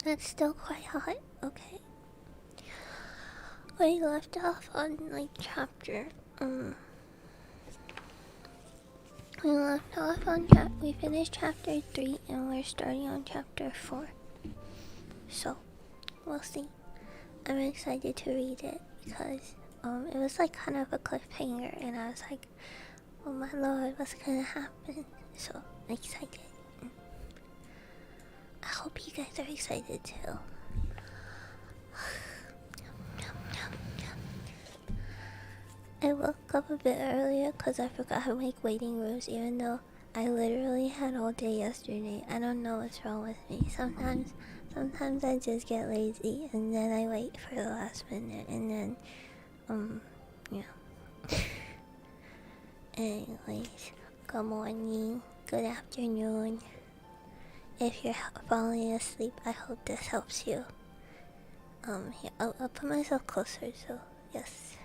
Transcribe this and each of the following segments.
That's still quite hot. Okay. We left off on like chapter. We left off on we finished chapter 3 and we're starting on chapter 4. So, we'll see. I'm excited to read it because it was like kind of a cliffhanger and I was like, oh my lord, what's gonna happen? So, I'm excited. I hope you guys are excited too. I woke up a bit earlier because I forgot to make waiting rooms even though I literally had all day yesterday. I don't know what's wrong with me. Sometimes I just get lazy and then I wait for the last minute and then, yeah. Anyways, good morning, good afternoon. If you're falling asleep, I hope this helps you. Here, I'll put myself closer, so yes.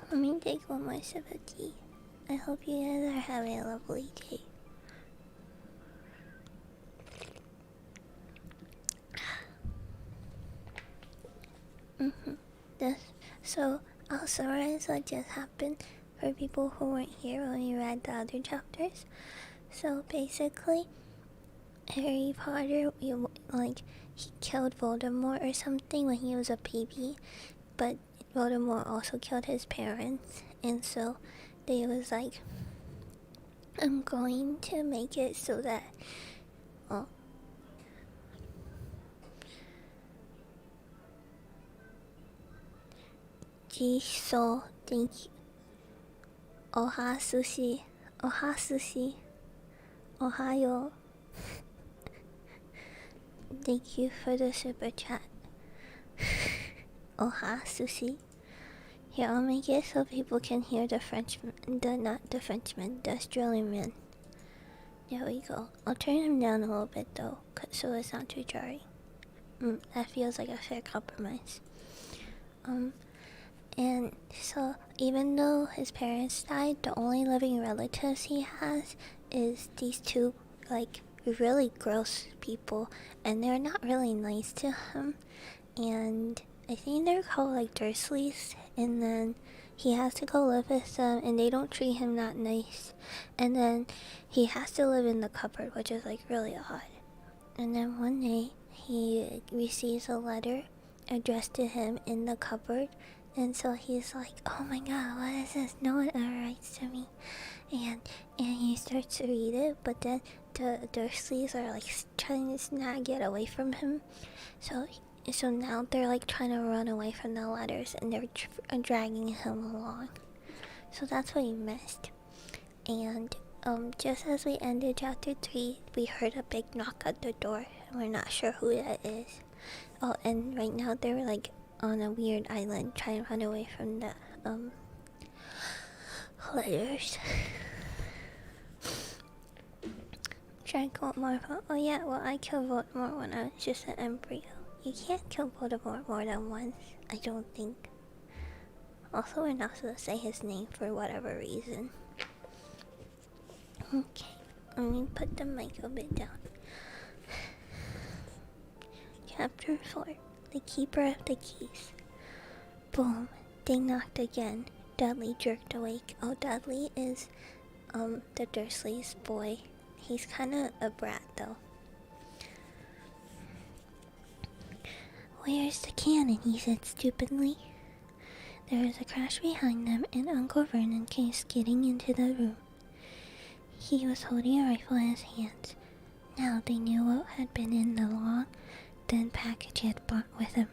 Let me take one more sip of tea. I hope you guys are having a lovely day. So, I'll summarize what just happened for people who weren't here when we read the other chapters. So, basically, Harry Potter, he killed Voldemort or something when he was a baby, but Voldemort also killed his parents, and so they was like, I'm going to make it so that, Jisoo, thank you. Oha sushi, ohayo. Thank you for the super chat. Oha sushi. Here, I'll make it so people can hear the Frenchman, the Australian man. There we go. I'll turn him down a little bit though, so it's not too jarring. That feels like a fair compromise. And so, even though his parents died, the only living relatives he has is these two, like, really gross people, and they're not really nice to him, and I think they're called, like, Dursleys, and then he has to go live with them, and they don't treat him that nice, and then he has to live in the cupboard, which is, like, really odd. And then one day, he receives a letter addressed to him in the cupboard, and so he's like, oh my god, what is this? No one ever writes to me. And he starts to read it, but then the Dursleys are like trying to snag it away from him. So now they're like trying to run away from the letters and they're dragging him along. So that's what he missed. And just as we ended chapter 3, we heard a big knock at the door. And we're not sure who that is. Oh, and right now they're like on a weird island trying to run away from the letters. Try to kill Voldemort. Oh yeah, well I killed Voldemort when I was just an embryo. You can't kill Voldemort more than once, I don't think. Also, we're not supposed to say his name for whatever reason. Okay, let me put the mic a bit down. Chapter 4. The Keeper of the Keys. Boom. They knocked again. Dudley jerked awake. Oh, Dudley is, the Dursley's boy. He's kinda a brat, though. Where's the cannon? He said stupidly. There was a crash behind them, and Uncle Vernon came skidding into the room. He was holding a rifle in his hands. Now they knew what had been in the long, thin package he had brought with him.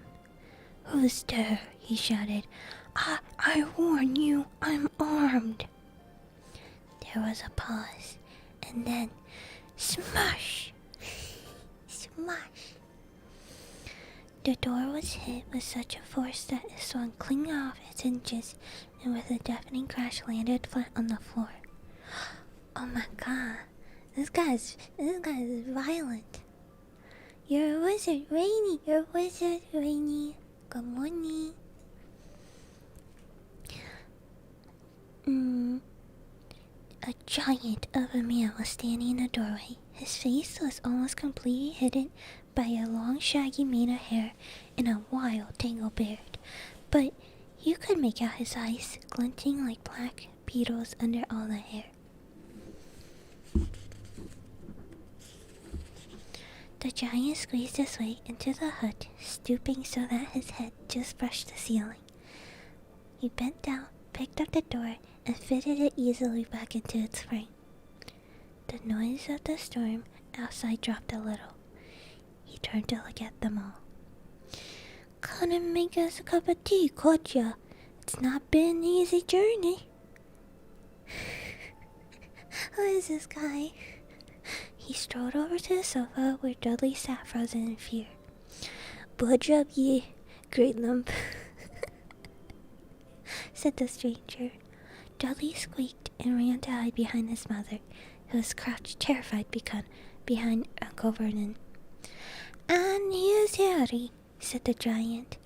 Who's there? He shouted. I warn you, I'm armed. There was a pause, and then smash! Smash! The door was hit with such a force that it swung clean off its hinges, and with a deafening crash landed flat on the floor. Oh my god, this guy's violent. You're a wizard, Rainy. You're a wizard, Rainy. Good morning. A giant of a man was standing in the doorway. His face was almost completely hidden by a long shaggy mane of hair and a wild tangled beard, but you could make out his eyes glinting like black beetles under all the hair. The giant squeezed his way into the hut, stooping so that his head just brushed the ceiling. He bent down, picked up the door, and fitted it easily back into its frame. The noise of the storm outside dropped a little. He turned to look at them all. "Come and make us a cup of tea, could ya? It's not been an easy journey." Who is this guy? He strolled over to the sofa where Dudley sat frozen in fear. "Budge up, ye great lump," said the stranger. Dudley squeaked and ran to hide behind his mother, who was crouched terrified behind Uncle Vernon. "And here's Harry," said the giant.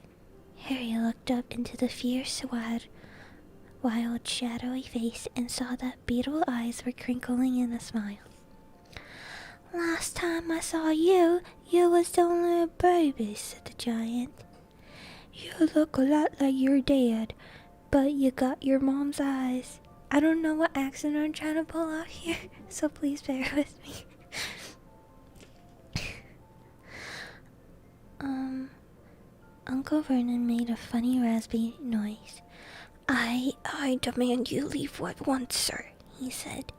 Harry looked up into the fierce, wild, shadowy face and saw that beetle eyes were crinkling in a smile. "Last time I saw you, you was only a baby," said the giant. "You look a lot like your dad, but you got your mom's eyes." I don't know what accent I'm trying to pull out here, so please bear with me. Uncle Vernon made a funny raspy noise. I demand you leave at once, sir," he said.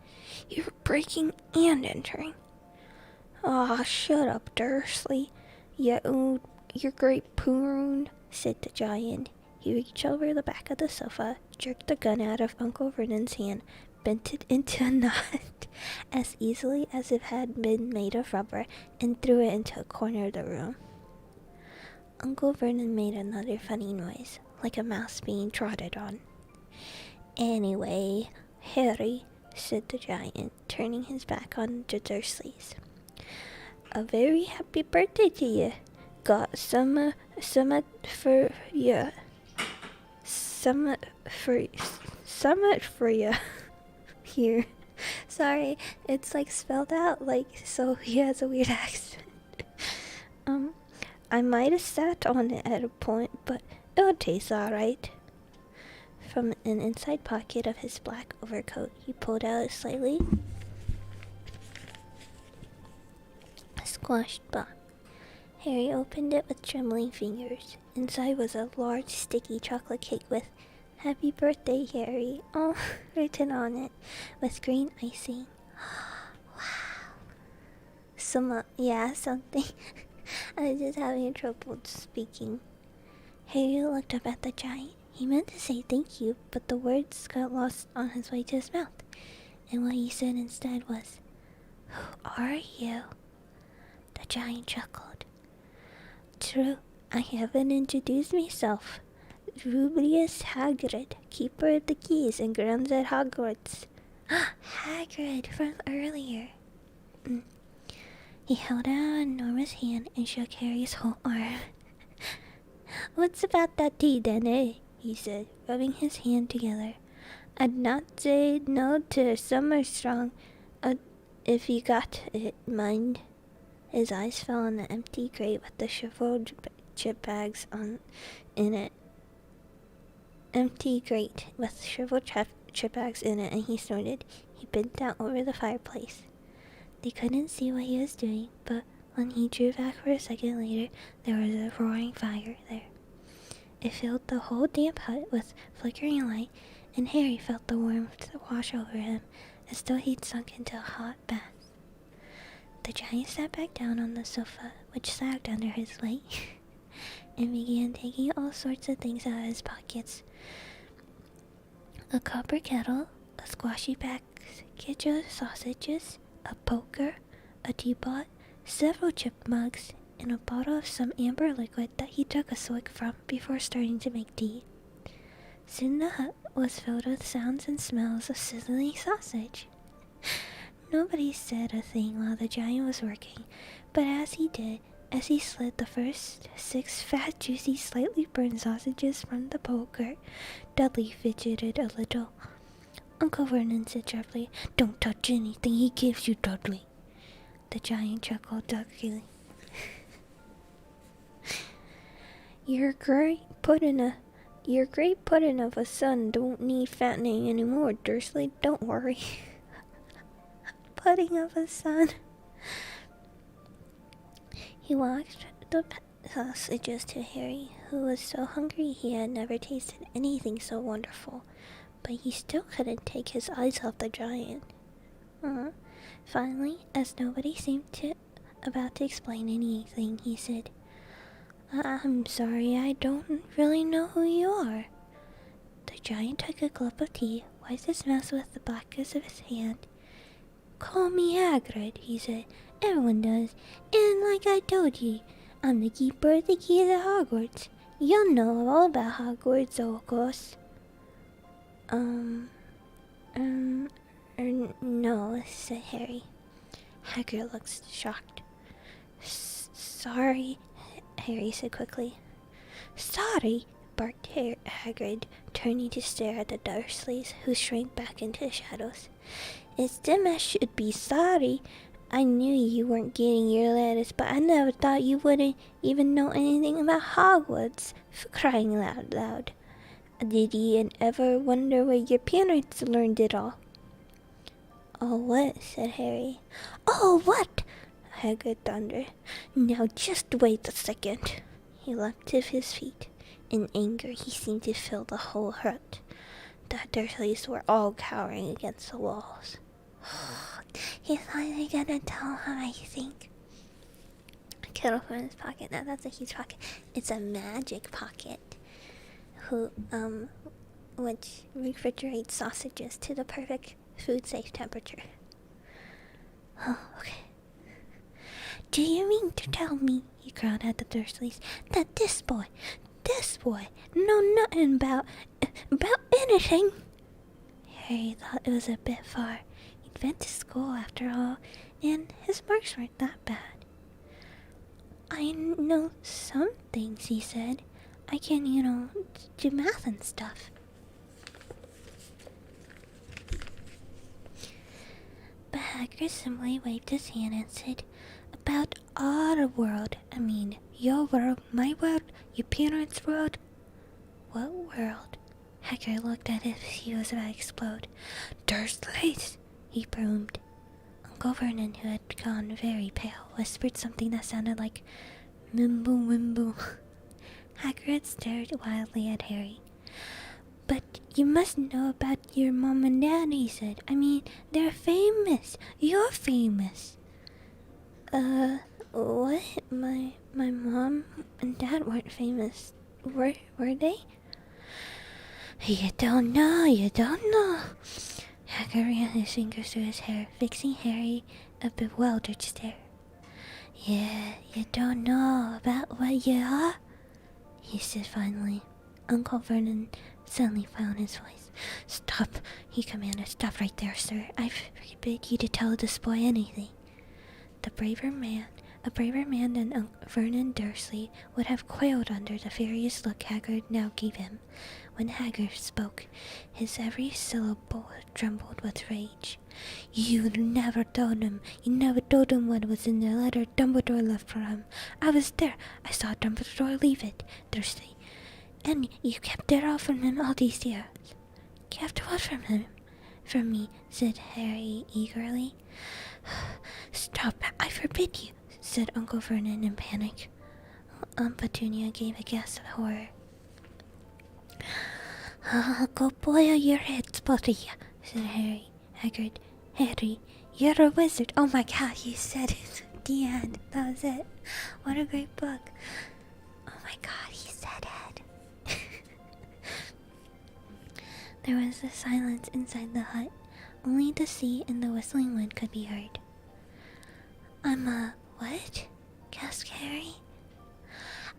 "You're breaking and entering." "Aw, shut up, Dursley, you great poon," said the giant. He reached over the back of the sofa, jerked the gun out of Uncle Vernon's hand, bent it into a knot as easily as if it had been made of rubber, and threw it into a corner of the room. Uncle Vernon made another funny noise, like a mouse being trotted on. "Anyway, Harry," said the giant, turning his back on the Dursleys, "a very happy birthday to you. Got some for you. Some for you here." Sorry, it's like spelled out like so he has a weird accent. I might have sat on it at a point, but it'll taste alright. From an inside pocket of his black overcoat, he pulled out a slightly squashed box. Harry opened it with trembling fingers. Inside was a large, sticky chocolate cake with "Happy Birthday, Harry," written on it, with green icing. Wow. Something. I was just having trouble speaking. Harry looked up at the giant. He meant to say thank you, but the words got lost on his way to his mouth. And what he said instead was, "Who are you?" The giant chuckled. "True, I haven't introduced myself. Rubrius Hagrid, keeper of the keys and grounds at Hogwarts." Hagrid from earlier. He held out an enormous hand and shook Harry's whole arm. "What's about that tea then, eh?" he said, rubbing his hand together. "I'd not say no to summer strong, if you got it, mind." His eyes fell on the empty crate with the shriveled chip bags in it. Empty grate with shriveled chip bags in it, and he snorted. He bent down over the fireplace. They couldn't see what he was doing, but when he drew back for a second later, there was a roaring fire there. It filled the whole damp hut with flickering light, and Harry felt the warmth wash over him, as though he'd sunk into a hot bath. The giant sat back down on the sofa, which sagged under his weight, and began taking all sorts of things out of his pockets. A copper kettle, a squashy package of sausages, a poker, a teapot, several chip mugs, and a bottle of some amber liquid that he took a swig from before starting to make tea. Soon the hut was filled with sounds and smells of sizzling sausage. Nobody said a thing while the giant was working, but as he slid the first 6 fat, juicy, slightly burned sausages from the poker, Dudley fidgeted a little. Uncle Vernon said sharply. Don't touch anything he gives you, Dudley. The giant chuckled darkly. Your great pudding of a son don't need fattening anymore, Dursley. Don't worry. Pudding of a son. He walked the sausages to Harry, who was so hungry he had never tasted anything so wonderful, but he still couldn't take his eyes off the giant. Finally, as nobody seemed about to explain anything, he said, I'm sorry, I don't really know who you are. The giant took a gulp of tea, wiped his mouth with the back of his hand. Call me Hagrid, he said. Everyone does. And like I told you, I'm the keeper of the keys at Hogwarts. You'll know all about Hogwarts, of course. No, said Harry. Hagrid looked shocked. Sorry, Harry said quickly. Sorry, barked Hagrid, turning to stare at the Dursleys, who shrank back into the shadows. It's them I should be sorry. I knew you weren't getting your letters, but I never thought you wouldn't even know anything about Hogwarts, for crying out loud. Did you ever wonder where your parents learned it all? Oh, what? Said Harry. Oh, what? Hagrid thundered. Now just wait a second. He leapt to his feet. In anger, he seemed to fill the whole hut. The Dursleys were all cowering against the walls. He's finally gonna tell him, I think. Kettle from his pocket. Now that's a huge pocket. It's a magic pocket. Which refrigerates sausages to the perfect food-safe temperature. Oh, okay. Do you mean to tell me, he growled at the Dursleys, that this boy know nothing about anything? Harry thought it was a bit far. He'd been to school after all, and his marks weren't that bad. I know some things, he said. I can, do math and stuff. But Hagrid simply waved his hand and said, about our world. I mean, your world, my world, your parents' world. What world? Hagrid looked as if he was about to explode. Dursleys, he boomed. Uncle Vernon, who had gone very pale, whispered something that sounded like Mimble Wimble. Hagrid stared wildly at Harry. But you must know about your mom and dad, he said. I mean, they're famous. You're famous. What? My mom and dad weren't famous. Were they? You don't know. Hagrid ran his fingers through his hair, fixing Harry a bewildered stare. Yeah, you don't know about what you are? He said finally. Uncle Vernon suddenly found his voice. Stop, he commanded. Stop right there, sir. I forbid you to tell this boy anything. A braver man than Vernon Dursley would have quailed under the furious look Hagrid now gave him. When Hagrid spoke, his every syllable trembled with rage. You never told him what was in the letter Dumbledore left for him. I was there. I saw Dumbledore leave it, Dursley. And you kept it all from him all these years. Kept what from him? From me, said Harry eagerly. Stop, I forbid you, said Uncle Vernon in panic. Aunt Petunia gave a gasp of horror. I'll go boil your heads, both of you, said Harry. Hagrid, Harry, you're a wizard. Oh my god, you said it. The end. That was it. What a great book. Oh my god, he said it. There was a silence inside the hut. Only the sea and the whistling wind could be heard. I'm a what? Gasped Harry.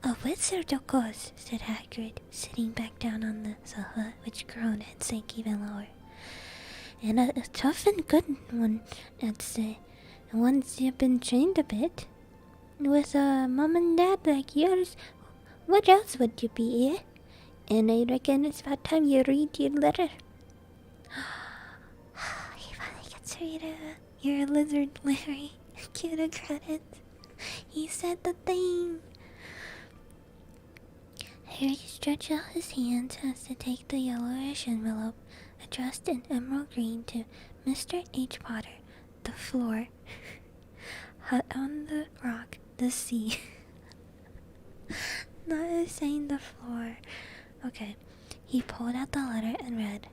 A wizard, of course, said Hagrid, sitting back down on the sofa, which groaned and sank even lower. And a tough and good one, I'd say. Once you've been trained a bit. With a mom and dad like yours, what else would you be, eh? And I reckon it's about time you read your letter. You're a lizard, Larry. Cue the credits. He said the thing. Harry stretched out his hands as to take the yellowish envelope, addressed in emerald green to Mr. H. Potter. The floor. Hut on the rock. The sea. Not saying the floor. Okay. He pulled out the letter and read,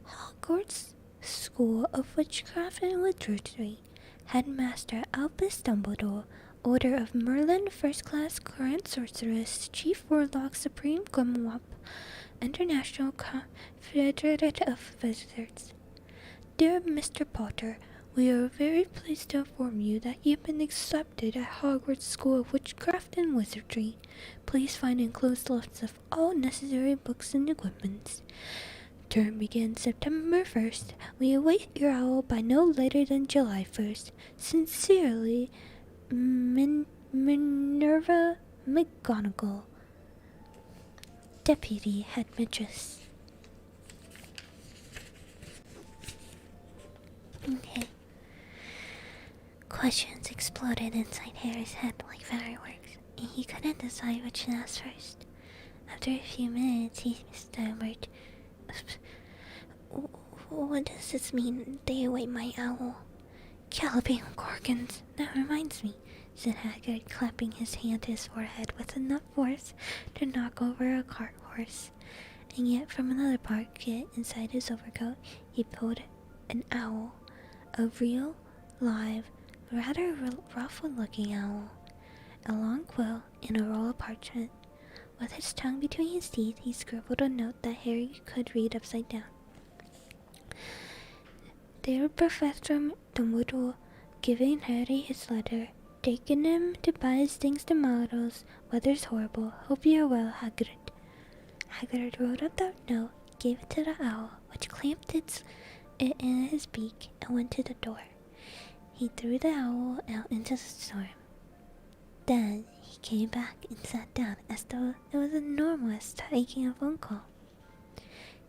Hogwarts School of Witchcraft and Wizardry. Headmaster Albus Dumbledore. Order of Merlin, First Class, Current Sorceress, Chief Warlock, Supreme Gumwop, International Confederate of Wizards. Dear Mr. Potter, we are very pleased to inform you that you've been accepted at Hogwarts School of Witchcraft and Wizardry. Please find enclosed lists of all necessary books and equipments. Term begins September 1st. We await your owl by no later than July 1st. Sincerely, Minerva McGonagall, Deputy Headmistress. Okay. Questions exploded inside Harry's head like fireworks, and he couldn't decide which to ask first. After a few minutes, he stammered, What does this mean, they await my owl? Galloping Gorgons, that reminds me, said Hagrid, clapping his hand to his forehead with enough force to knock over a cart horse. And yet from another pocket inside his overcoat, he pulled an owl, a real, live, rather ruffled-looking owl, a long quill, and a roll of parchment. With his tongue between his teeth, he scribbled a note that Harry could read upside down. Dear Professor Dumbledore, giving Harry his letter, taking him to buy his things to models. Weather's horrible. Hope you are well, Hagrid. Hagrid wrote up the note, gave it to the owl, which clamped it in his beak and went to the door. He threw the owl out into the storm. Then he came back and sat down as though it was normal as taking a phone call.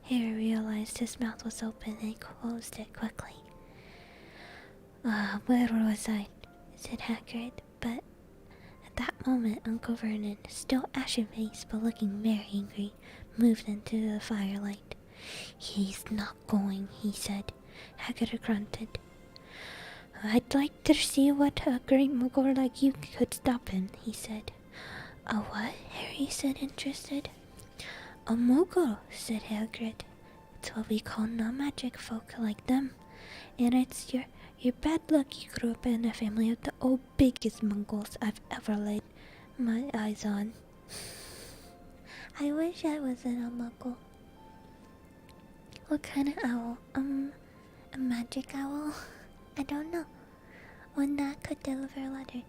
Harry realized his mouth was open and closed it quickly. Where was I? Said Hagrid, but at that moment Uncle Vernon, still ashen-faced but looking very angry, moved into the firelight. He's not going, he said. Hagrid grunted. I'd like to see what a great Muggle like you could stop him, he said. A what? Harry said, interested. A Muggle, said Hagrid. It's what we call non-magic folk like them. And it's your bad luck you grew up in a family of the biggest Muggles I've ever laid my eyes on. I wish I wasn't a Muggle. What kind of owl? A magic owl? I don't know. One that could deliver letters.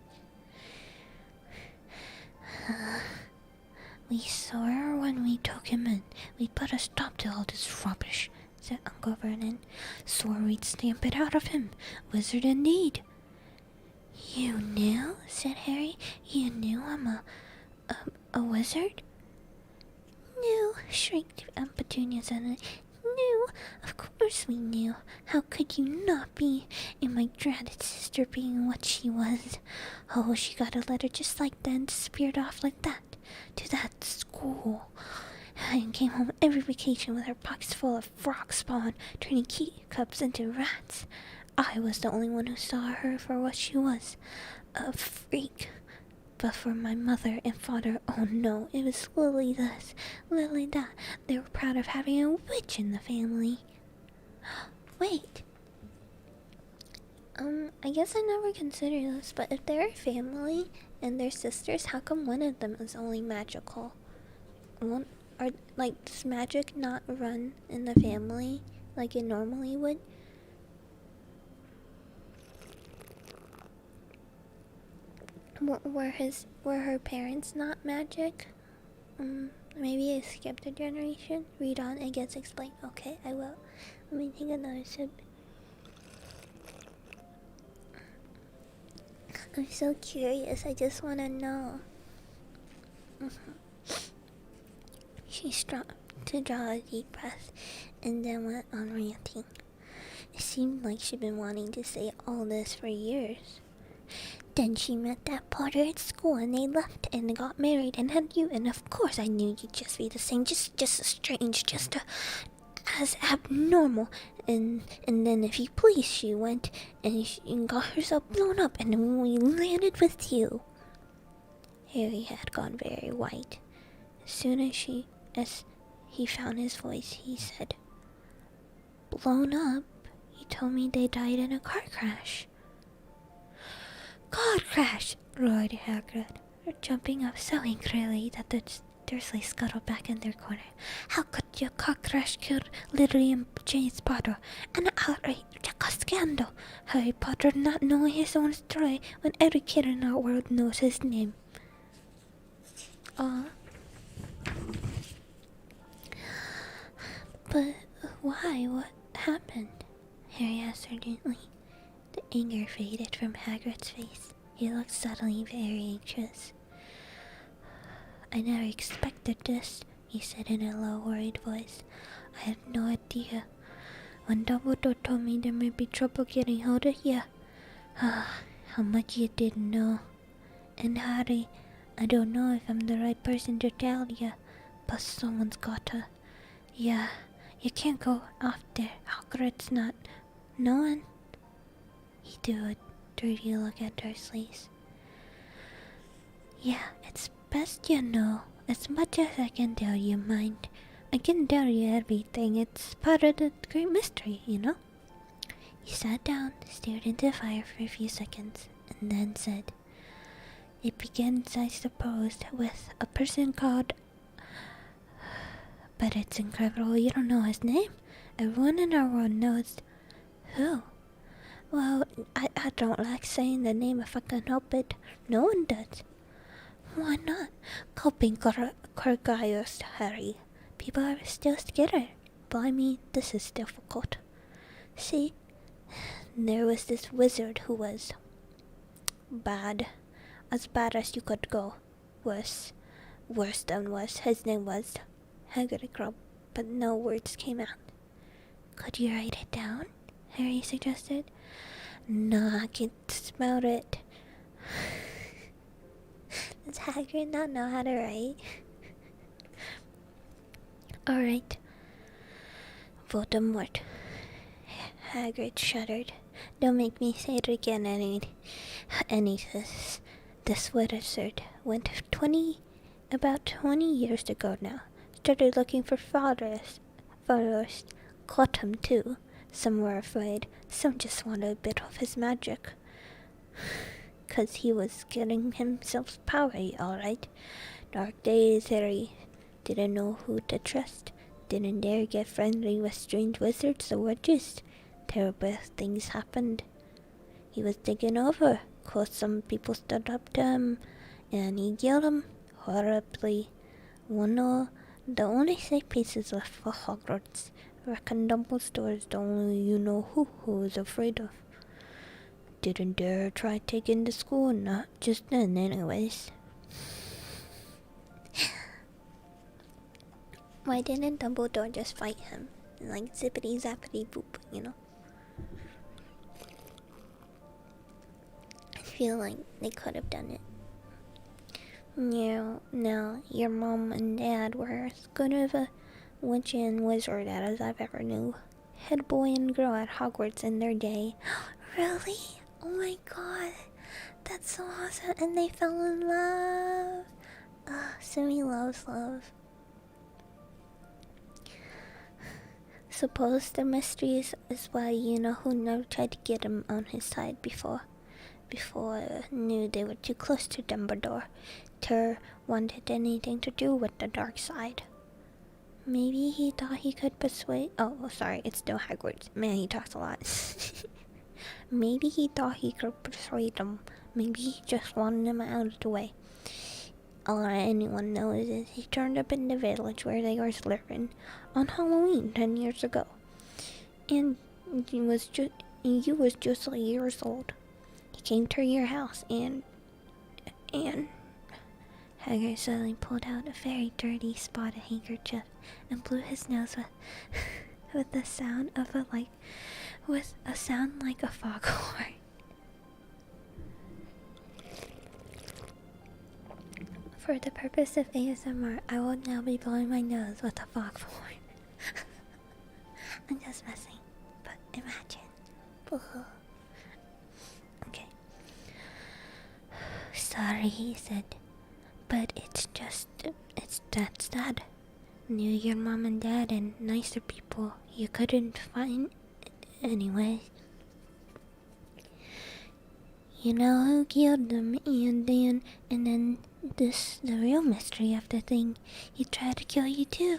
We saw her when we took him in. We'd put a stop to all this rubbish, said Uncle Vernon. Swore we'd stamp it out of him. Wizard indeed. You knew? Said Harry. You knew I'm a wizard? No, shrieked Petunia suddenly. No, of course we knew. How could you not be? And my dreaded sister being what she was. Oh, she got a letter just like that and disappeared off like that. To that school. And came home every vacation with her pockets full of frog spawn, turning teacups into rats. I was the only one who saw her for what she was. A freak. But for my mother and father, oh no, it was Lily this, Lily that. They were proud of having a witch in the family. Wait. I guess I never considered this, but if they're a family and they're sisters, how come one of them is only magical? Does magic not run in the family like it normally would? Were her parents not magic? Maybe I skipped a generation. Read on, it gets explained. Okay, I will. Let me take another sip. I'm so curious, I just want to know. She stopped to draw a deep breath and then went on ranting. It seemed like she'd been wanting to say all this for years. Then she met that Potter at school and they left and got married and had you, and of course I knew you'd just be the same, just as strange, as abnormal. And then if you please, she went and she got herself blown up, and then we landed with you. Harry had gone very white. As soon as he found his voice, he said, "Blown up? You told me they died in a car crash." "Car crash!" roared Hagrid, jumping up so angrily that the Dursleys scuttled back in their corner. "How could your car crash kill Lily and James Potter? An outrage, a scandal! Harry Potter not knowing his own story when every kid in our world knows his name." But why? What happened? Harry asked urgently. The anger faded from Hagrid's face. He looked suddenly very anxious. "I never expected this," he said in a low, worried voice. "I had no idea. When Dumbledore told me there may be trouble getting hold of you, how much you didn't know. And Harry, I don't know if I'm the right person to tell you, but someone's gotta. Yeah, you can't go off there. Hogwarts not. No one." He threw a dirty look at Dursley's. "Yeah, it's best you know. As much as I can tell you, mind. I can tell you everything. It's part of the great mystery, you know." He sat down, stared into the fire for a few seconds, and then said, "It begins, I suppose, with a person called... But it's incredible you don't know his name. Everyone in our world knows..." "Who?" "Well, I don't like saying the name if I can help it. No one does." "Why not?" "Coping Corgaios, Harry. People are still scared. But I mean, this is difficult. See, there was this wizard who was... bad. As bad as you could go. Worse than worse. His name was... Hagrid gulped, but no words came out. "Could you write it down?" Harry suggested. "No, I can't spell it." Does Hagrid not know how to write? "Alright. Voldemort." Hagrid shuddered. "Don't make me say it again, this wizard went about 20 years ago now. Started looking for followers. Caught him too. Some were afraid. Some just wanted a bit of his magic. 'Cause he was getting himself power, alright. Dark days, Harry. Didn't know who to trust. Didn't dare get friendly with strange wizards or witches. Terrible things happened. He was taken over. 'Cause some people stood up to him, and he killed them horribly. The only safe places left for Hogwarts. Reckon Dumbledore's the only you-know-who was afraid of. Didn't dare try taking the school, not just then anyways." Why didn't Dumbledore just fight him? Like zippity zappity boop, you know? I feel like they could have done it. No, your mom and dad were as good of a witch and wizard as I've ever knew. Head boy and girl at Hogwarts in their day. Really? Oh my god. That's so awesome. And they fell in love. Sumi loves love. Suppose the mystery is why you-know-who never tried to get him on his side before knew they were too close to Dumbledore. Wanted anything to do with the dark side. Maybe he thought he could persuade... Oh, sorry, it's still Hogwarts. Man, he talks a lot. Maybe he thought he could persuade them. Maybe he just wanted them out of the way. All anyone knows is he turned up in the village where they were living on Halloween 10 years ago. And you was just 8 years old. He came to your house and Hagrid suddenly pulled out a very dirty spotted handkerchief and blew his nose with with the sound of with a sound like a foghorn. For the purpose of ASMR, I will now be blowing my nose with a foghorn. I'm just messing, but imagine. Okay. Sorry, he said, but it's Dad's dad. Knew your mom and dad and nicer people you couldn't find anyway. You know who killed them, and then the real mystery of the thing. He tried to kill you too.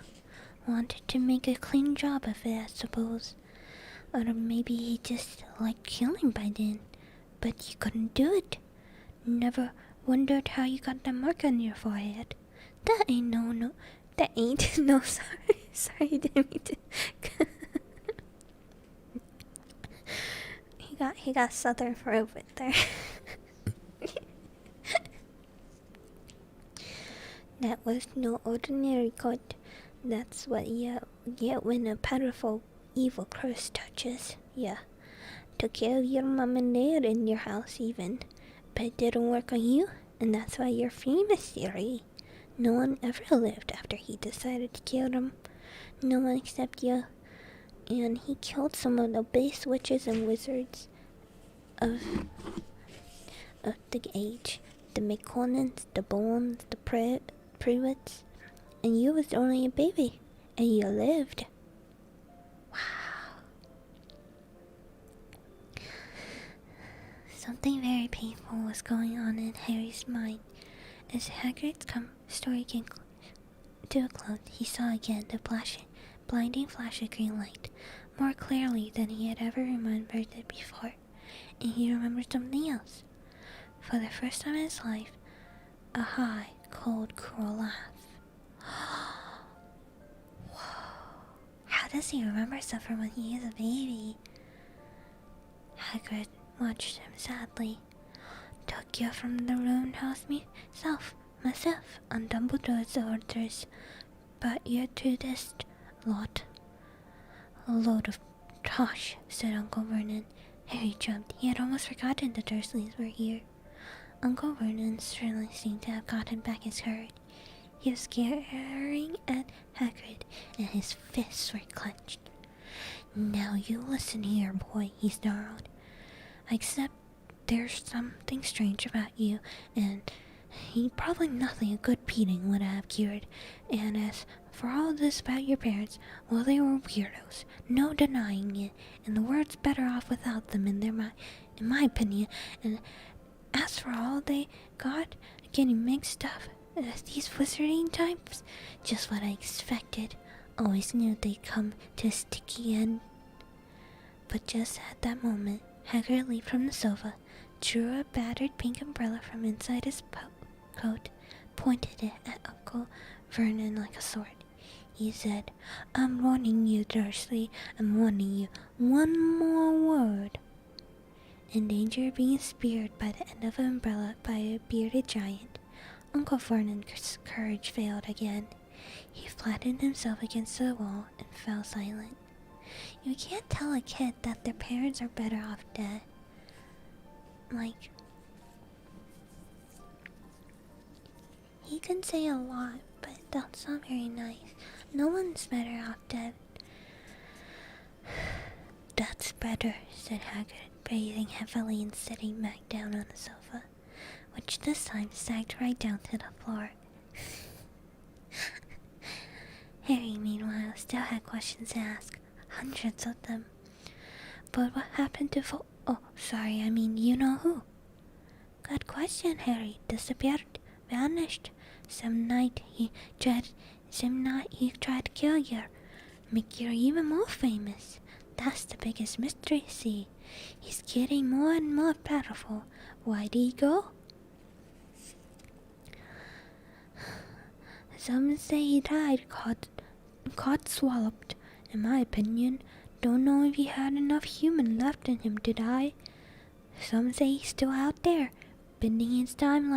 Wanted to make a clean job of it, I suppose. Or maybe he just liked killing by then, but you couldn't do it. Never wondered how you got that mark on your forehead. That ain't no, sorry, didn't mean to. He got southern for a bit there. That was no ordinary cut. That's what you get when a powerful evil curse touches ya. To kill your mom and dad in your house even. But it didn't work on you, and that's why you're famous, theory. No one ever lived after he decided to kill them. No one except you. And he killed some of the base witches and wizards of the age. The McConnens, the Bones, the Prewitts. And you was only a baby. And you lived. Wow. Something very painful was going on in Harry's mind. As Hagrid's story came to a close, he saw again the blinding flash of green light, more clearly than he had ever remembered it before. And he remembered something else. For the first time in his life, a high, cold, cruel laugh. Whoa. How does he remember stuff from when he was a baby? Hagrid watched him sadly. Took you from the ruined house myself, on Dumbledore's orders. But you're to this lot. A load of tosh, said Uncle Vernon. Harry jumped. He had almost forgotten the Dursleys were here. Uncle Vernon certainly seemed to have gotten back his courage. He was staring at Hagrid, and his fists were clenched. Now you listen here, boy, he snarled. Except there's something strange about you, and probably nothing a good beating would have cured. And as for all this about your parents, well, they were weirdos, no denying it, and the world's better off without them in my opinion. And as for all they got getting mixed up as these wizarding types, just what I expected. Always knew they'd come to a sticky end. But just at that moment, Hagrid leaped from the sofa, drew a battered pink umbrella from inside his coat, pointed it at Uncle Vernon like a sword. He said, I'm warning you, Dursley. I'm warning you. One more word. In danger of being speared by the end of an umbrella by a bearded giant, Uncle Vernon's courage failed again. He flattened himself against the wall and fell silent. You can't tell a kid that their parents are better off dead. He can say a lot, but that's not very nice. No one's better off dead. That's better, said Hagrid, breathing heavily and sitting back down on the sofa, which this time sagged right down to the floor. Harry, meanwhile, still had questions to ask, hundreds of them. But what happened to you know who? Good question, Harry. Disappeared, vanished. Some night he tried to kill you, make you even more famous. That's the biggest mystery, see. He's getting more and more powerful. Why did he go? Some say he died, caught swallowed. In my opinion, don't know if he had enough human left in him to die. Some say he's still out there, bending his time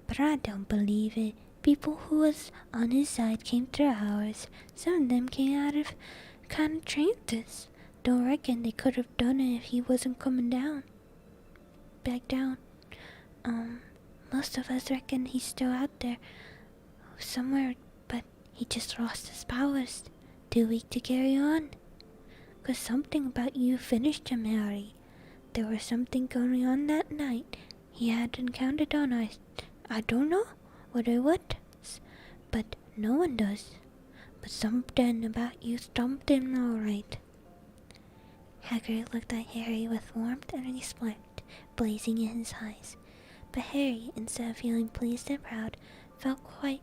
but I don't believe it. People who was on his side came through ours. Some of them came out of kind of trained this. Don't reckon they could have done it if he wasn't coming down. Back down. Most of us reckon he's still out there somewhere, but he just lost his powers. Too weak to carry on. 'Cause something about you finished him, Harry. There was something going on that night he hadn't counted on. I don't know what it was, but no one does. But something about you stumped him all right. Hagrid looked at Harry with warmth and respect blazing in his eyes. But Harry, instead of feeling pleased and proud, felt quite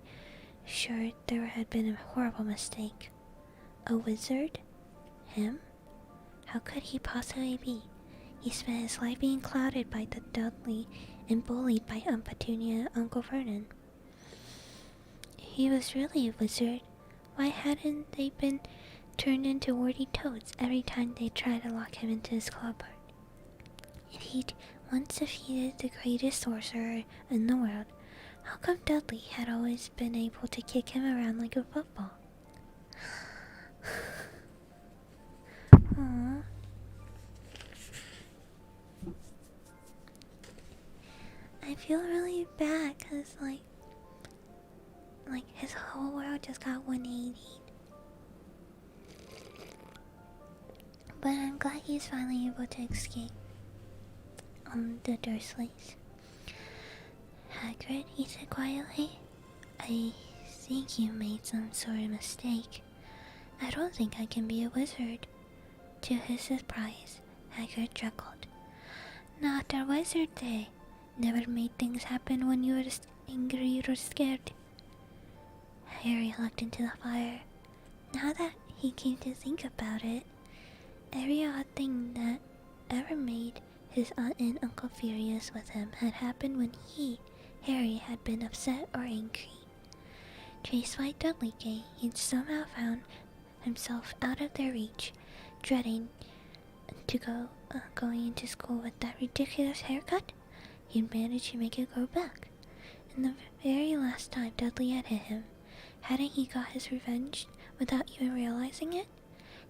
sure there had been a horrible mistake. A wizard? Him? How could he possibly be? He spent his life being clouded by the Dudley and bullied by Aunt Petunia and Uncle Vernon. He was really a wizard. Why hadn't they been turned into warty toads every time they tried to lock him into his cupboard? If he'd once defeated the greatest sorcerer in the world, how come Dudley had always been able to kick him around like a football? Aww. I feel really bad because like his whole world just got 180. But I'm glad he's finally able to escape the Dursleys. Hagrid, he said quietly, I think you made some sort of mistake. I don't think I can be a wizard. To his surprise, Hagrid chuckled. Not a wizard, they. Never made things happen when you were angry or scared. Harry looked into the fire. Now that he came to think about it, every odd thing that ever made his aunt and uncle furious with him had happened when he, Harry, had been upset or angry. Chased by Dudley Gay, he'd somehow found himself out of their reach, dreading to going into school with that ridiculous haircut. He'd managed to make it grow back. And the very last time Dudley had hit him, hadn't he got his revenge without even realizing it?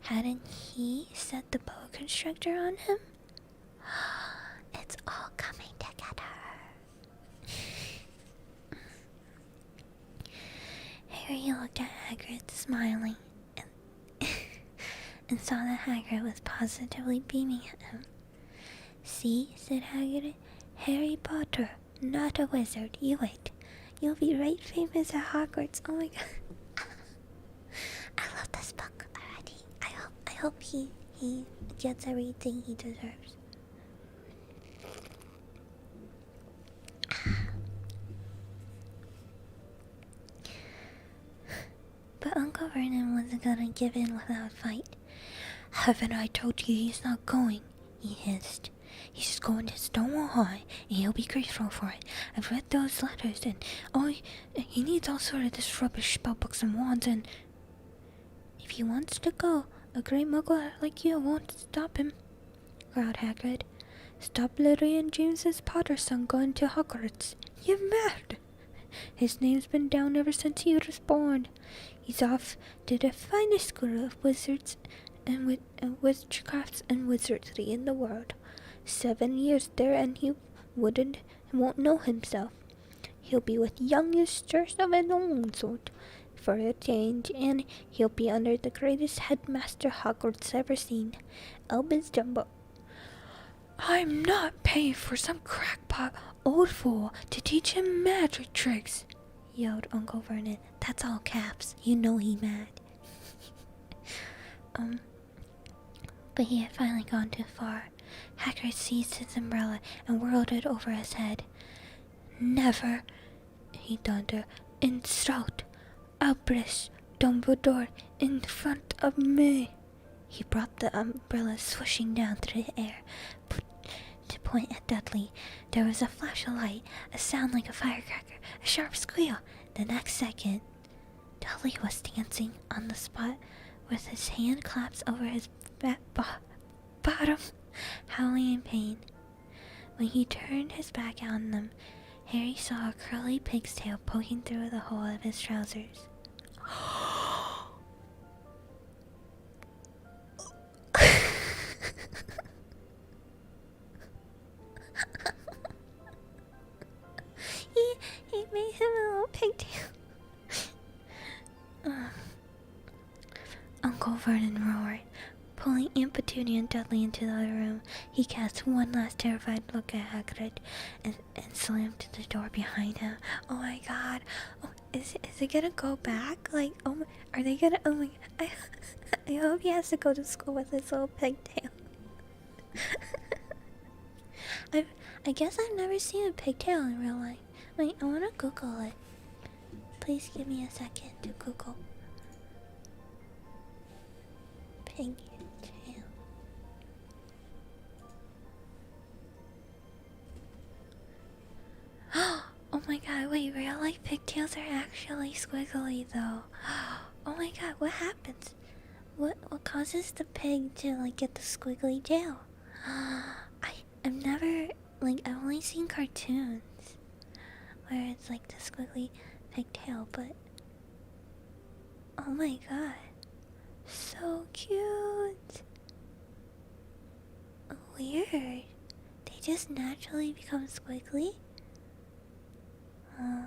Hadn't he set the boa constrictor on him? It's all coming together. Harry looked at Hagrid, smiling, and saw that Hagrid was positively beaming at him. See, said Hagrid, Harry Potter, not a wizard. You wait. You'll be right famous at Hogwarts. Oh my god. I love this book already. I hope he gets everything he deserves. But Uncle Vernon wasn't gonna give in without a fight. Haven't I told you he's not going? He hissed. He's just going to Stonewall High, and he'll be grateful for it. I've read those letters, and he needs all sort of this rubbish spellbooks and wands, and if he wants to go, a great muggle like you won't stop him, growled Hagrid. Stop Lily and James's Potter son going to Hogwarts. You're mad! His name's been down ever since he was born. He's off to the finest school of wizards and witchcrafts and wizardry in the world. 7 years there, and he won't know himself. He'll be with youngsters of his own sort for a change, and he'll be under the greatest headmaster Hogwarts ever seen, Albus Dumbledore. I'm not paying for some crackpot old fool to teach him magic tricks, yelled Uncle Vernon. That's all caps. You know he mad. But he had finally gone too far. Hagrid seized his umbrella and whirled it over his head. Never, he thundered, insult Albus Dumbledore in front of me. He brought the umbrella swishing down through the air to point at Dudley. There was a flash of light, a sound like a firecracker, a sharp squeal. The next second, Dudley was dancing on the spot with his hand clasped over his bottom, howling in pain. When he turned his back on them, Harry saw a curly pig's tail poking through the hole of his trousers. Vernon roared. Pulling Aunt Petunia and Dudley into the other room, he cast one last terrified look at Hagrid and slammed the door behind him. Oh my god. Oh, is it gonna go back? Like, oh my, are they gonna, oh my, I hope he has to go to school with his little pigtail. I guess I've never seen a pigtail in real life. Wait, I wanna Google it. Please give me a second to Google. Pigtail. Oh my god, wait, real life pigtails are actually squiggly though. Oh my god, what happens? What causes the pig to like get the squiggly tail? I've never, like, I've only seen cartoons where it's like the squiggly pigtail, but oh my god, so cute. Weird. They just naturally become squiggly? I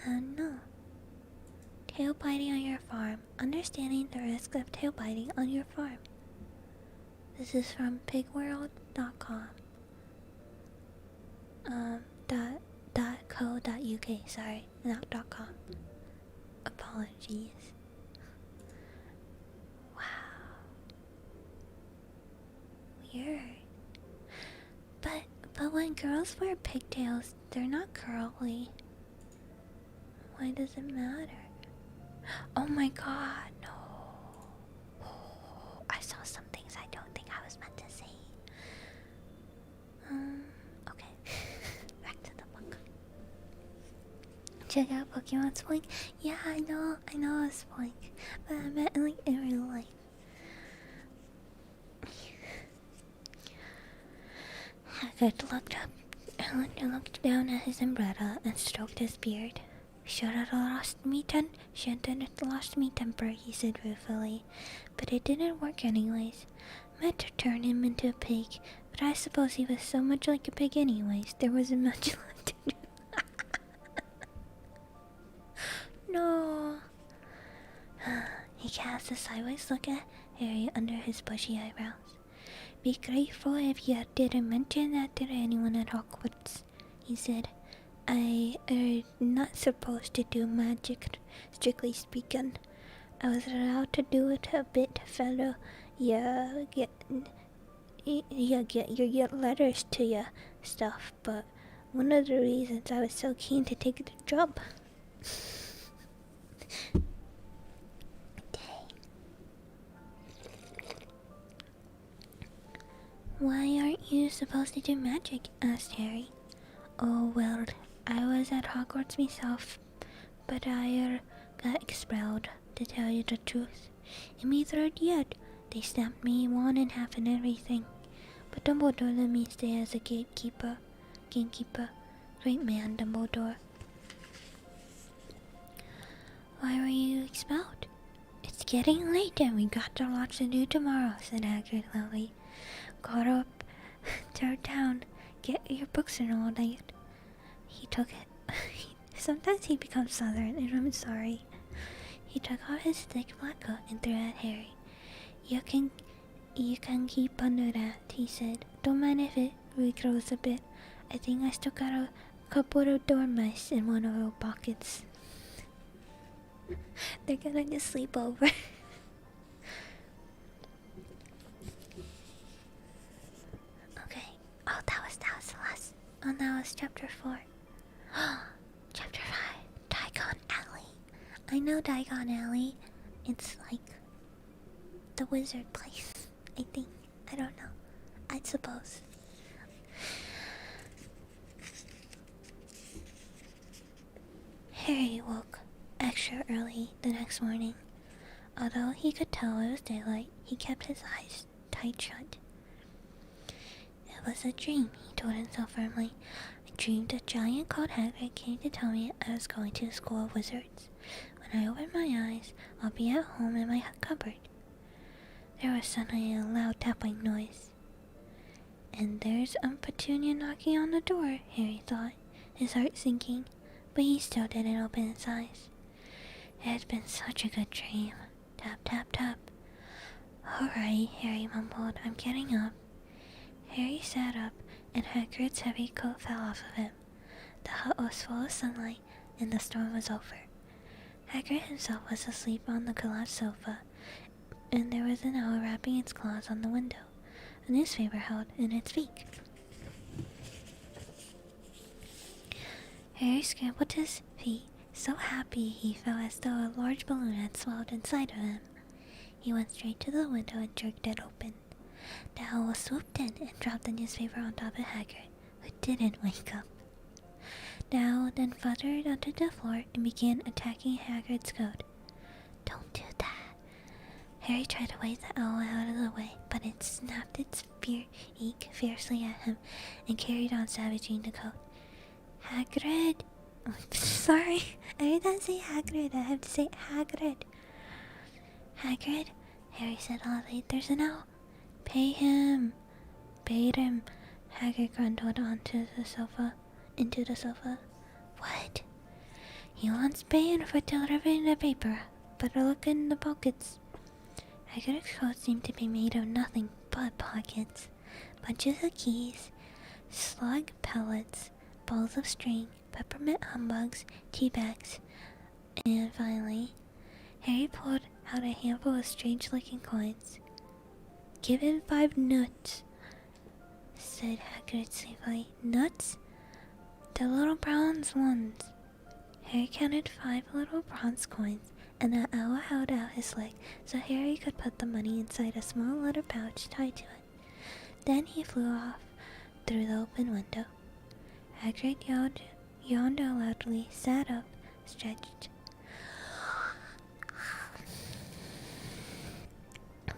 don't know. Tail biting on your farm. Understanding the risk of tail biting on your farm. This is from pigworld.com. .co.uk. Sorry, not .com. Apologies. Wow. Weird. But when girls wear pigtails, they're not curly. Why does it matter? Oh my god, no. Oh, I saw some things I don't think I was meant to see. Okay. Back to the book. Check out Pokemon Spoink. Yeah, I know a Spoink. But I meant like in real life. Hagrid looked down at his umbrella and stroked his beard. Shouldn't have lost me temper, he said ruefully. But it didn't work anyways. Meant to turn him into a pig, but I suppose he was so much like a pig anyways, there wasn't much left to do. No. He cast a sideways look at Harry under his bushy eyebrows. Be grateful if you didn't mention that to anyone at Hogwarts, he said. I not supposed to do magic, strictly speaking. I was allowed to do it a bit, fellow. You get your letters to your stuff, but one of the reasons I was so keen to take the job. Why aren't you supposed to do magic? Asked Harry. Oh, well, I was at Hogwarts myself, but I got expelled, to tell you the truth. And me third yet, they snapped me 1.5 and everything. But Dumbledore let me stay as a gatekeeper. Great man, Dumbledore. Why were you expelled? It's getting late and we got a lot to do tomorrow, said Hagrid loudly. Got up, turn down, get your books and all that. He took it. Sometimes he becomes southern, and I'm sorry. He took out his thick black coat and threw it at Harry. You can keep under that, he said. Don't mind if it regrows a bit. I think I still got a couple of dormice in one of our pockets. They're gonna just sleep over. Okay. Oh, that was the last. Oh, that was chapter 4. Chapter 5. Diagon Alley. I know Diagon Alley. It's like the wizard place, I think. I don't know. I suppose. Harry woke extra early the next morning. Although he could tell it was daylight, he kept his eyes tight shut. It was a dream, he told himself firmly. I dreamed a giant called Hagrid came to tell me I was going to the School of Wizards. When I open my eyes, I'll be at home in my cupboard. There was suddenly a loud tapping noise. And there's Petunia knocking on the door, Harry thought, his heart sinking, but he still didn't open his eyes. It has been such a good dream. Tap, tap, tap. Alright, Harry mumbled. I'm getting up. Harry sat up, and Hagrid's heavy coat fell off of him. The hut was full of sunlight, and the storm was over. Hagrid himself was asleep on the collapsed sofa, and there was an owl wrapping its claws on the window, a newspaper held in its beak. Harry scrambled to his feet, so happy he felt as though a large balloon had swelled inside of him. He went straight to the window and jerked it open. The owl swooped in and dropped the newspaper on top of Hagrid, who didn't wake up. The owl then fluttered onto the floor and began attacking Hagrid's coat. Don't do that. Harry tried to wave the owl out of the way, but it snapped its beak fiercely at him and carried on savaging the coat. Hagrid! Oh, sorry, every time I say Hagrid, I have to say Hagrid. Hagrid, Harry said loudly, there's an owl. Pay him. Bait him. Hagrid grunted into the sofa. What? He wants paying for delivering the paper. Better look in the pockets. Hagrid's coat seemed to be made of nothing but pockets. Bunches of keys, slug pellets, balls of string, peppermint humbugs, tea bags, and finally, Harry pulled out a handful of strange-looking coins. Give him 5 nuts, said Hagrid sleepily. Nuts? The little bronze ones. Harry counted 5 little bronze coins, and the owl held out his leg so Harry could put the money inside a small leather pouch tied to it. Then he flew off through the open window. Hagrid yawned loudly, sat up, stretched.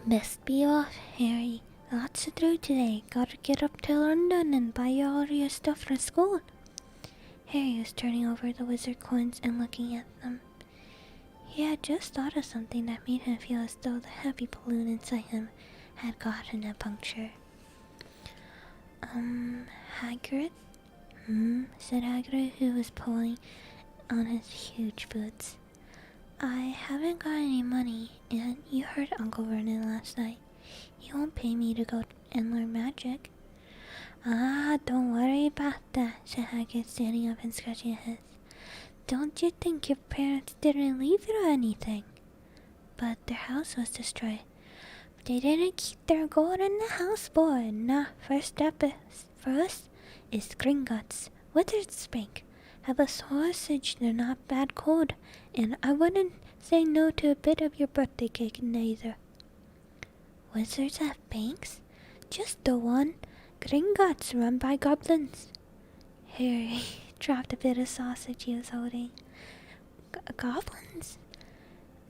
Best be off, Harry. Lots to do today. Gotta get up to London and buy all your stuff for school. Harry was turning over the wizard coins and looking at them. He had just thought of something that made him feel as though the heavy balloon inside him had gotten a puncture. Hagrid? Said Hagrid, who was pulling on his huge boots. I haven't got any money, and you heard Uncle Vernon last night. He won't pay me to go and learn magic. Ah, don't worry about that, said Hagrid, standing up and scratching his head. Don't you think your parents didn't leave you anything? But their house was destroyed. They didn't keep their gold in the house, boy. Nah, first step is Gringotts, Wizard's Bank. Have a sausage, they're not bad cold, and I wouldn't say no to a bit of your birthday cake neither. Wizards have banks? Just the one. Gringotts, run by goblins. Harry dropped a bit of sausage he was holding. Goblins?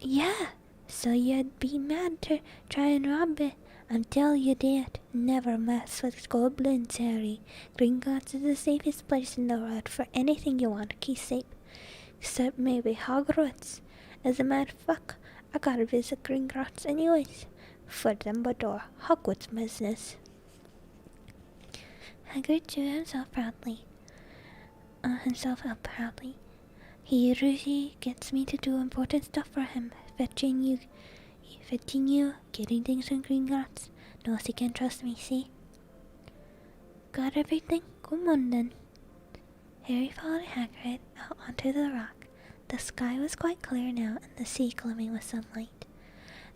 Yeah, so you'd be mad to try and rob it. I'm telling you that. Never mess with goblins, Harry. Gringotts is the safest place in the world for anything you want to keep safe. Except maybe Hogwarts. As a matter of fact, I gotta visit Gringotts anyways. For Dumbledore, Hogwarts business. Hagrid drew himself up proudly. He usually gets me to do important stuff for him, fetching you, getting things from Gringotts. Knows he can trust me, see? Got everything? Come on then. Harry followed Hagrid out onto the rock. The sky was quite clear now, and the sea gleaming with sunlight.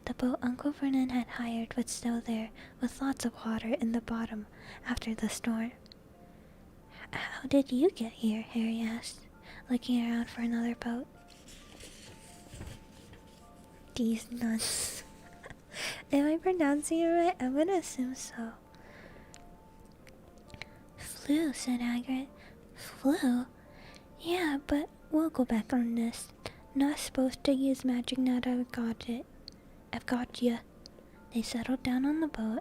The boat Uncle Vernon had hired was still there, with lots of water in the bottom after the storm. How did you get here? Harry asked, looking around for another boat. These nuts. Am I pronouncing it right? I'm gonna assume so. Flew, said Hagrid. Flew? Yeah, but we'll go back on this. Not supposed to use magic now that I've got it. I've got ya. They settled down on the boat,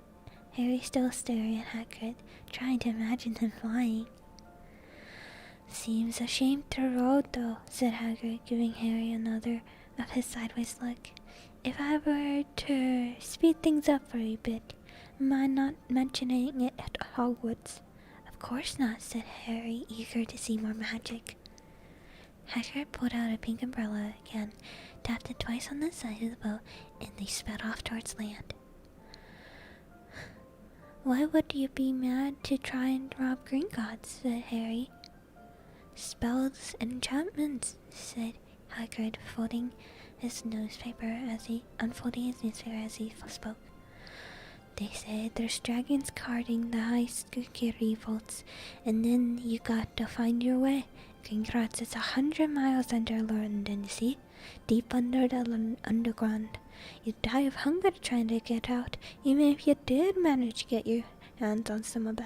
Harry still staring at Hagrid, trying to imagine him flying. Seems a shame to road, though, said Hagrid, giving Harry another of his sideways look. If I were to speed things up for a bit, mind not mentioning it at Hogwarts? Of course not, said Harry, eager to see more magic. Hagrid pulled out a pink umbrella again, tapped it twice on the side of the boat, and they sped off towards land. Why would you be mad to try and rob Gringotts? Said Harry. Spells and enchantments, said Hagrid, unfolding his newspaper as he spoke. They said there's dragons guarding the high security vaults, and then you got to find your way. Gringotts is 100 miles under London, see? Deep under the underground. You'd die of hunger trying to get out, even if you did manage to get your hands on some of it.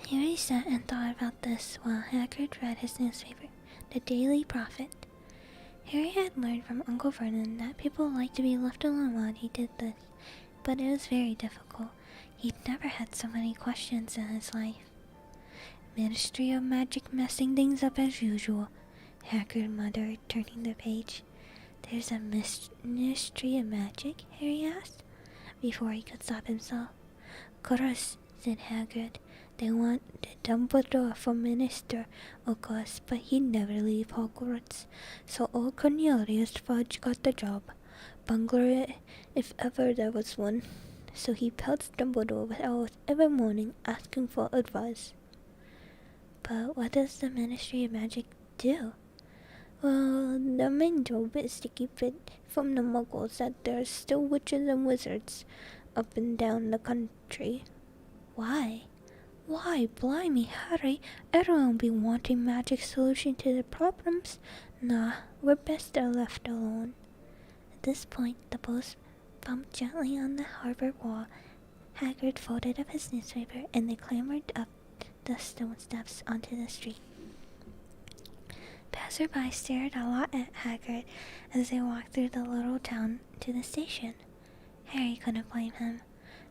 Harry sat and thought about this while Hagrid read his newspaper, The Daily Prophet. Harry had learned from Uncle Vernon that people liked to be left alone while he did this, but it was very difficult. He'd never had so many questions in his life. Ministry of Magic messing things up as usual, Hagrid muttered, turning the page. There's a Ministry of Magic? Harry asked, before he could stop himself. Course, said Hagrid. They want Dumbledore for Minister, of course, but he'd never leave Hogwarts. So old Cornelius Fudge got the job. Bungler, if ever there was one. So he pelts Dumbledore with owls every morning, asking for advice. But what does the Ministry of Magic do? Well, their main job is to keep it from the muggles that there's still witches and wizards up and down the country. Why? Why, blimey, Harry, everyone will be wanting magic solution to their problems. Nah, we're best they're left alone. At this point, the boat bumped gently on the harbor wall. Hagrid folded up his newspaper, and they clambered up the stone steps onto the street. Passersby stared a lot at Hagrid as they walked through the little town to the station. Harry couldn't blame him.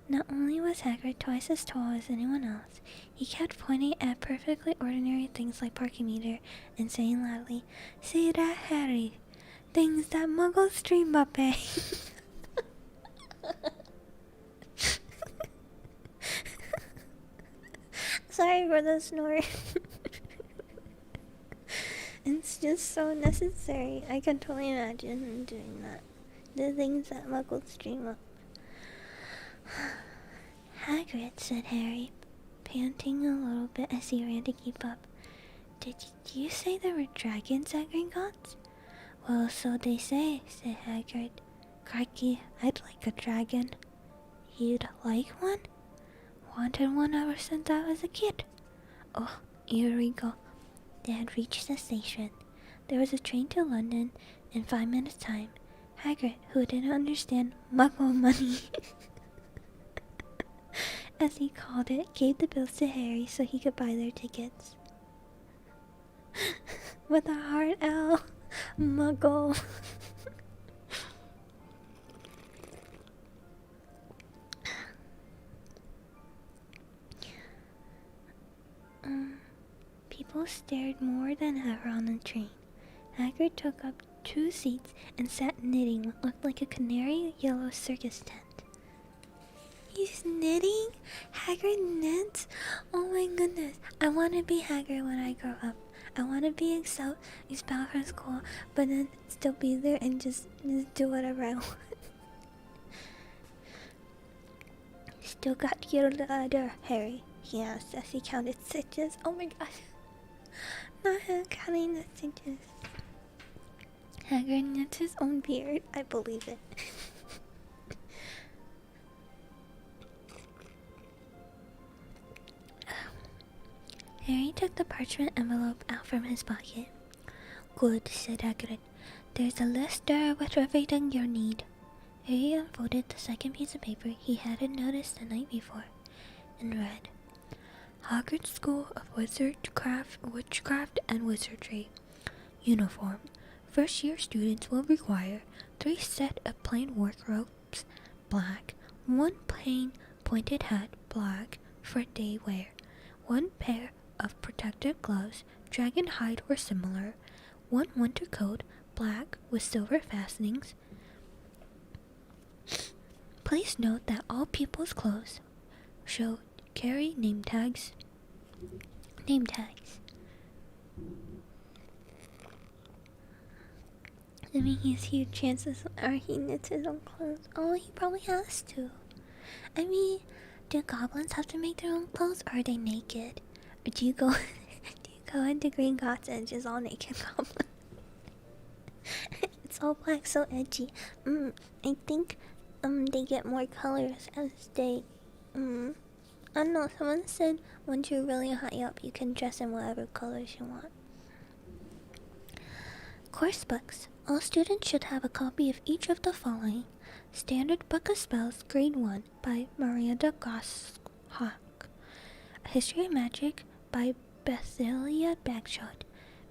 Not only was Hagrid twice as tall as anyone else, he kept pointing at perfectly ordinary things like parking meter and saying loudly, "See that, Harry? Things that muggles dream up, eh?" Sorry for the snort. It's just so necessary. I can totally imagine him doing that. The things that muggles dream up. Hagrid, said Harry, panting a little bit as he ran to keep up. Did you say there were dragons at Gringotts? Well, so they say, said Hagrid. Crikey, I'd like a dragon. You'd like one? Wanted one ever since I was a kid. Oh, here we go. They had reached the station. There was a train to London in 5 minutes' time. Hagrid, who didn't understand muggle money, as he called it, gave the bills to Harry so he could buy their tickets. With a hard L, muggle. People stared more than ever on the train. Hagrid took up 2 seats and sat knitting what looked like a canary yellow circus tent. He's knitting? Hagrid knits? Oh my goodness. I want to be Hagrid when I grow up. I want to be expelled from school, but then still be there and just do whatever I want. Still got your letter, Harry? He asked as he counted stitches. Oh my gosh. Not him counting the stitches. Hagrid knits his own beard. I believe it. Harry took the parchment envelope out from his pocket. Good, said Hagrid. There's a list there with everything you need. Harry unfolded the second piece of paper he hadn't noticed the night before, and read, Hogwarts School of Witchcraft and Wizardry. Uniform. First-year students will require 3 sets of plain work robes, black, 1 plain pointed hat, black, for day wear, 1 pair of protective gloves, dragon hide or similar, 1 winter coat, black, with silver fastenings. Please note that all people's clothes should carry name tags. I mean, he has huge chances, or he knits his own clothes. Oh, he probably has to. I mean, do goblins have to make their own clothes, or are they naked? Or do you go, do you go into Gringotts and just all naked goblins? It's all black, so edgy. I think, they get more colors as they, I don't know, someone said once you're really high up, you can dress in whatever colors you want. Course books. All students should have a copy of each of the following. Standard Book of Spells, Grade 1, by Miranda Gosshawk. History of Magic, by Bethalia Bagshot.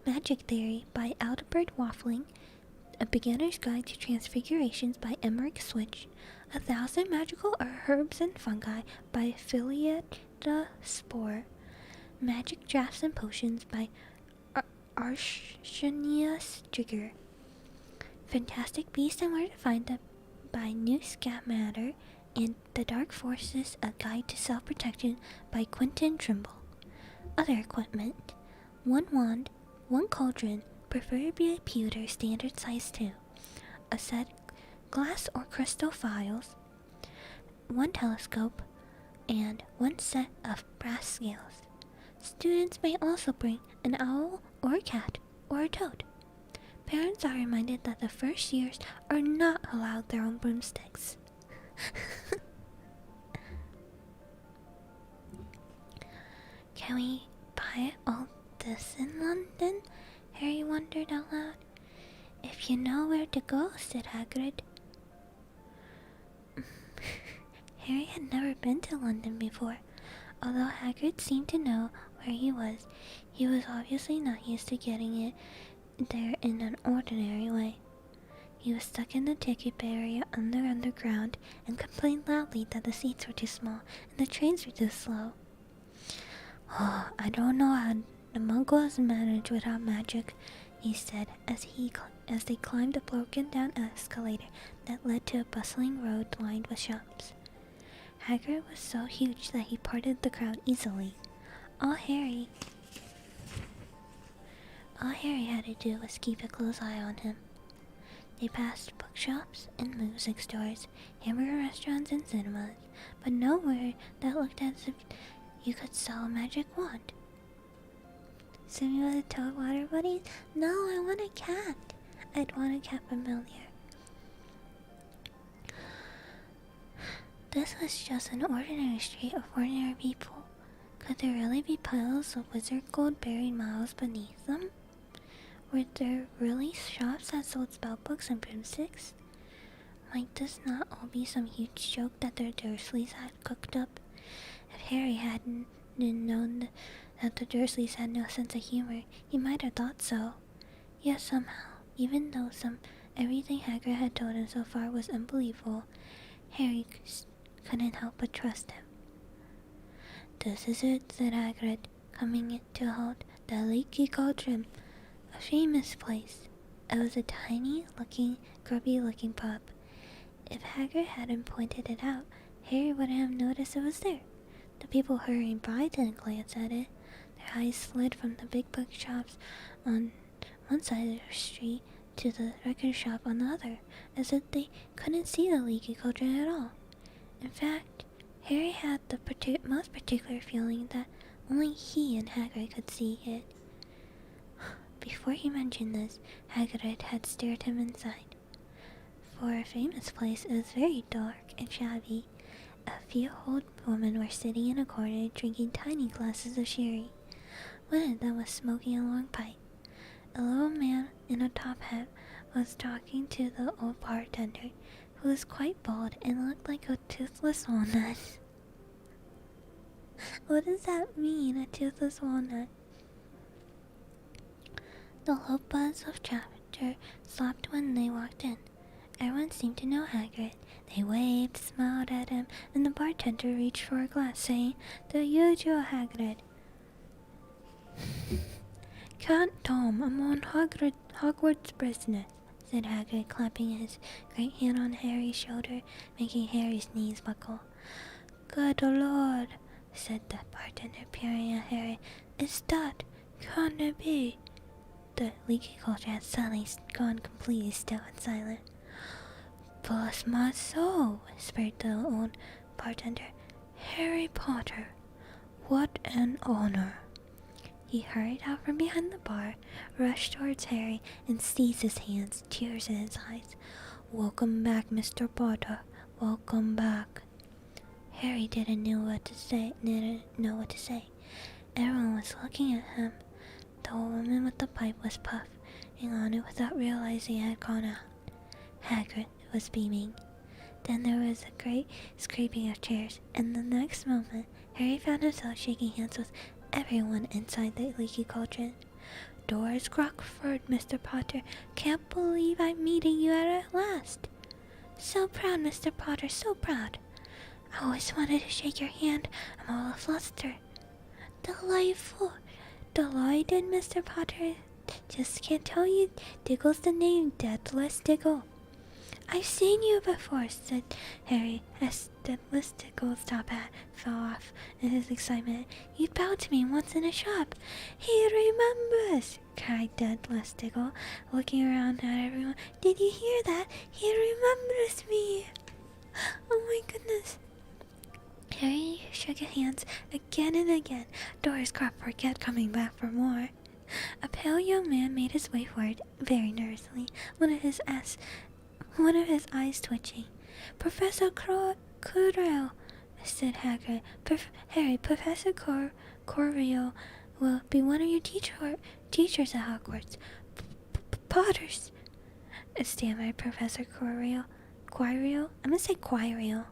Magic Theory, by Aldebert Waffling. A Beginner's Guide to Transfigurations, by Emmerich Switch. 1,000 Magical Herbs and Fungi, by Philietta Spore. Magic Drafts and Potions, by Arshenius Jigger. Fantastic Beasts and Where to Find Them, by New Scamander. And The Dark Forces, A Guide to Self-Protection, by Quentin Trimble. Other equipment. 1 wand, 1 cauldron, preferably a pewter standard size 2. A set glass or crystal phials, 1 telescope, and 1 set of brass scales. Students may also bring an owl or a cat or a toad. Parents are reminded that the first years are not allowed their own broomsticks. Can we buy all this in London? Harry wondered out loud. If you know where to go, said Hagrid. Harry had never been to London before. Although Hagrid seemed to know where he was obviously not used to getting it there in an ordinary way. He was stuck in the ticket barrier underground and complained loudly that the seats were too small and the trains were too slow. Oh, I don't know how the Muggles manage without magic, he said as they climbed a broken-down escalator that led to a bustling road lined with shops. Hagrid was so huge that he parted the crowd easily. All Harry had to do was keep a close eye on him. They passed bookshops and music stores, hamburger restaurants and cinemas, but nowhere that looked as if you could sell a magic wand. Sumi with a toad water buddies? No, I want a cat. I'd want a cat familiar. This was just an ordinary street of ordinary people. Could there really be piles of wizard gold buried miles beneath them? Were there really shops that sold spellbooks and broomsticks? Might this not all be some huge joke that the Dursleys had cooked up? If Harry hadn't known that the Dursleys had no sense of humor, he might have thought so. Yet somehow, even though everything Hagrid had told him so far was unbelievable, Harry couldn't help but trust him. This is it, said Hagrid, coming to a halt. The Leaky Cauldron, a famous place. It was a tiny grubby looking pub. If Hagrid hadn't pointed it out, Harry wouldn't have noticed it was there. The people hurrying by didn't glance at it. Their eyes slid from the big bookshops on one side of the street to the record shop on the other, as if they couldn't see the Leaky Cauldron at all. In fact, Harry had the most particular feeling that only he and Hagrid could see it. Before he mentioned this, Hagrid had steered him inside. For a famous place, it was very dark and shabby. A few old women were sitting in a corner drinking tiny glasses of sherry. One of them was smoking a long pipe. A little man in a top hat was talking to the old bartender, who was quite bald and looked like a toothless walnut. What does that mean, a toothless walnut? The low buzz of chatter stopped when they walked in. Everyone seemed to know Hagrid. They waved, smiled at him, and the bartender reached for a glass, saying, "The usual, Hagrid." "Can't, Tom. I'm on Hogwarts business," said Hagrid, clapping his great hand on Harry's shoulder, making Harry's knees buckle. "Good Lord," said the bartender, peering at Harry. "Is that? Can it be?" The leaky cauldron had suddenly gone completely still and silent. "Bless my soul," whispered the old bartender. "Harry Potter, what an honor." He hurried out from behind the bar, rushed towards Harry, and seized his hands, tears in his eyes. "Welcome back, Mr. Potter. Welcome back." Harry didn't know what to say. Everyone was looking at him. The old woman with the pipe was puffing on it without realizing it had gone out. Hagrid was beaming. Then there was a great scraping of chairs, and the next moment Harry found himself shaking hands with everyone inside the leaky cauldron. "Doris Crockford, Mr. Potter. Can't believe I'm meeting you at last." "So proud, Mr. Potter, so proud." "I always wanted to shake your hand. I'm all flustered." "Delightful. Delighted, Mr. Potter. Just can't tell you. Diggle's the name, Deathless Diggle." "I've seen you before," said Harry, as Deathless Diggle's top hat fell off in his excitement. "You'd bow to me once in a shop." "He remembers!" cried Deathless Diggle, looking around at everyone. "Did you hear that? He remembers me!" "Oh my goodness." Harry shook hands again and again. Doris Crockford kept coming back for more. A pale young man made his way forward very nervously, one of his eyes twitching. "Professor Quirrell," said Hagrid. "Harry, Professor Quirrell will be one of your teachers at Hogwarts." "Potters," stammered Professor Quirrell. "Quirrell? I'm gonna say Quirrell."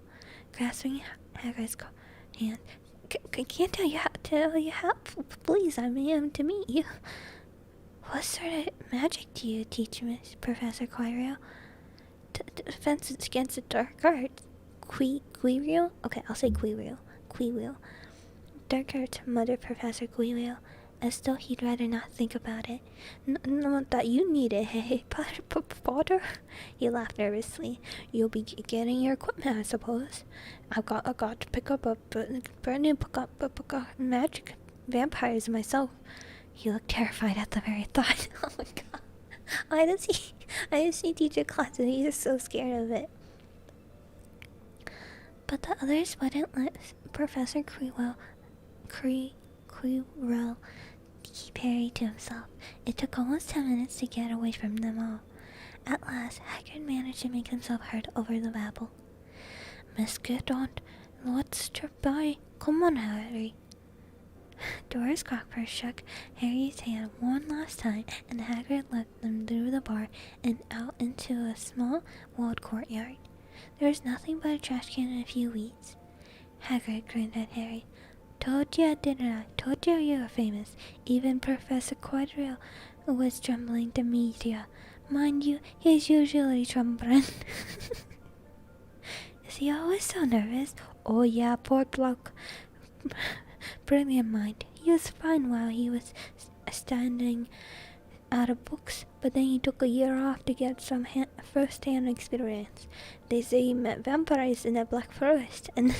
Grasping Hagrid's hand. Can't tell you how pleased I am to meet you." "What sort of magic do you teach, Professor Quirrell?" "Defense against the dark arts." Quirrell? Okay, I'll say Quirrell. Quirrell. "Dark arts," muttered Professor Quirrell, as though he'd rather not think about it. Not that you need it, hey, Potter?" He laughed nervously. "You'll be getting your equipment, I suppose. I've got to pick up a brand new magic vampires myself." He looked terrified at the very thought. Oh my god. Why does he teach a class and he's just so scared of it? But the others wouldn't let Professor Quirrell keep Harry to himself. It took almost 10 minutes to get away from them all. At last, Hagrid managed to make himself heard over the babble. "Miss Gidon, let's trip by. Come on, Harry." Doris Crockford shook Harry's hand one last time, and Hagrid led them through the bar and out into a small walled courtyard. There was nothing but a trash can and a few weeds. Hagrid grinned at Harry. "Told ya, didn't I? Told ya you were famous. Even Professor Quirrell was trembling to meet ya. Mind you, he's usually trembling." "Is he always so nervous?" "Oh yeah, poor bloke. Brilliant mind. He was fine while he was standing out of books, but then he took a year off to get some first-hand experience. They say he met vampires in the Black Forest, and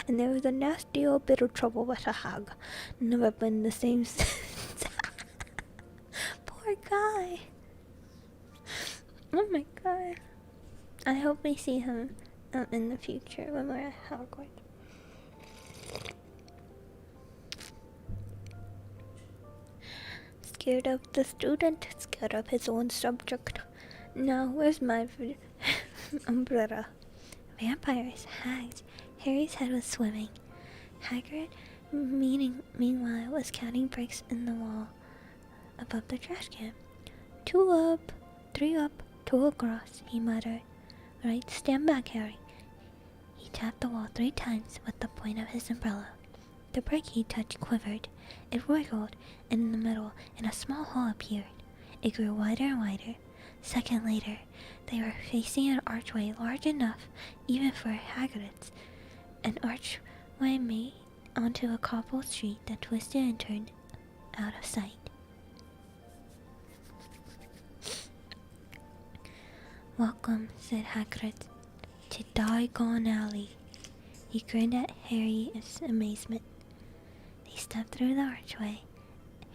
and there was a nasty old bit of trouble with a hag. Never been the same since." Poor guy. Oh my god. I hope we see him in the future when we're at Hogwarts. Scared of the student, scared of his own subject. Now, where's my umbrella? Vampires, hags. Harry's head was swimming. Hagrid, meanwhile, was counting bricks in the wall above the trash can. 2 up, 3 up, 2 across, he muttered. "Right, stand back, Harry." He tapped the wall 3 times with the point of his umbrella. The brick he touched quivered. It wiggled, and in the middle, a small hole appeared. It grew wider and wider. A second later, they were facing an archway large enough, even for Hagrid's. An archway made onto a cobbled street that twisted and turned out of sight. "Welcome," said Hagrid, "to Diagon Alley." He grinned at Harry in amazement. They stepped through the archway.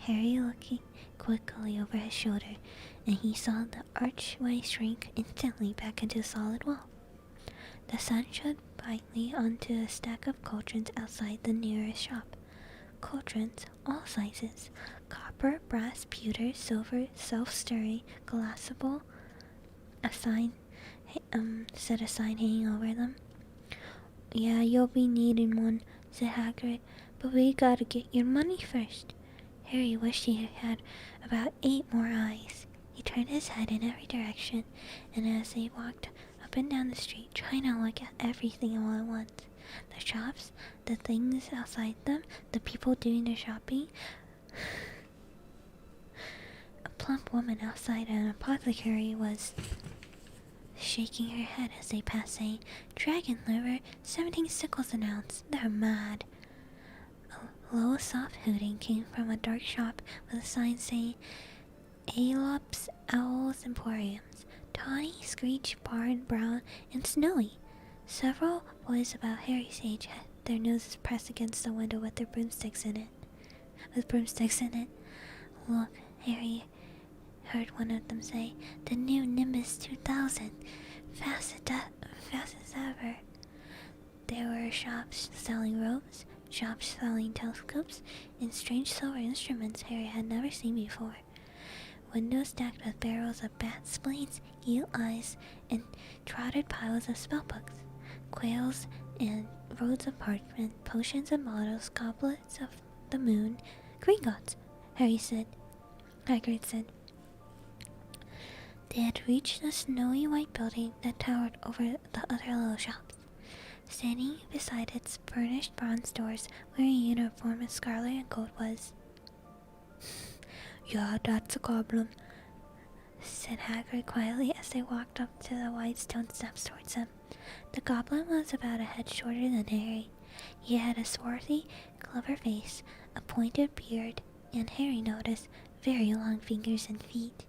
Harry looking quickly over his shoulder, and he saw the archway shrink instantly back into a solid wall. The sun shone brightly onto a stack of cauldrons outside the nearest shop. Cauldrons, all sizes, copper, brass, pewter, silver, self-stirring, glassable. Said a sign hanging over them. Yeah, you'll be needing one, said Hagrid, but we gotta get your money first. Harry wished he had about 8 more eyes. He turned his head in every direction, and as they walked up and down the street, trying to look at everything all at once, the shops, the things outside them, the people doing their shopping. A plump woman outside an apothecary was shaking her head as they passed, saying, "Dragon liver, 17 sickles an ounce. They're mad." A low, soft hooting came from a dark shop with a sign saying, "Aelops, Owls, Emporiums. Tawny, Screech, Barn, Brown, and Snowy." Several boys about Harry's age had their noses pressed against the window with broomsticks in it. "Look," Harry heard one of them say, "the new Nimbus 2000. Fast as ever." There were shops selling robes, shops selling telescopes, and strange silver instruments Harry had never seen before. Windows stacked with barrels of bat spleens, eel eyes, and trotted piles of spellbooks, quails, and roads of parchment, potions and bottles, goblets of the moon, Gringotts, Hagrid said. They had reached the snowy white building that towered over the other little shops. Standing beside its burnished bronze doors, wearing a uniform of scarlet and gold was... "Yeah, that's a goblin," said Hagrid quietly as they walked up to the wide stone steps towards him. The goblin was about a head shorter than Harry. He had a swarthy, clever face, a pointed beard, and Harry noticed very long fingers and feet.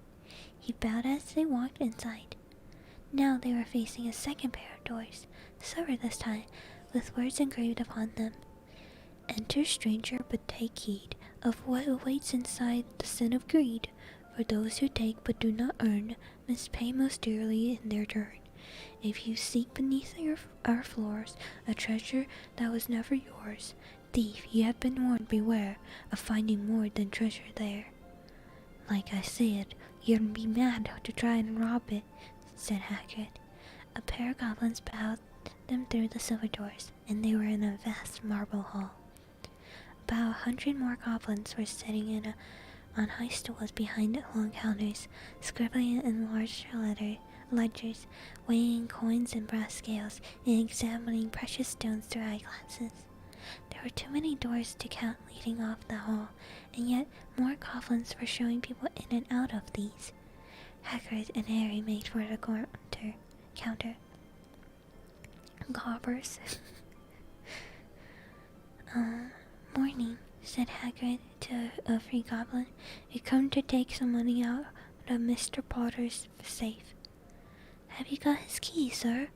He bowed as they walked inside. Now they were facing a second pair of doors, silver this time, with words engraved upon them. "Enter, stranger, but take heed of what awaits inside the sin of greed. For those who take but do not earn must pay most dearly in their turn. If you seek beneath our floors a treasure that was never yours, thief, ye have been warned, beware of finding more than treasure there." "Like I said, you'd be mad to try and rob it," said Hagrid. A pair of goblins bowed them through the silver doors, and they were in a vast marble hall. About 100 more goblins were sitting on high stools behind long counters, scribbling in large ledgers, weighing coins in brass scales, and examining precious stones through eyeglasses. There were too many doors to count leading off the hall, and yet more goblins were showing people in and out of these. Hagrid and Harry made for the counter. "Gobbers." "Morning," said Hagrid to a free goblin. "We come to take some money out of Mr. Potter's safe." "Have you got his key, sir?"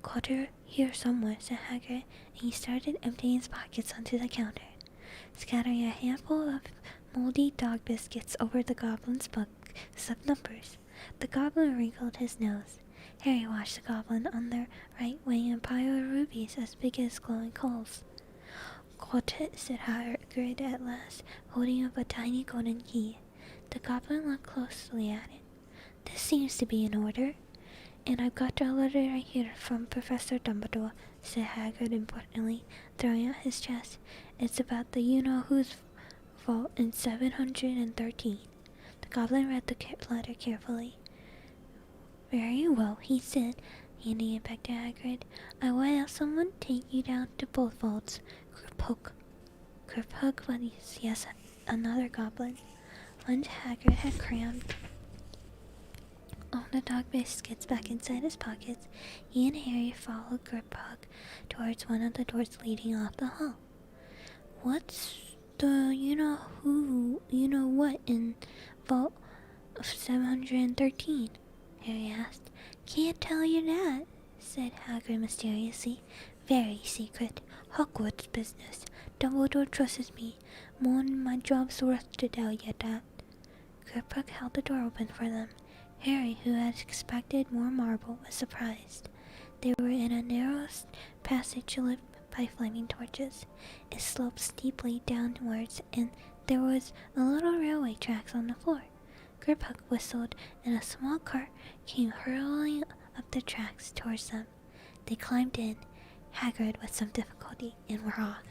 "Got her here somewhere," said Hagrid, and he started emptying his pockets onto the counter, scattering a handful of moldy dog biscuits over the goblin's books of numbers. The goblin wrinkled his nose. Harry watched the goblin on the right weighing a pile of rubies as big as glowing coals. "Got it," said Hagrid at last, holding up a tiny golden key. The goblin looked closely at it. "This seems to be in order." "And I've got a letter right here from Professor Dumbledore," said Hagrid importantly, throwing out his chest. "It's about the you-know-who's vault in 713. The goblin read the letter carefully. "Very well," he said, handing it back to Hagrid. "I will have someone take you down to both vaults. Griphook, buddies." Yes, another goblin. Once Hagrid had crammed all the dog biscuits back inside his pockets, he and Harry followed Griphook towards one of the doors leading off the hall. "What's the you-know-what in vault of 713? Harry asked. "Can't tell you that," said Hagrid mysteriously. "Very secret. Hogwarts business. Dumbledore trusts me more than my job's worth to tell you that. Griphook held the door open for them. Harry, who had expected more marble, was surprised. They were in a narrow passage lit by flaming torches. It sloped steeply downwards, and there was a little railway tracks on the floor. Griphook whistled, and a small cart came hurtling up the tracks towards them. They climbed in, Hagrid with some difficulty, and were off.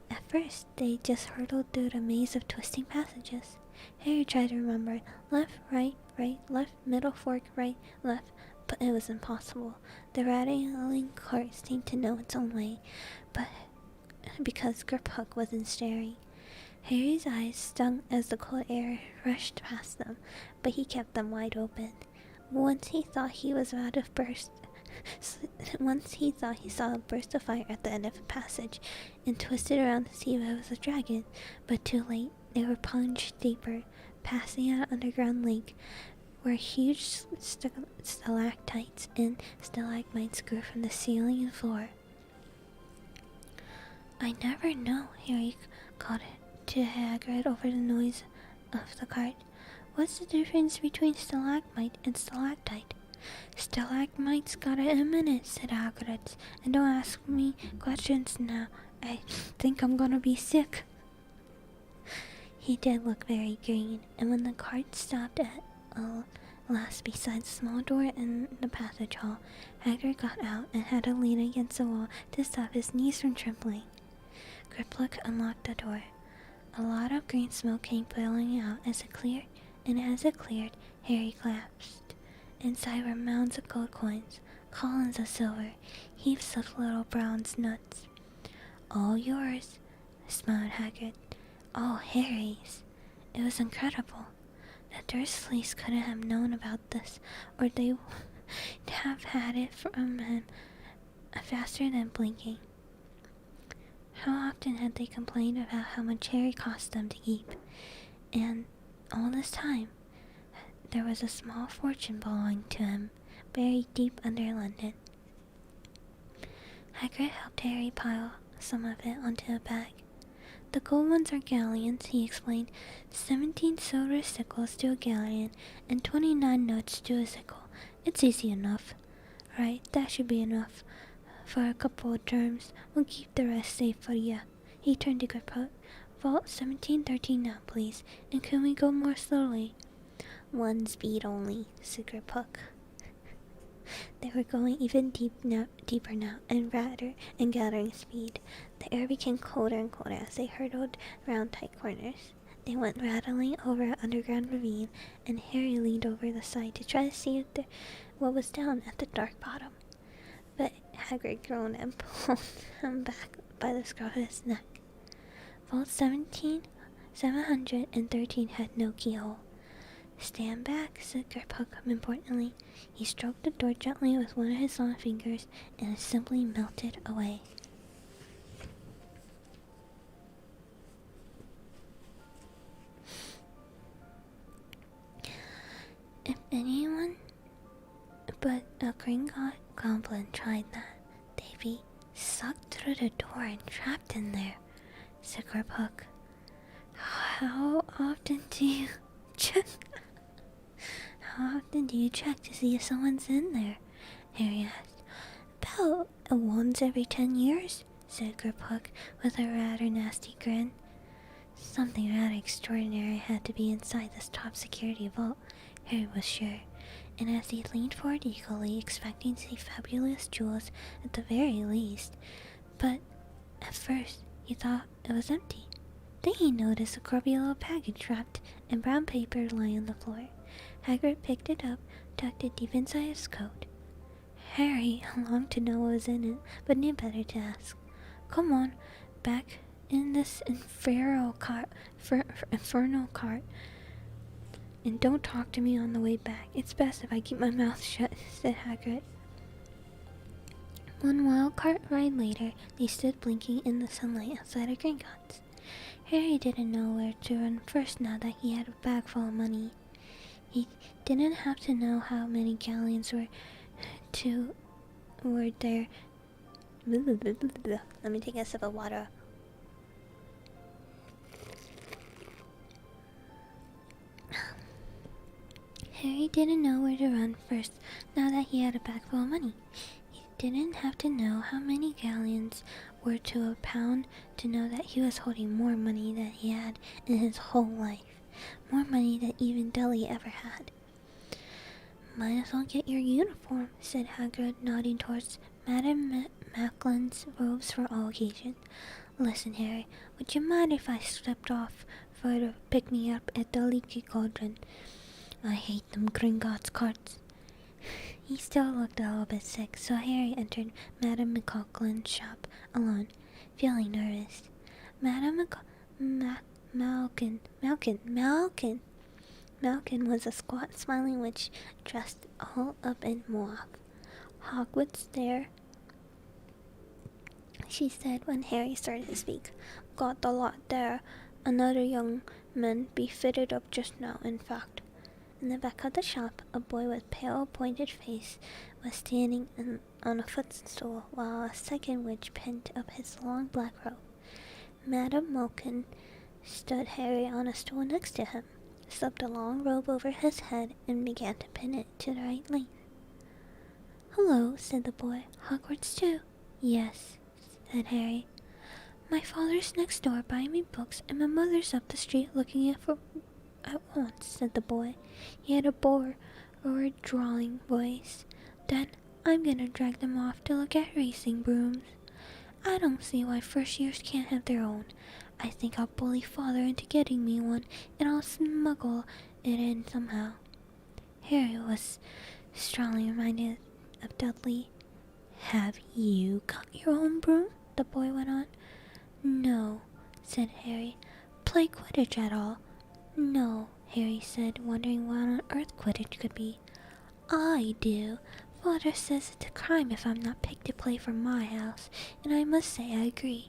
At first, they just hurtled through the maze of twisting passages. Harry tried to remember left, right, left, middle fork, right, left, but it was impossible. The rattling cart seemed to know its own way, but because Griphook wasn't staring. Harry's eyes stung as the cold air rushed past them, but he kept them wide open. Once he thought he saw a burst of fire at the end of the passage, and twisted around to see if it was a dragon, but too late. They were plunged deeper, passing an underground lake, where huge stalactites and stalagmites grew from the ceiling and floor. "I never know," Harry called to Hagrid over the noise of the cart. "What's the difference between stalagmite and stalactite?" "Stalagmites got it in a minute," said Hagrid. "And don't ask me questions now. I think I'm gonna be sick." He did look very green, and when the cart stopped at last beside the small door in the passage hall, Hagrid got out and had to lean against the wall to stop his knees from trembling. Griphook unlocked the door. A lot of green smoke came billowing out as it cleared, and as it cleared, Harry collapsed. Inside were mounds of gold coins, columns of silver, heaps of little bronze nuts. "All yours," smiled Hagrid. "All Harry's." It was incredible. The Dursleys couldn't have known about this, or they would have had it from him faster than blinking. How often had they complained about how much Harry cost them to keep? And all this time, there was a small fortune belonging to him, buried deep under London. Hagrid helped Harry pile some of it onto a bag. "The gold ones are galleons," he explained. 17 silver sickles to a galleon, and 29 nuts to a sickle. It's easy enough. Right, that should be enough for a couple of terms. We'll keep the rest safe for you. He turned to Griphook. "Vault 1713 now, please, and can we go more slowly?" "One speed only," said Griphook. They were going even deeper now, and ratter and gathering speed. The air became colder and colder as they hurtled round tight corners. They went rattling over an underground ravine, and Harry leaned over the side to try to see what was down at the dark bottom. But Hagrid groaned and pulled him back by the scruff of his neck. Vault 713 had no keyhole. "Stand back," said Griphook importantly. He stroked the door gently with one of his long fingers, and it simply melted away. If anyone but a Gringotts goblin tried that, they'd be sucked through the door and trapped in there, said Griphook. How often do you check to see if someone's in there?" Harry asked. "About once every 10 years, said Griphook with a rather nasty grin. Something rather extraordinary had to be inside this top security vault, Harry was sure, and as he leaned forward eagerly, expecting to see fabulous jewels at the very least, but at first he thought it was empty. Then he noticed a grubby little package wrapped in brown paper lying on the floor. Hagrid picked it up, tucked it deep inside his coat. Harry longed to know what was in it, but knew better to ask. "Come on, back in this infernal cart, and don't talk to me on the way back. It's best if I keep my mouth shut," said Hagrid. One wild cart ride later, they stood blinking in the sunlight outside of Gringotts. Harry didn't know where to run first now that he had a bag full of money. He didn't have to know how many galleons were there. Let me take a sip of water. Harry didn't know where to run first now that he had a bag full of money. He didn't have to know how many galleons were to a pound to know that he was holding more money than he had in his whole life. More money than even Dudley ever had. Might as well get your uniform, said Hagrid, nodding towards Madame Macklin's robes for all occasions. Listen, Harry, would you mind if I stepped off for to pick me up at the leaky cauldron? I hate them Gringotts carts. He still looked a little bit sick, so Harry entered Madame Macklin's shop alone, feeling nervous. Madame Malkin was a squat, smiling witch dressed all up in mauve. Hogwarts there, she said when Harry started to speak. Got the lot there. Another young man be fitted up just now, in fact. In the back of the shop, a boy with pale, pointed face was standing on a footstool, while a second witch pinned up his long black robe. Madame Malkin stood Harry on a stool next to him, slipped a long robe over his head, and began to pin it to the right length. Hello, said the boy. Hogwarts too? Yes, said Harry. My father's next door buying me books, and my mother's up the street looking at once, said the boy. He had a bored, drawling voice. Then I'm gonna drag them off to look at racing brooms. I don't see why first years can't have their own. I think I'll bully father into getting me one, and I'll smuggle it in somehow. Harry was strongly reminded of Dudley. Have you got your own broom? The boy went on. No, said Harry. Play Quidditch at all? No, Harry said, wondering what on earth Quidditch could be. I do. Father says it's a crime if I'm not picked to play for my house, and I must say I agree.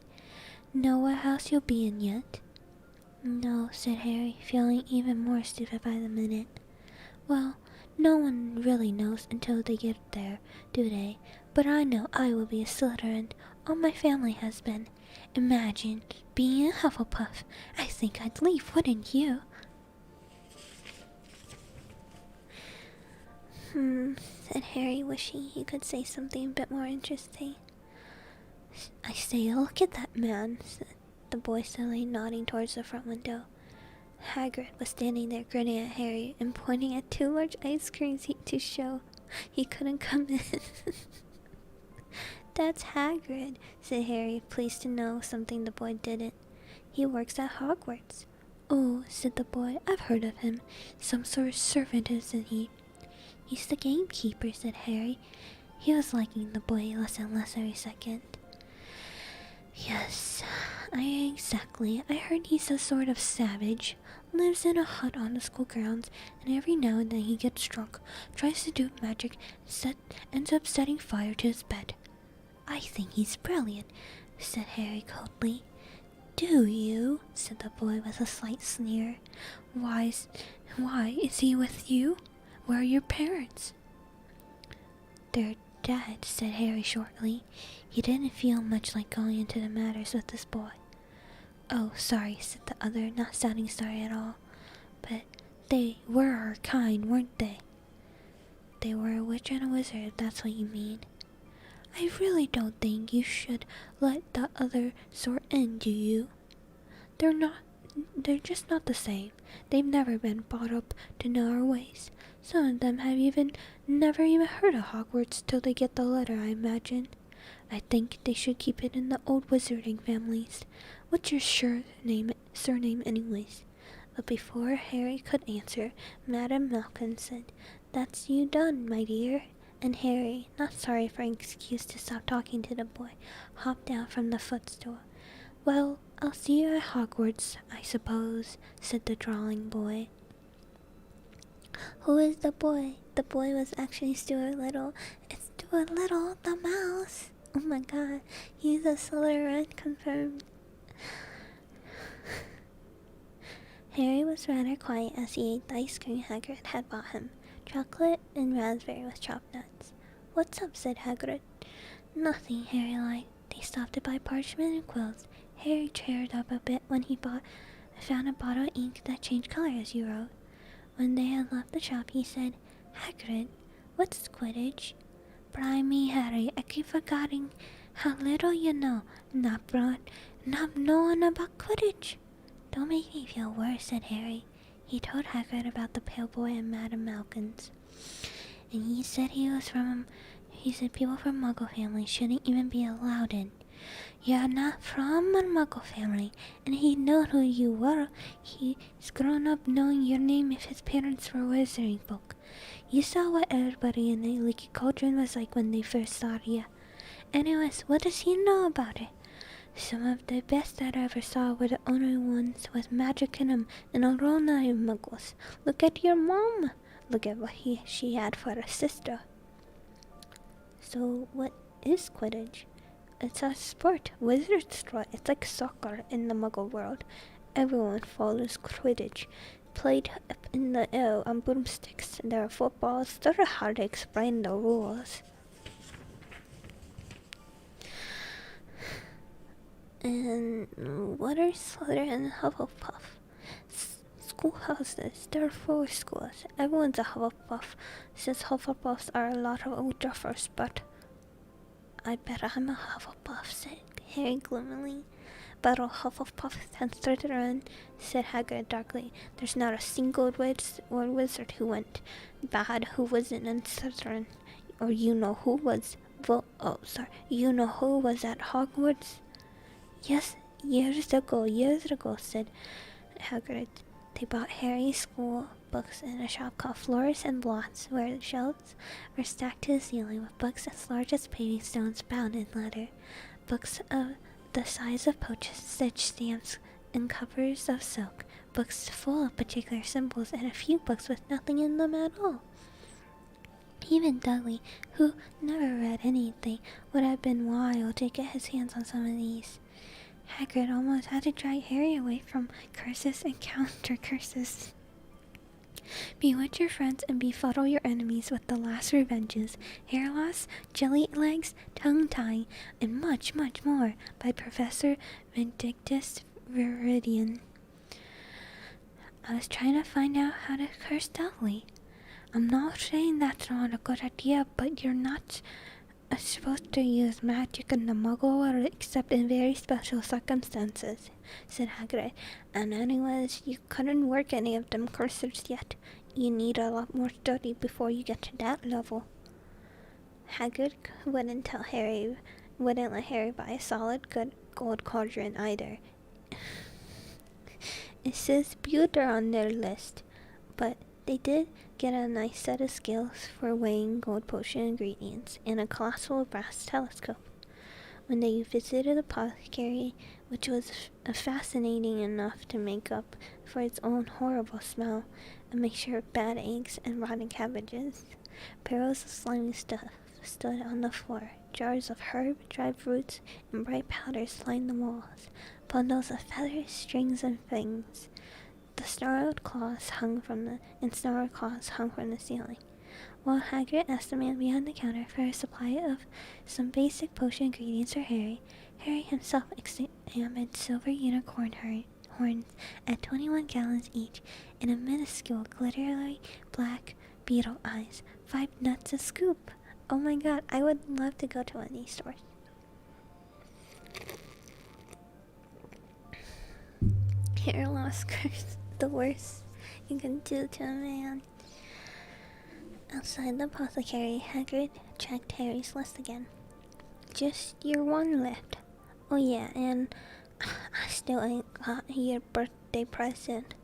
Know what house you'll be in yet? No, said Harry, feeling even more stupid by the minute. Well, no one really knows until they get there, do they? But I know I will be a Slytherin. All my family has been. Imagine being a Hufflepuff. I think I'd leave, wouldn't you? Said Harry, wishing he could say something a bit more interesting. I say, look at that man, said the boy suddenly, nodding towards the front window. Hagrid was standing there grinning at Harry and pointing at two large ice creams to show he couldn't come in. That's Hagrid, said Harry, pleased to know something the boy didn't. He works at Hogwarts. Oh, said the boy, I've heard of him. Some sort of servant, isn't he? He's the gamekeeper, said Harry. He was liking the boy less and less every second. Yes, exactly. I heard he's a sort of savage. Lives in a hut on the school grounds, and every now and then he gets drunk, tries to do magic, ends up setting fire to his bed. I think he's brilliant, said Harry coldly. Do you? Said the boy with a slight sneer. Why is he with you? Where are your parents? They're dead, said Harry shortly. He didn't feel much like going into the matters with this boy. Oh, sorry, said the other, not sounding sorry at all. But they were our kind, weren't they? They were a witch and a wizard, if that's what you mean. I really don't think you should let the other sort in, do you? They're just not the same. They've never been brought up to know our ways. Some of them have never even heard of Hogwarts till they get the letter, I imagine. I think they should keep it in the old wizarding families. What's your surname anyways? But before Harry could answer, Madame Malkin said, That's you done, my dear. And Harry, not sorry for an excuse to stop talking to the boy, hopped down from the footstool. Well, I'll see you at Hogwarts, I suppose, said the drawling boy. Who is the boy? The boy was actually Stuart Little. It's Stuart Little, the mouse. Oh my god, he's a Slytherin, confirmed. Harry was rather quiet as he ate the ice cream Hagrid had bought him. Chocolate and raspberry with chopped nuts. What's up, said Hagrid. Nothing, Harry lied. They stopped to buy parchment and quills. Harry cheered up a bit when he found a bottle of ink that changed color as you wrote. When they had left the shop, he said, "Hagrid, what's Quidditch?" "Blimey, Harry, I keep forgetting how little you know. Not knowing about Quidditch." "Don't make me feel worse," said Harry. He told Hagrid about the pale boy and Madame Malkins. And he said people from Muggle families shouldn't even be allowed in. "You're not from a Muggle family, and he know who you were. He's grown up knowing your name if his parents were wizarding folk. You saw what everybody in the leaky cauldron was like when they first saw you. Anyways, what does he know about it? Some of the best that I ever saw were the only ones with magic in them, and a Rona of Muggles. Look at your mom. Look at what she had for a sister." "So what is Quidditch?" "It's a sport, wizard sport. It's like soccer in the Muggle world. Everyone follows Quidditch. Played up in the air on broomsticks. There are footballs. It's sort of hard to explain the rules." "And what are Slytherin and Hufflepuff?" "Schoolhouses. There are 4 schools. Everyone's a Hufflepuff, since Hufflepuffs are a lot of old duffers, but..." "I bet I'm a Hufflepuff," said Harry gloomily. "But a Hufflepuff and Slytherin," said Hagrid darkly. "There's not a single wizard who went bad who wasn't in Slytherin. Or you know who was... you know who was at Hogwarts?" "Yes, years ago, said Hagrid. They bought Harry's school books in a shop called Floors and Blots, where the shelves were stacked to the ceiling with books as large as paving stones bound in leather. Books of the size of postage stamps and covers of silk. Books full of particular symbols, and a few books with nothing in them at all. Even Dudley, who never read anything, would have been wild to get his hands on some of these. Hagrid almost had to drag Harry away from curses and counter curses. Bewitch your friends and befuddle your enemies with the last revenges, hair loss, jelly legs, tongue tying, and much, much more, by Professor Vindictus Viridian. I was trying to find out how to curse Dudley. I'm not saying that's not a good idea, but you're not supposed to use magic in the Muggle world except in very special circumstances, said Hagrid. And anyways, you couldn't work any of them curses yet. You need a lot more study before you get to that level. Hagrid wouldn't let Harry buy a solid good gold cauldron either. It says pewter on their list, but they did get a nice set of scales for weighing gold potion ingredients and a colossal brass telescope. When they visited the apothecary, which was fascinating enough to make up for its own horrible smell, a mixture of bad eggs and rotten cabbages, barrels of slimy stuff stood on the floor. Jars of herb, dried fruits, and bright powders lined the walls. Bundles of feathers, strings, and things. Snarled claws hung from the ceiling. While Hagrid asked the man behind the counter for a supply of some basic potion ingredients for Harry himself examined silver unicorn horns at 21 gallons each, and a minuscule, glittery black beetle eyes. 5 nuts a scoop. Oh my god, I would love to go to one of these stores. Hair loss curse. The worst you can do to a man. Outside the apothecary, Hagrid checked Harry's list again. Just your one left. Oh yeah, and I still ain't got your birthday present.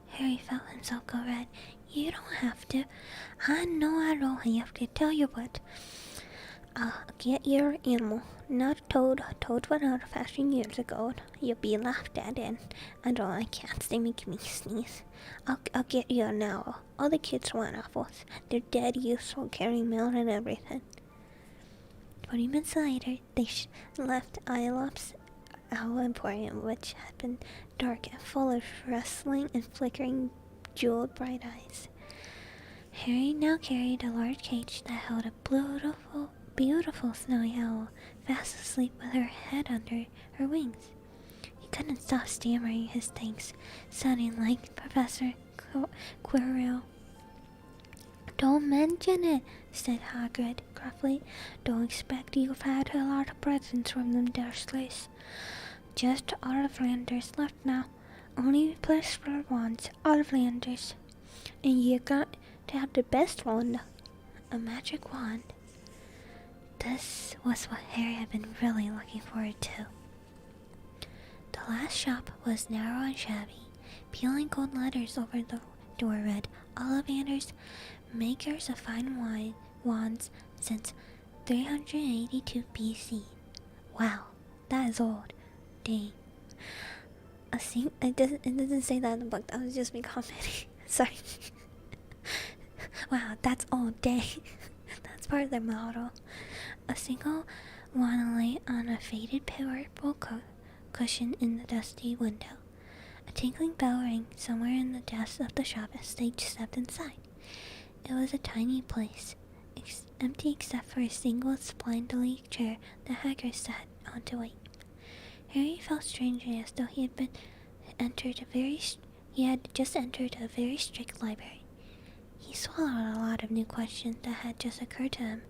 Harry felt himself go red. You don't have to. I know I don't have to tell you, but get your animal. Not a toad. Toads went out of fashion years ago. You'll be laughed at, and I can't. They make me sneeze. I'll get you an owl. All the kids want apples. They're dead useful, carrying mail and everything. 20 minutes later, they left Iolop's Owl Emporium, which had been dark and full of rustling and flickering jeweled bright eyes. Harry now carried a large cage that held a beautiful snowy owl, fast asleep with her head under her wings. He couldn't stop stammering his thanks, sounding like Professor Quirrell. Don't mention it, said Hagrid gruffly. Don't expect you've had a lot of presents from them Dursleys. Just Ollivanders left now. Only place for wands, Ollivanders. And you got to have the best one, a magic wand. This was what Harry had been really looking forward to. The last shop was narrow and shabby. Peeling gold letters over the door read, Ollivanders, makers of fine wands since 382 BC. Wow, that is old. Dang. It doesn't say that in the book. That was just me commenting. Sorry. Wow, that's old. Dang. That's part of their model. A single wand lay on a faded purple cushion in the dusty window. A tinkling bell rang somewhere in the depths of the shop as they stepped inside. It was a tiny place, empty except for a single splendidly chair that Hagrid sat on to wait. Harry felt strangely as though he had just entered a very strict library. He swallowed a lot of new questions that had just occurred to him,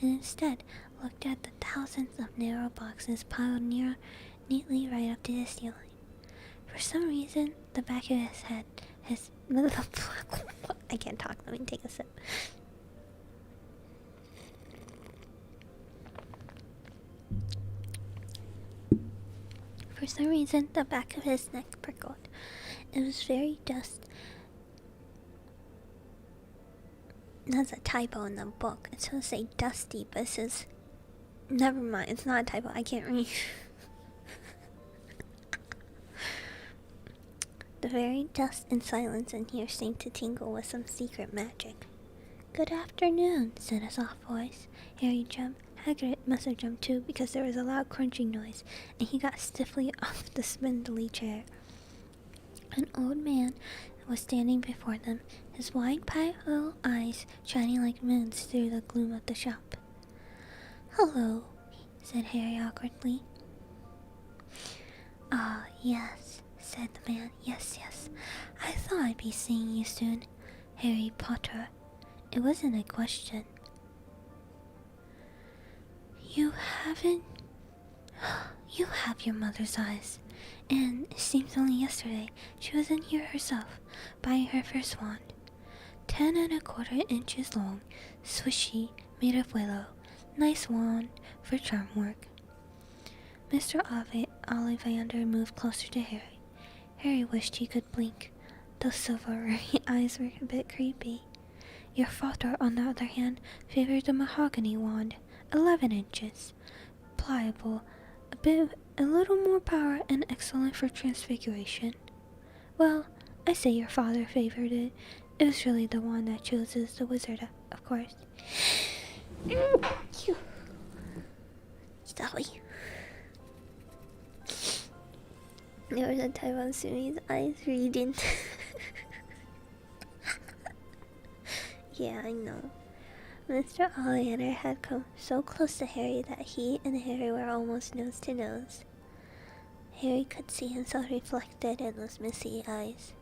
and instead looked at the thousands of narrow boxes piled neatly right up to the ceiling. For some reason, the back of his head, I can't talk, let me take a sip. For some reason, the back of his neck prickled. It was very That's a typo in the book. It's supposed to say dusty, but it says... Never mind, it's not a typo, I can't read. The very dust and silence in here seemed to tingle with some secret magic. Good afternoon, said a soft voice. Harry jumped. Hagrid must have jumped too, because there was a loud crunching noise, and he got stiffly off the spindly chair. An old man was standing before them, his wide pale eyes shining like moons through the gloom of the shop. Hello, said Harry awkwardly. Ah, yes, said the man. Yes. I thought I'd be seeing you soon. Harry Potter. It wasn't a question. You have your mother's eyes. And it seems only yesterday she was in here herself, buying her first wand. 10 1/4 inches long, swishy, made of willow. Nice wand for charm work. Mr. Ollivander moved closer to Harry. Harry wished he could blink. Those silvery eyes were a bit creepy. Your father, on the other hand, favored the mahogany wand, 11 inches. Pliable, a little more power, and excellent for transfiguration. Well, I say your father favored it. It was really the wand that chooses the wizard, of course. Sorry. There was a time on Sumi's eyes reading. Yeah, I know. Mr. Ollivander had come so close to Harry that he and Harry were almost nose to nose. Harry could see himself reflected in those misty eyes.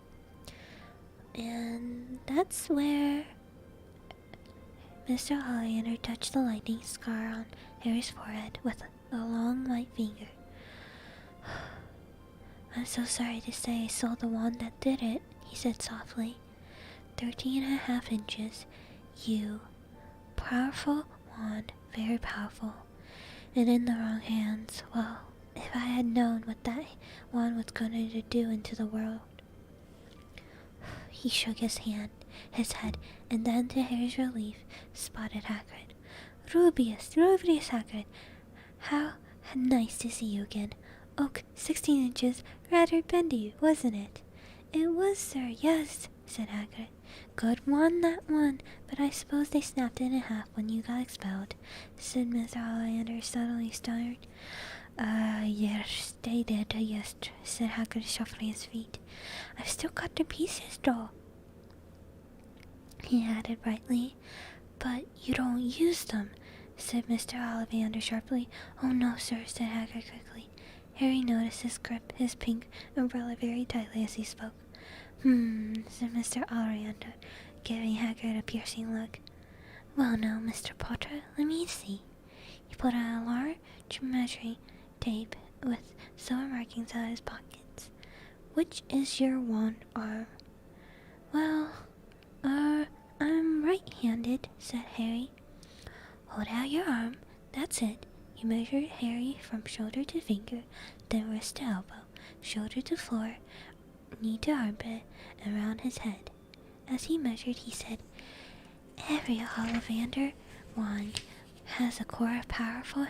And that's where Mr. Ollivander touched the lightning scar on Harry's forehead with a long white finger. I'm so sorry to say I sold the wand that did it, he said softly. 13 1/2 inches. You. Powerful wand, very powerful. And in the wrong hands, well, if I had known what that wand was going to do into the world. He shook his head, and then to Harry's relief, spotted Hagrid. Rubius Hagrid, how nice to see you again. Oak, 16 inches, rather bendy, wasn't it? It was, sir, yes, said Hagrid. Good wand, that one, but I suppose they snapped it in half when you got expelled, said Mr. Ollivander, suddenly stuttered. Yes, they did, yes, said Hagrid, shuffling his feet. I've still got the pieces, though, he added brightly. But you don't use them, said Mr. Ollivander sharply. Oh no, sir, said Hagrid quickly. Harry noticed his grip his pink umbrella very tightly as he spoke. said Mr. Ollivander, giving Hagrid a piercing look. Well now, Mr. Potter, let me see. He pulled out a large measuring tape with silver markings out of his pockets. Which is your wand arm? Well, I'm right-handed, said Harry. Hold out your arm. That's it. He measured Harry from shoulder to finger, then wrist to elbow, shoulder to floor, knee to armpit, and round his head. As he measured, he said, Every Ollivander wand has a core of powerful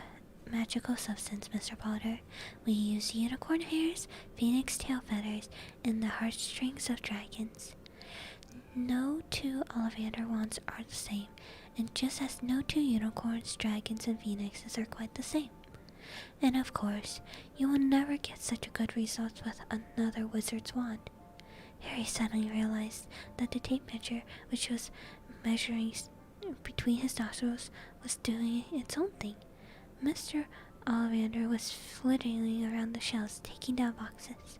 magical substance, Mr. Potter. We use unicorn hairs, phoenix tail feathers, and the heartstrings of dragons. No two Ollivander wands are the same, and just as no two unicorns, dragons, and phoenixes are quite the same. And of course, you will never get such a good result with another wizard's wand. Harry suddenly realized that the tape measure, which was measuring between his nostrils, was doing its own thing. Mr. Ollivander was flitting around the shelves, taking down boxes.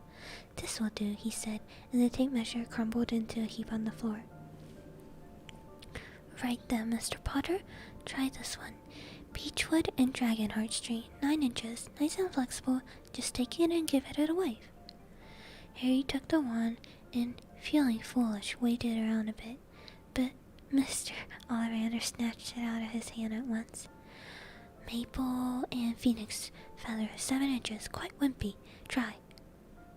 This will do, he said, and the tape measure crumbled into a heap on the floor. Right then, Mr. Potter, try this one. Beechwood and dragon heartstring, 9 inches, nice and flexible. Just take it and give it a wave. Harry took the wand and, feeling foolish, waited around a bit, but Mr. Ollivander snatched it out of his hand at once. Maple and phoenix feather, 7 inches, quite wimpy. Try.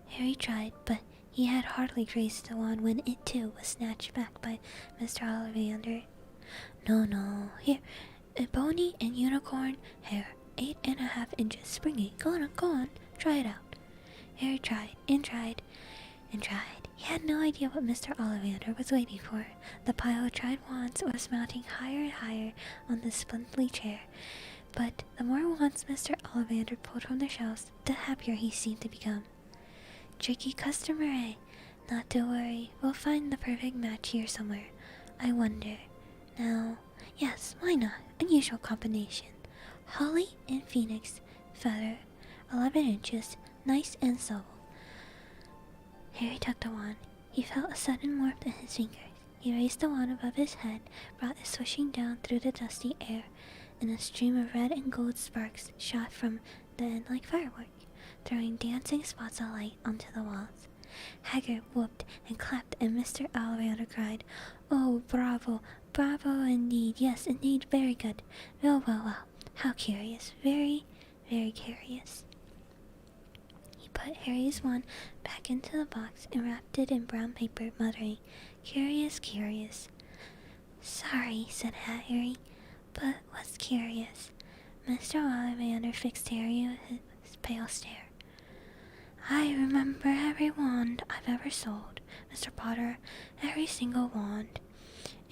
Harry tried, but he had hardly raised the wand when it too was snatched back by Mr. Ollivander. No, here, a bony and unicorn hair, 8.5 inches, springy. Go on, try it out. Harry tried, and tried, and tried. He had no idea what Mr. Ollivander was waiting for. The pile of tried wands was mounting higher and higher on the spindly chair. But the more wands Mr. Ollivander pulled from the shelves, the happier he seemed to become. Tricky customer, eh? Not to worry, we'll find the perfect match here somewhere. I wonder. Now, yes, why not? Unusual combination. Holly and phoenix feather, 11 inches, nice and supple. Harry took the wand. He felt a sudden warmth in his fingers. He raised the wand above his head, brought it swishing down through the dusty air, and a stream of red and gold sparks shot from the end like firework, throwing dancing spots of light onto the walls. Hagrid whooped and clapped, and Mr. Ollivander cried, Oh, bravo, bravo indeed, yes, indeed, very good. Well, how curious, very, very curious. He put Harry's wand back into the box and wrapped it in brown paper, muttering, Curious. Sorry, said Harry, but what's curious? Mr. Ollivander fixed Harry with his pale stare. I remember every wand I've ever sold, Mr. Potter, every single wand.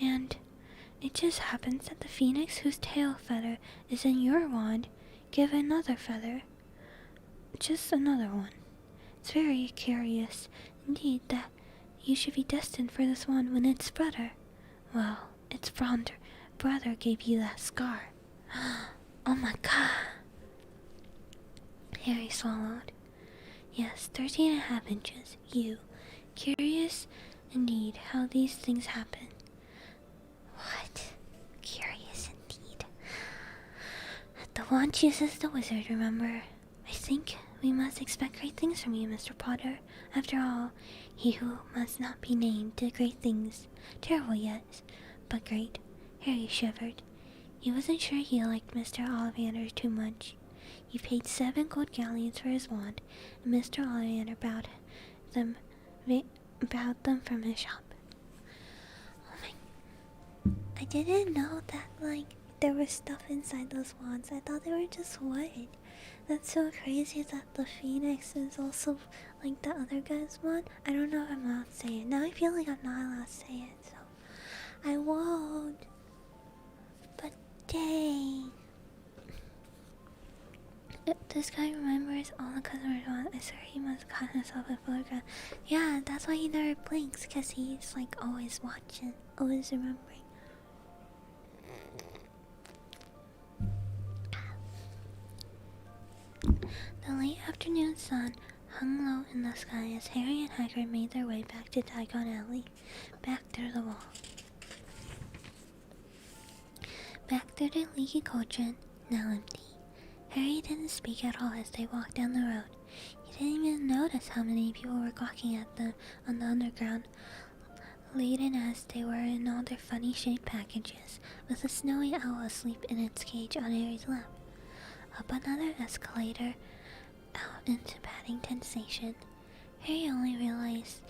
And it just happens that the phoenix whose tail feather is in your wand give another feather. Just another one. It's very curious, indeed, that you should be destined for this wand when its brother, well, its brother gave you that scar. Oh my god. Harry swallowed. Yes, 13.5 inches. You. Curious indeed how these things happen. What? Curious indeed. The wand chooses the wizard, remember? I think we must expect great things from you, Mr. Potter. After all, he who must not be named did great things. Terrible, yes, but great. Harry shivered. He wasn't sure he liked Mr. Ollivander too much. He paid 7 gold galleons for his wand, and Mr. Ollivander bowed them from his shop. Oh my... I didn't know that, there was stuff inside those wands. I thought they were just wood. That's so crazy that the phoenix is also, the other guy's wand. I don't know if I'm allowed to say it. Now I feel like I'm not allowed to say it, so... I won't. But dang... This guy remembers all the customers' wants. I swear he must have caught himself a photograph. Yeah, that's why he never blinks, because he's always watching, always remembering. The late afternoon sun hung low in the sky as Harry and Hagrid made their way back to Diagon Alley, back through the wall. Back through the leaky cauldron, now empty. Harry didn't speak at all as they walked down the road. He didn't even notice how many people were gawking at them on the underground, laden as they were in all their funny-shaped packages, with a snowy owl asleep in its cage on Harry's lap. Up another escalator, out into Paddington Station. Harry only realized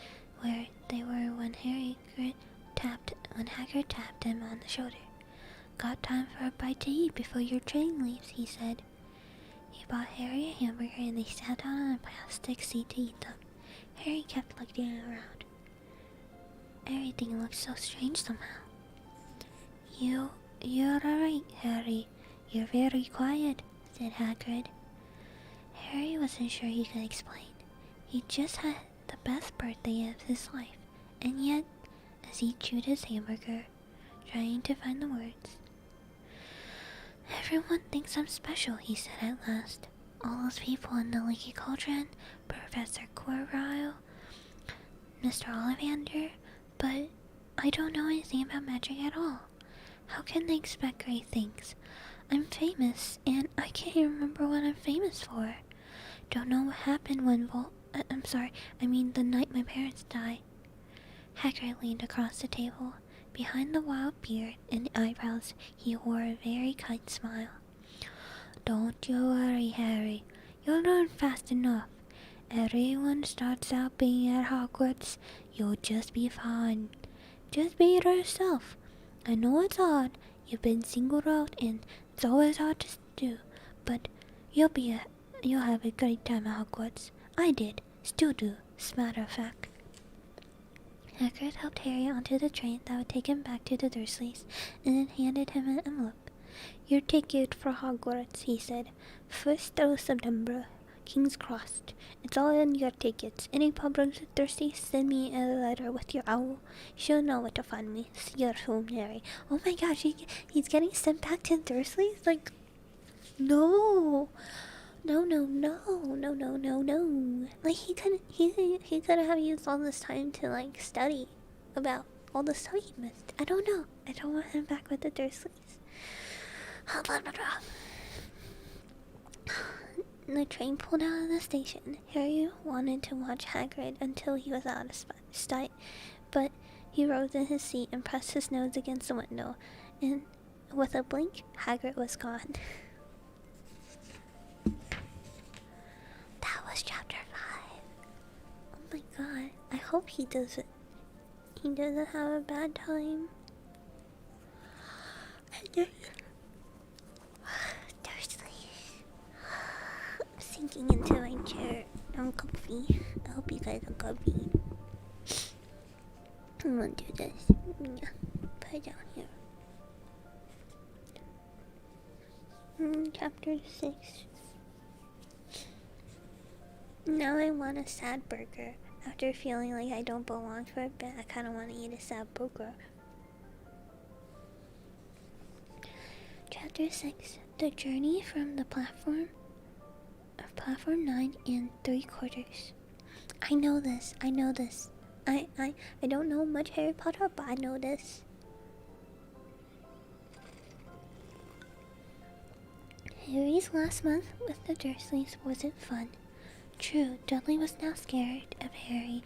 where they were when Hagrid tapped him on the shoulder. "Got time for a bite to eat before your train leaves," he said. He bought Harry a hamburger and they sat down on a plastic seat to eat them. Harry kept looking around. Everything looked so strange somehow. You're alright, Harry. You're very quiet," said Hagrid. Harry wasn't sure he could explain. He just had the best birthday of his life, and yet, as he chewed his hamburger, trying to find the words. "Everyone thinks I'm special," he said at last. "All those people in the leaky cauldron, Professor Quirrell, Mr. Ollivander, but I don't know anything about magic at all. How can they expect great things? I'm famous, and I can't even remember what I'm famous for. Don't know what happened when the night my parents died." Hagrid leaned across the table. Behind the wild beard and eyebrows, he wore a very kind smile. "Don't you worry, Harry. You'll learn fast enough. Everyone starts out being at Hogwarts. You'll just be fine. Just be yourself. I know it's hard. You've been singled out, and it's always hard to do. But you'll have a great time at Hogwarts. I did. Still do, as a matter of fact." Hagrid helped Harry onto the train that would take him back to the Dursleys, and then handed him an envelope. "Your ticket for Hogwarts," he said. "1st of September, King's Cross. It's all in your tickets. Any problems with Dursleys, send me a letter with your owl. She'll know where to find me. See you soon, Harry." Oh my gosh, he's getting sent back to Dursleys? Like, no. No. Like, he could have used all this time to, like, study about all the stuff he missed. I don't know. I don't want him back with the Dursleys. The train pulled out of the station. Harry wanted to watch Hagrid until he was out of sight, but he rose in his seat and pressed his nose against the window, and with a blink, Hagrid was gone. That was chapter 5. Oh my god. I hope he doesn't have a bad time. Dursley. I'm sinking into my chair. I'm comfy. I hope you guys are comfy. I'm gonna do this. Yeah. Put it down here. Chapter 6. Now I want a sad burger. After feeling like I don't belong for a bit, I kind of want to eat a sad burger. Chapter 6. The journey from the platform 9 3/4. I know this. I don't know much Harry Potter, but I know this. Harry's last month with the Dursleys wasn't fun. True, Dudley was now scared of Harry,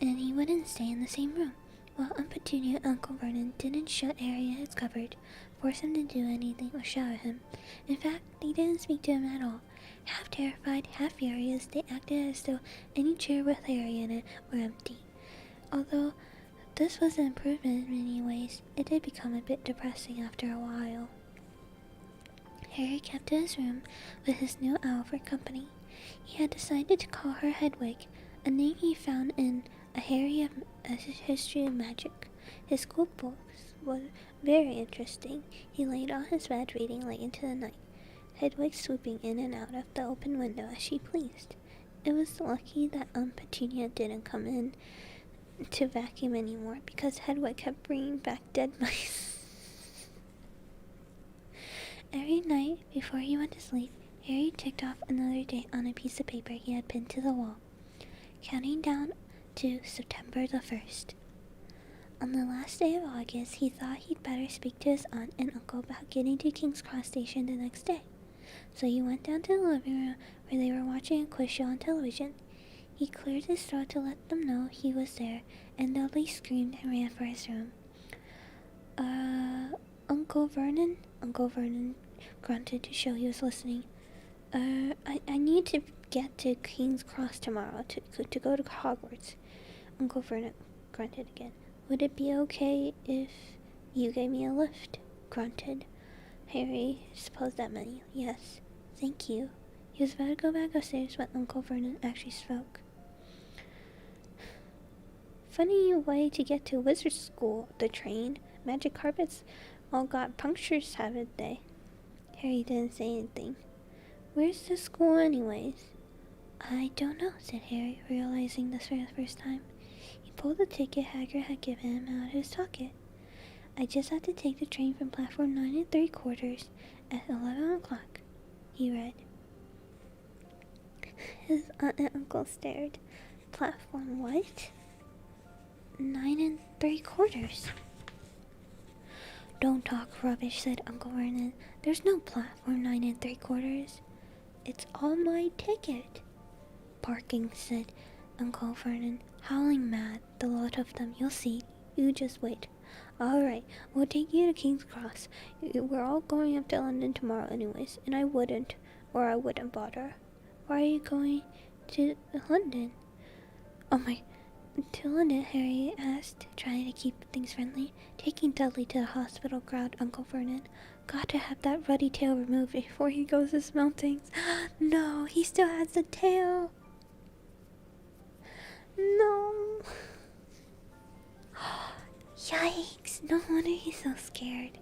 and he wouldn't stay in the same room. While Aunt Petunia and Uncle Vernon didn't shut Harry in his cupboard, force him to do anything, or shout at him. In fact, they didn't speak to him at all. Half terrified, half furious, they acted as though any chair with Harry in it were empty. Although this was an improvement in many ways, it did become a bit depressing after a while. Harry kept to his room with his new owl for company. He had decided to call her Hedwig, a name he found in a history of magic. His school books were very interesting. He laid on his bed reading late into the night, Hedwig swooping in and out of the open window as she pleased. It was lucky that Aunt Petunia didn't come in to vacuum anymore, because Hedwig kept bringing back dead mice. Every night before he went to sleep, Harry ticked off another date on a piece of paper he had pinned to the wall. counting down to September the 1st. On the last day of August, he thought he'd better speak to his aunt and uncle about getting to King's Cross Station the next day. So he went down to the living room where they were watching a quiz show on television. He cleared his throat to let them know he was there, and Dudley screamed and ran for his room. Uncle Vernon? Uncle Vernon grunted to show he was listening. I need to get to King's Cross tomorrow to go to Hogwarts. Uncle Vernon grunted again. Would it be okay if you gave me a lift? Grunted Harry. Suppose that meant yes. Thank you. He was about to go back upstairs when Uncle Vernon actually spoke. Funny way to get to wizard school, the train. Magic carpets all got punctures, haven't they? Harry didn't say anything. Where's the school anyways? I don't know, said Harry, realizing this for the first time. He pulled the ticket Hagrid had given him out of his pocket. I just have to take the train from platform 9 3/4 at 11 o'clock, he read. His aunt and uncle stared. Platform what? 9 3/4. Don't talk rubbish, said Uncle Vernon. There's no platform 9 3/4. It's on my ticket. Barking, said Uncle Vernon, howling mad, the lot of them. You'll see. You just wait. All right, we'll take you to King's Cross. We're all going up to London tomorrow anyways, and I wouldn't bother. Why are you going to London? To London, Harry asked, trying to keep things friendly. Taking Dudley to the hospital, growled Uncle Vernon. Got to have that ruddy tail removed before he goes to smell things. No, he still has the tail. No. Yikes, no wonder he's so scared.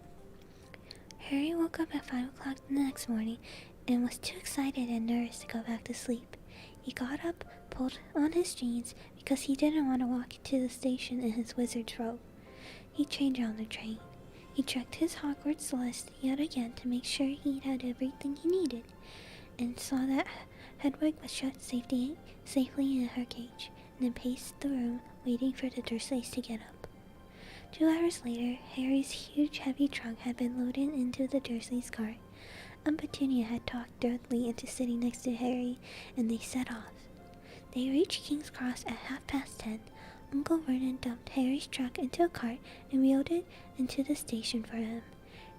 Harry woke up at 5 o'clock the next morning and was too excited and nervous to go back to sleep. He got up, pulled on his jeans because he didn't want to walk to the station in his wizard's robe. He changed on the train. He checked his Hogwarts list yet again to make sure he had everything he needed, and saw that Hedwig was shut safely in her cage, and then paced the room, waiting for the Dursleys to get up. 2 hours later, Harry's huge heavy trunk had been loaded into the Dursleys' cart. Aunt Petunia had talked Dudley into sitting next to Harry, and they set off. They reached King's Cross at 10:30. Uncle Vernon dumped Harry's trunk into a cart and wheeled it into the station for him.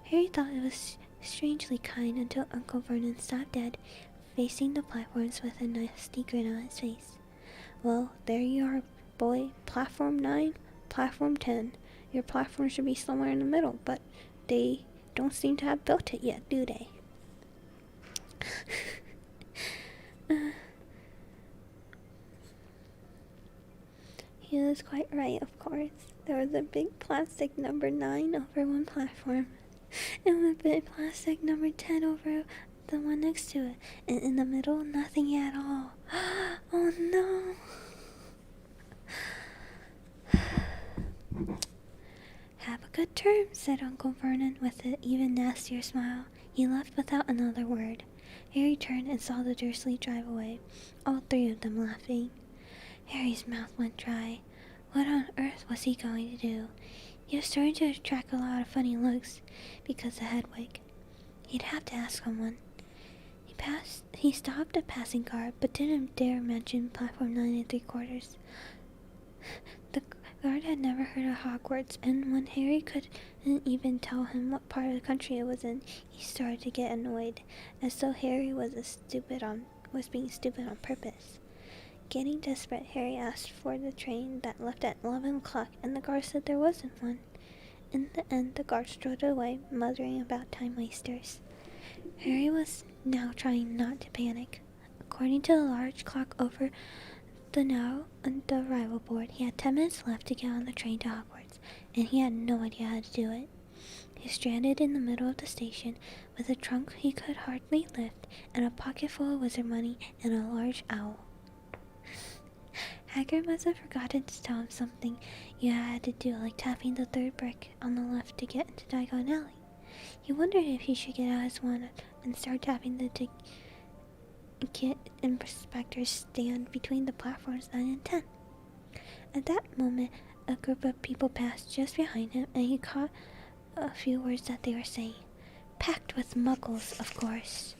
Harry thought it was strangely kind until Uncle Vernon stopped dead, facing the platforms with a nasty grin on his face. Well, there you are, boy. Platform 9, platform 10. Your platform should be somewhere in the middle, but they don't seem to have built it yet, do they? He was quite right, of course. There was a big plastic number 9 over one platform, and a big plastic number 10 over the one next to it, and in the middle, nothing at all. Oh no! Have a good term, said Uncle Vernon with an even nastier smile. He left without another word. Harry turned and saw the Dursley drive away, all 3 of them laughing. Harry's mouth went dry. What on earth was he going to do? He was starting to attract a lot of funny looks because of Hedwig. He'd have to ask someone. He stopped a passing car, but didn't dare mention platform 9 3/4. The guard had never heard of Hogwarts, and when Harry couldn't even tell him what part of the country it was in, he started to get annoyed, as though Harry was being stupid on purpose. Getting desperate, Harry asked for the train that left at 11 o'clock, and the guard said there wasn't one. In the end, the guard strode away, muttering about time wasters. Harry was now trying not to panic. According to the large clock over the arrival board, he had 10 minutes left to get on the train to Hogwarts, and he had no idea how to do it. He was stranded in the middle of the station, with a trunk he could hardly lift, and a pocket full of wizard money, and a large owl. Hagrid must have forgotten to tell him something you had to do, like tapping the 3rd brick on the left to get into Diagon Alley. He wondered if he should get out his wand and start tapping the inspectors stand between the platforms 9 and 10. At that moment, a group of people passed just behind him, and he caught a few words that they were saying. Packed with muggles, of course.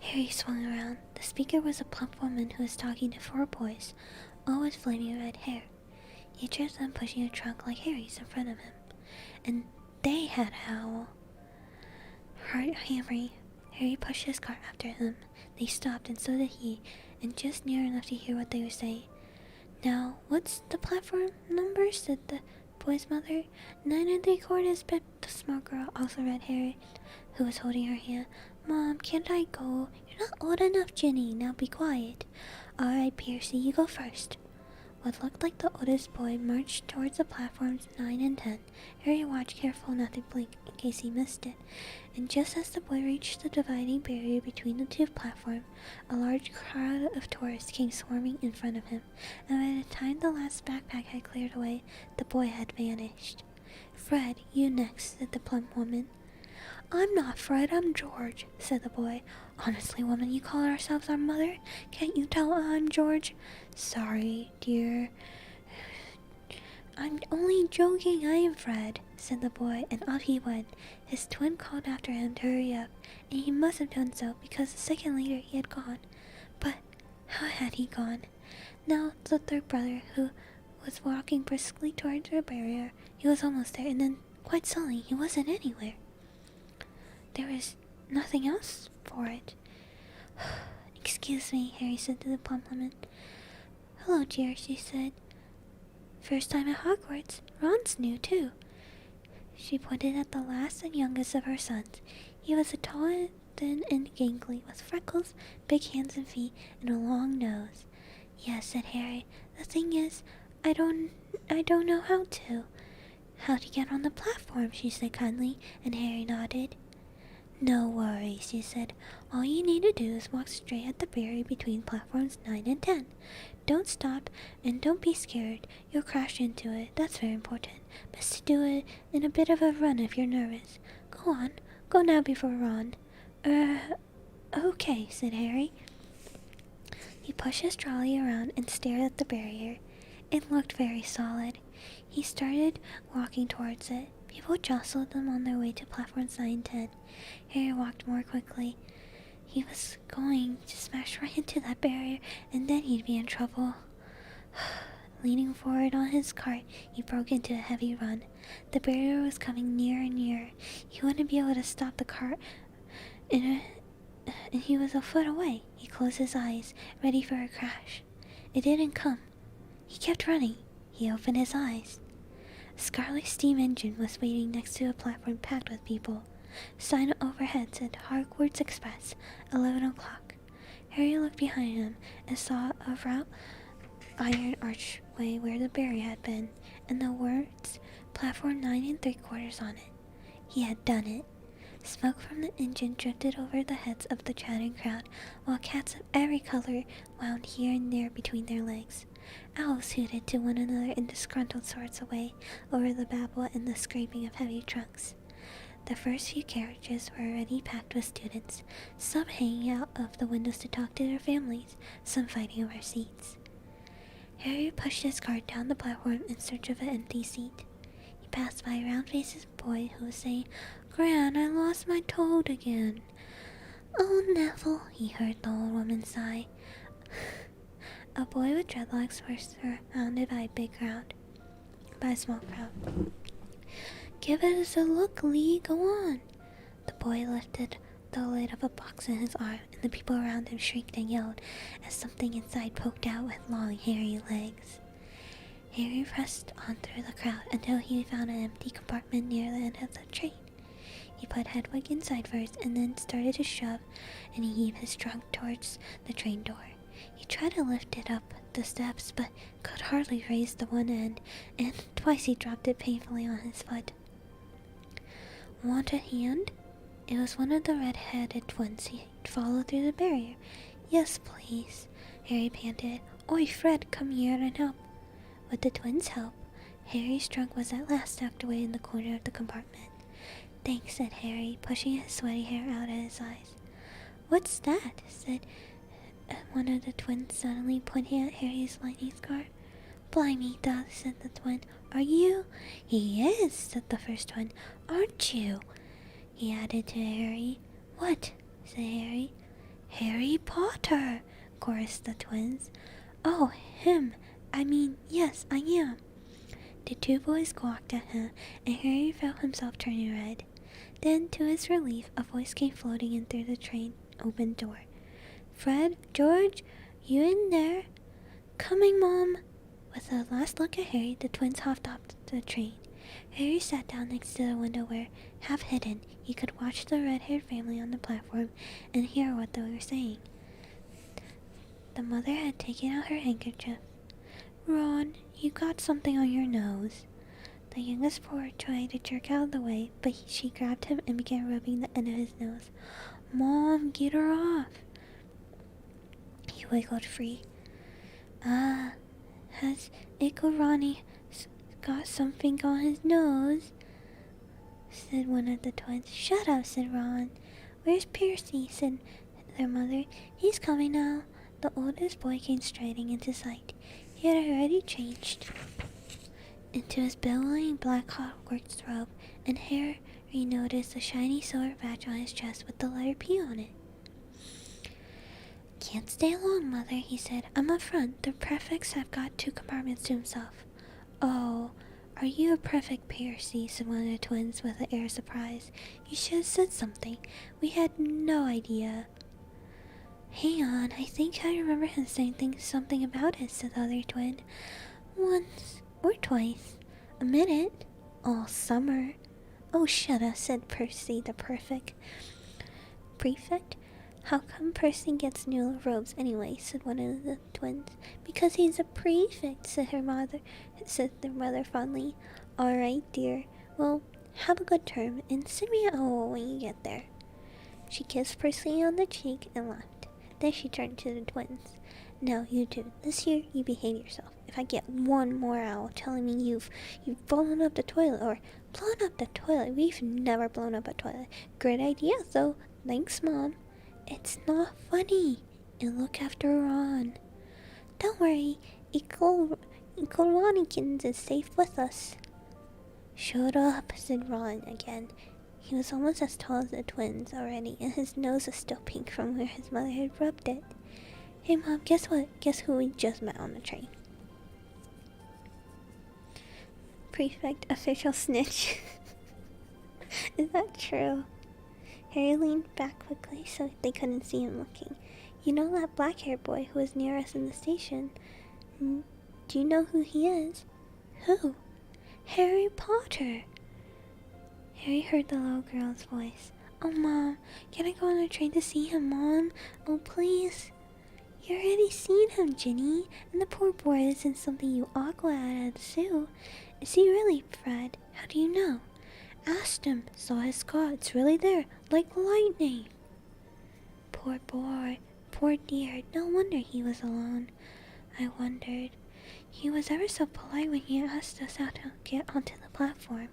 Harry swung around. The speaker was a plump woman who was talking to 4 boys, all with flaming red hair. Each of them pushing a trunk like Harry's in front of him. And they had a howl. Harry pushed his cart after them. They stopped, and so did he, and just near enough to hear what they were saying. Now, what's the platform number? Said the boy's mother. 9 3/4, but the small girl, also red-haired, who was holding her hand. Mom, can't I go? You're not old enough, Ginny. Now be quiet. Alright, Percy, you go first. What looked like the oldest boy marched towards the platforms 9 and 10. Harry watched, careful not to blink in case he missed it. And just as the boy reached the dividing barrier between the 2 platforms, a large crowd of tourists came swarming in front of him. And by the time the last backpack had cleared away, the boy had vanished. Fred, you next, said the plump woman. I'm not Fred, I'm George, said the boy. Honestly, woman, you call ourselves our mother? Can't you tell I'm George? Sorry, dear. I'm only joking, I am Fred, said the boy, and off he went. His twin called after him to hurry up, and he must have done so, because a second later he had gone. But how had he gone? Now the third brother, who was walking briskly towards the barrier, he was almost there, and then, quite suddenly, he wasn't anywhere. There was nothing else for it. Excuse me, Harry said to the plump woman. Hello, dear, she said. First time at Hogwarts. Ron's new, too. She pointed at the last and youngest of her sons. He was a tall, thin, and gangly, with freckles, big hands and feet, and a long nose. Yes, said Harry. The thing is, I don't know how to. How to get on the platform, she said kindly, and Harry nodded. No worries, she said. All you need to do is walk straight at the barrier between platforms 9 and 10. Don't stop, and don't be scared. You'll crash into it. That's very important. Best to do it in a bit of a run if you're nervous. Go on. Go now before Ron. Okay, said Harry. He pushed his trolley around and stared at the barrier. It looked very solid. He started walking towards it. People jostled them on their way to platforms 9 and 10. Harry walked more quickly. He was going to smash right into that barrier, and then he'd be in trouble. Leaning forward on his cart, he broke into a heavy run. The barrier was coming nearer and nearer. He wouldn't be able to stop the cart, and he was a foot away. He closed his eyes, ready for a crash. It didn't come. He kept running. He opened his eyes. A scarlet steam engine was waiting next to a platform packed with people. Sign overhead said Hogwarts Express, 11 o'clock. Harry looked behind him and saw a wrought iron archway where the barrier had been, and the words Platform 9 3/4 on it. He had done it. Smoke from the engine drifted over the heads of the chatting crowd, while cats of every color wound here and there between their legs. Owls hooted to one another in disgruntled sorts away over the babble and the scraping of heavy trunks. The first few carriages were already packed with students, some hanging out of the windows to talk to their families, some fighting over seats. Harry pushed his cart down the platform in search of an empty seat. He passed by a round-faced boy who was saying, Gran, I lost my toad again. Oh, Neville, he heard the old woman sigh. A boy with dreadlocks was surrounded by a small crowd. Give it a look, Lee, go on. The boy lifted the lid of a box in his arm, and the people around him shrieked and yelled as something inside poked out with long, hairy legs. Harry pressed on through the crowd until he found an empty compartment near the end of the train. He put Hedwig inside first, and then started to shove and heave his trunk towards the train door. He tried to lift it up the steps, but could hardly raise the one end, and twice he dropped it painfully on his foot. Want a hand? It was one of the red-headed twins. He followed through the barrier. Yes, please, Harry panted. Oi, Fred, come here and help. With the twins' help, Harry's trunk was at last tucked away in the corner of the compartment. Thanks, said Harry, pushing his sweaty hair out of his eyes. What's that? Said one of the twins, suddenly pointing at Harry's lightning scar. Blimey, Dot, said the twin. Are you? He is, said the first twin. Aren't you? He added to Harry. What? Said Harry. Harry Potter, chorused the twins. Oh, him. I mean, yes, I am. The two boys gawked at him, and Harry felt himself turning red. Then, to his relief, a voice came floating in through the train open door. Fred, George, you in there? Coming, Mom. With a last look at Harry, the twins hopped off the train. Harry sat down next to the window where, half hidden, he could watch the red-haired family on the platform and hear what they were saying. The mother had taken out her handkerchief. Ron, you got something on your nose. The youngest boy tried to jerk out of the way, but she grabbed him and began rubbing the end of his nose. Mom, get her off. He wiggled free. Has Ronnie got something on his nose? Said one of the twins. Shut up, said Ron. Where's Percy? Said their mother. He's coming now. The oldest boy came striding into sight. He had already changed into his billowing black Hogwarts robe, and Harry noticed a shiny silver badge on his chest with the letter P on it. Can't stay long, Mother, he said. I'm up front. The prefects have got 2 compartments to himself. Oh, are you a prefect, Percy? Said one of the twins with an air of surprise. You should have said something. We had no idea. Hang on, I think I remember him saying something about it, said the other twin. Once or twice. A minute. All summer. Oh, shut up, said Percy the prefect. Prefect? How come Percy gets new robes anyway? Said one of the twins. Because he's a prefect, said their mother fondly. All right, dear. Well, have a good term, and send me a hole when you get there. She kissed Percy on the cheek and laughed. Then she turned to the twins. Now, you two, this year you behave yourself. If I get one more owl telling me you've blown up the toilet or blown up the toilet, we've never blown up a toilet. Great idea, though. Thanks, Mom. It's not funny. And look after Ron. Don't worry, Uncle Ronikins is safe with us. Shut up, said Ron again. He was almost as tall as the twins already, and his nose was still pink from where his mother had rubbed it. Hey, Mom, guess what? Guess who we just met on the train? Prefect official snitch. Is that true? Harry leaned back quickly so they couldn't see him looking. You know that black-haired boy who was near us in the station? Do you know who he is? Who? Harry Potter. Harry heard the little girl's voice. Oh, Mom, can I go on the train to see him, Mom? Oh, please. You already seen him, Ginny, and the poor boy isn't something you ogle at the zoo. Is he really, Fred? How do you know? Asked him. Saw his scar. It's really there, like lightning. Poor boy. Poor dear. No wonder he was alone. I wondered. He was ever so polite when he asked us how to get onto the platform.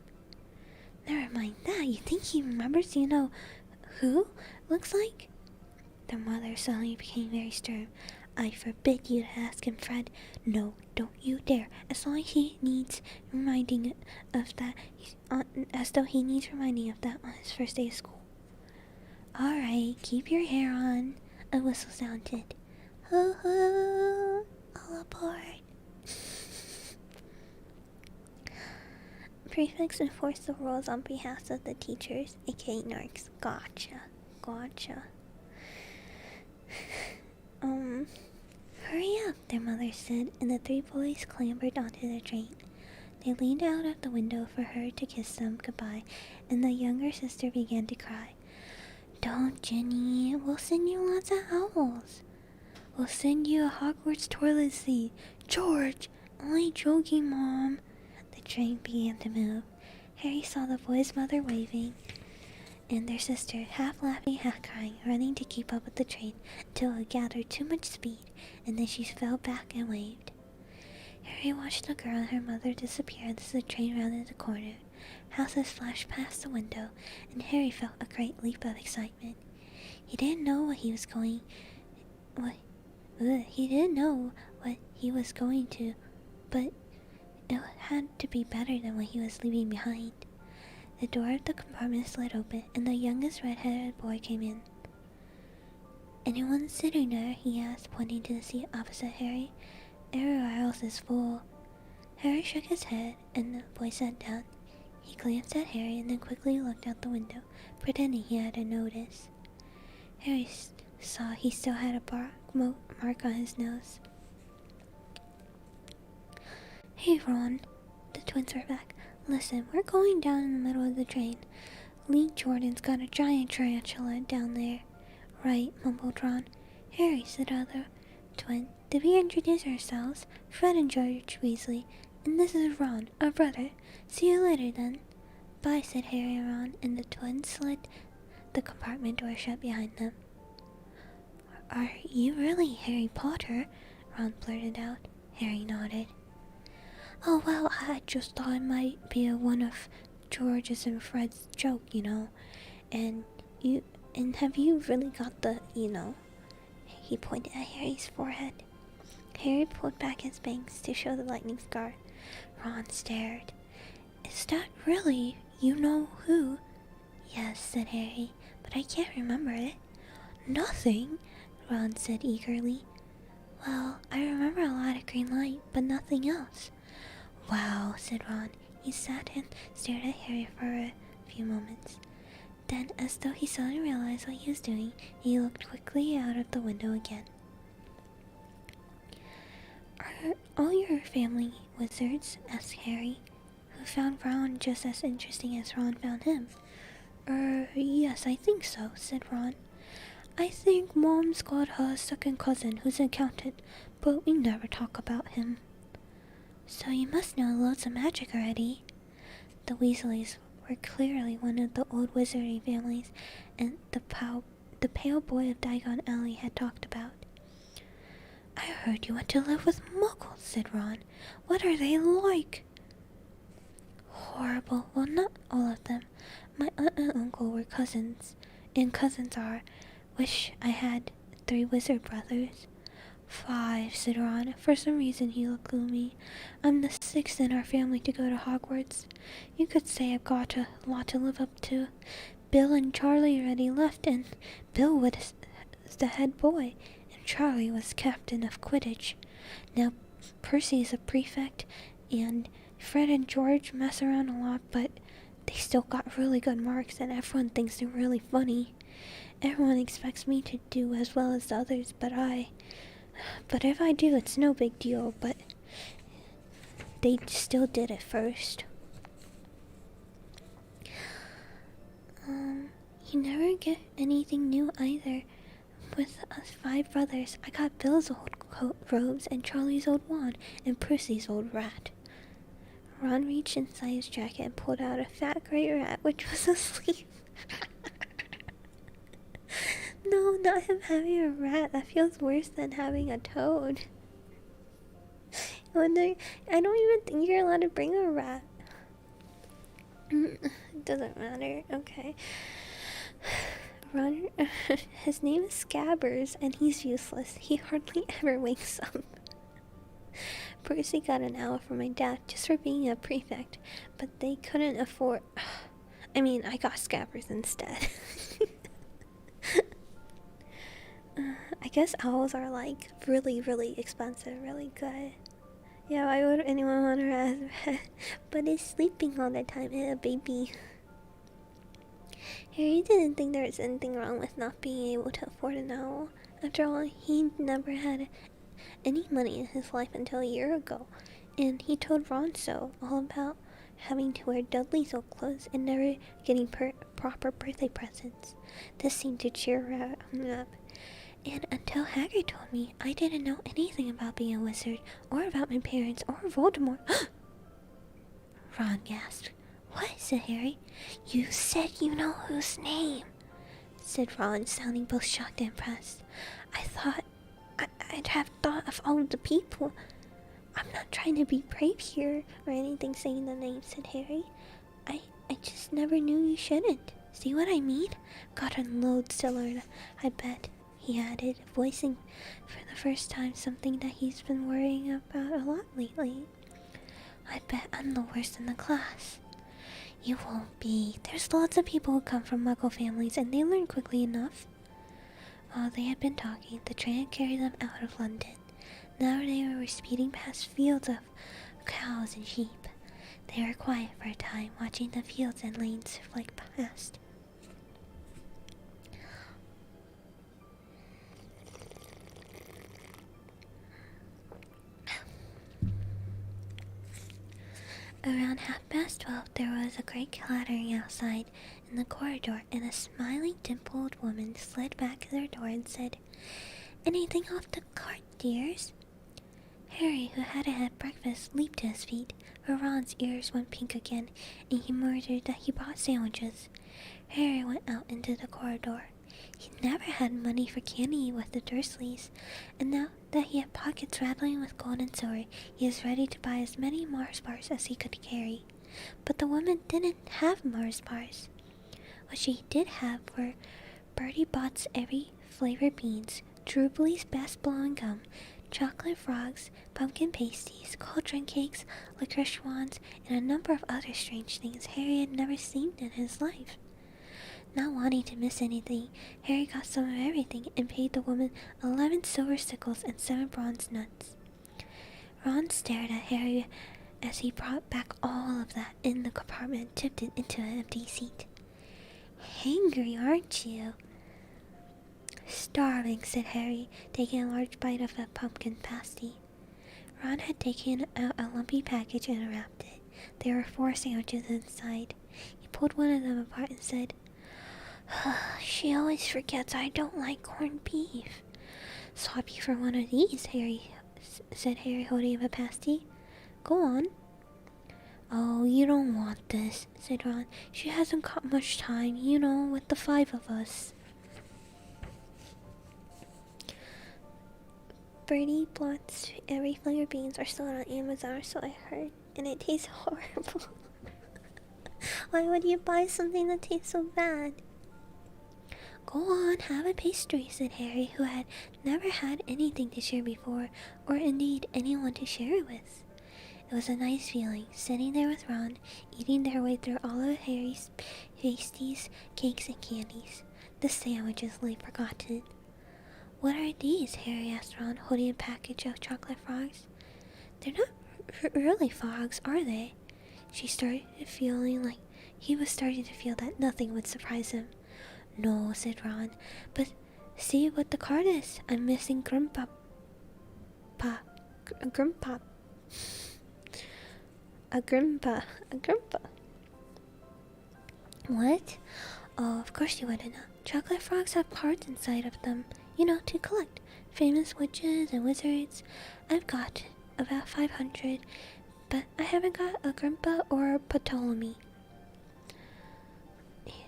Never mind that. You think he remembers, you know, who looks like? The mother suddenly became very stern. I forbid you to ask him, Fred. No, don't you dare. As long as he needs reminding of that, as though he needs reminding of that on his first day of school. All right, keep your hair on. A whistle sounded. Ho ho! All aboard. Prefects enforce the rules on behalf of the teachers, aka narcs. Gotcha. Hurry up, their mother said, and the 3 boys clambered onto the train. They leaned out of the window for her to kiss them goodbye, and the younger sister began to cry. Don't, Jenny. We'll send you lots of owls. We'll send you a Hogwarts toilet seat. George! Only joking, Mom. The train began to move. Harry saw the boy's mother waving, and their sister, half laughing, half crying, running to keep up with the train until it gathered too much speed, and then she fell back and waved. Harry watched the girl and her mother disappear as the train rounded the corner. Houses flashed past the window, and Harry felt a great leap of excitement. He didn't know what he was going... he didn't know what he was going to, but it had to be better than what he was leaving behind. The door of the compartment slid open, and the youngest red-headed boy came in. "Anyone sitting there?" he asked, pointing to the seat opposite Harry. "Everywhere else is full." Harry shook his head, and the boy sat down. He glanced at Harry and then quickly looked out the window, pretending he hadn't noticed. Harry saw he still had a mark on his nose. "Hey, Ron," the twins were back. "Listen, we're going down in the middle of the train. Lee Jordan's got a giant tarantula down there." "Right," mumbled Ron. "Harry," said the other twin, "did we introduce ourselves? Fred and George Weasley. And this is Ron, our brother. See you later, then." "Bye," said Harry and Ron, and the twins slid the compartment door shut behind them. "Are you really Harry Potter?" Ron blurted out. Harry nodded. "Oh, well, I just thought it might be one of George's and Fred's joke, you know. And have you really got the, you know?" He pointed at Harry's forehead. Harry pulled back his bangs to show the lightning scar. Ron stared. "Is that really you know who?" "Yes," said Harry, "but I can't remember it." "Nothing?" Ron said eagerly. "Well, I remember a lot of green light, but nothing else." "Wow," said Ron. He sat and stared at Harry for a few moments. Then, as though he suddenly realized what he was doing, he looked quickly out of the window again. "Are all your family wizards?" asked Harry, who found Ron just as interesting as Ron found him. Yes, I think so," said Ron. "I think Mom's got her second cousin who's an accountant, but we never talk about him." "So you must know loads of magic already." The Weasleys were clearly one of the old wizarding families and the pale boy of Diagon Alley had talked about. "I heard you went to live with Muggles," said Ron. "What are they like?" "Horrible. Well, not all of them. My aunt and uncle were cousins, and cousins are. Wish I had 3 wizard brothers." "5, said Ron. For some reason he looked gloomy. "I'm the 6th in our family to go to Hogwarts. You could say I've got a lot to live up to. Bill and Charlie already left, and Bill was the head boy, and Charlie was captain of Quidditch. Now Percy's a prefect, and Fred and George mess around a lot, but they still got really good marks, and everyone thinks they're really funny. Everyone expects me to do as well as the others, but if I do, it's no big deal, but they still did it first." You never get anything new either. With us 5 brothers, I got Bill's old coat robes and Charlie's old wand and Percy's old rat." Ron reached inside his jacket and pulled out a fat gray rat which was asleep. "No, not him having a rat. That feels worse than having a toad." I don't even think you're allowed to bring a rat. It doesn't matter. Okay. Ron, his name is Scabbers, and he's useless. He hardly ever wakes up. Percy got an owl from my dad just for being a prefect, but they couldn't afford... I got Scabbers instead. I guess owls are like really, really expensive, really good. Yeah, why would anyone want a rat? But it's sleeping all the time, a baby. Harry didn't think there was anything wrong with not being able to afford an owl. After all, he never had any money in his life until a year ago, and he told Ron so, all about having to wear Dudley's old clothes and never getting proper birthday presents. This seemed to cheer him up. And until Hagrid told me, I didn't know anything about being a wizard, or about my parents, or Voldemort. Ron gasped. "What?" said Harry. "You said you know whose name," said Ron, sounding both shocked and impressed. I'd have thought of all the people. "I'm not trying to be brave here, or anything saying the name," said Harry. I just never knew you shouldn't." See what I mean? Gotten loads to learn, I bet, he added, voicing for the first time something that he's been worrying about a lot lately. I bet I'm the worst in the class. You won't be. There's lots of people who come from Muggle families and they learn quickly enough. While they had been talking, the train had carried them out of London. Now they were speeding past fields of cows and sheep. They were quiet for a time, watching the fields and lanes flick past. Around 12:30, there was a great clattering outside in the corridor, and a smiling, dimpled woman slid back to their door and said, "Anything off the cart, dears?" Harry, who hadn't had breakfast, leaped to his feet, but Ron's ears went pink again, and he murmured that he bought sandwiches. Harry went out into the corridor. He never had money for candy with the Dursleys, and now that he had pockets rattling with gold and silver, he was ready to buy as many Mars bars as he could carry. But the woman didn't have Mars bars. What she did have were Bertie Bott's every flavored beans, Droobley's best blowing gum, chocolate frogs, pumpkin pasties, cauldron cakes, licorice wands, and a number of other strange things Harry had never seen in his life. Not wanting to miss anything, Harry got some of everything and paid the woman 11 silver sickles and 7 bronze nuts. Ron stared at Harry as he brought back all of that in the compartment and tipped it into an empty seat. "Hangry, aren't you?" "Starving," said Harry, taking a large bite of a pumpkin pasty. Ron had taken out a lumpy package and unwrapped it. There were 4 sandwiches inside. He pulled one of them apart and said, "She always forgets I don't like corned beef." "Swap you for one of these," said Harry, holding up a pasty. "Go on." "Oh, you don't want this," said Ron. "She hasn't got much time, you know, with the 5 of us." Bertie Bott's every flavor beans are sold on Amazon, so I heard, and it tastes horrible. Why would you buy something that tastes so bad? "Go on, have a pastry," said Harry, who had never had anything to share before, or indeed anyone to share it with. It was a nice feeling, sitting there with Ron, eating their way through all of Harry's pasties, cakes, and candies. The sandwiches lay forgotten. "What are these?" Harry asked Ron, holding a package of chocolate frogs. "They're not really frogs, are they?" He was starting to feel that nothing would surprise him. "No," said Ron, "but see what the card is. I'm missing Grimpa. A Grimpa. "What? Oh, of course you wouldn't know. Chocolate frogs have cards inside of them, you know, to collect. Famous witches and wizards. I've got about 500, but I haven't got a Grimpa or a Ptolemy."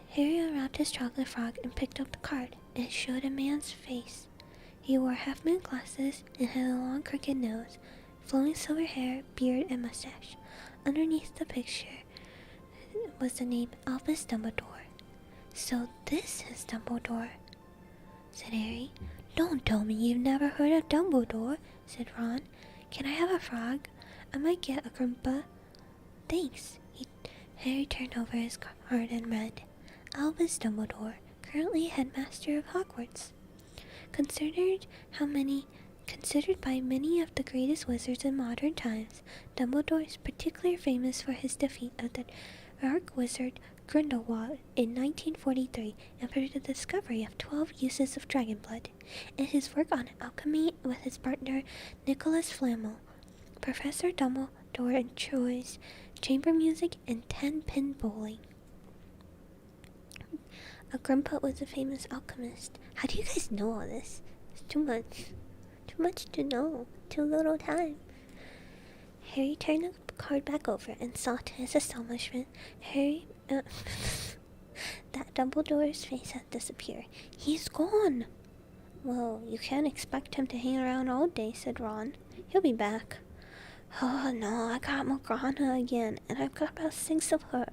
Harry unwrapped his chocolate frog and picked up the card. It showed a man's face. He wore half-moon glasses and had a long crooked nose, flowing silver hair, beard, and mustache. Underneath the picture was the name Albus Dumbledore. "So this is Dumbledore," said Harry. "Don't tell me you've never heard of Dumbledore," said Ron. "Can I have a frog? I might get a Grimpa." "Thanks." Harry turned over his card and read, "Albus Dumbledore, currently headmaster of Hogwarts. Considered by many of the greatest wizards in modern times, Dumbledore is particularly famous for his defeat of the dark wizard Grindelwald in 1943 and for the discovery of 12 uses of dragon blood, and his work on alchemy with his partner Nicholas Flamel. Professor Dumbledore enjoys chamber music and 10-pin bowling." A Grimpa was a famous alchemist. How do you guys know all this? It's too much. Too much to know. Too little time. Harry turned the card back over and saw to his astonishment that Dumbledore's face had disappeared. "He's gone." "Well, you can't expect him to hang around all day," said Ron. "He'll be back." "Oh no, I got Morgana again, and I've got about 6 of her.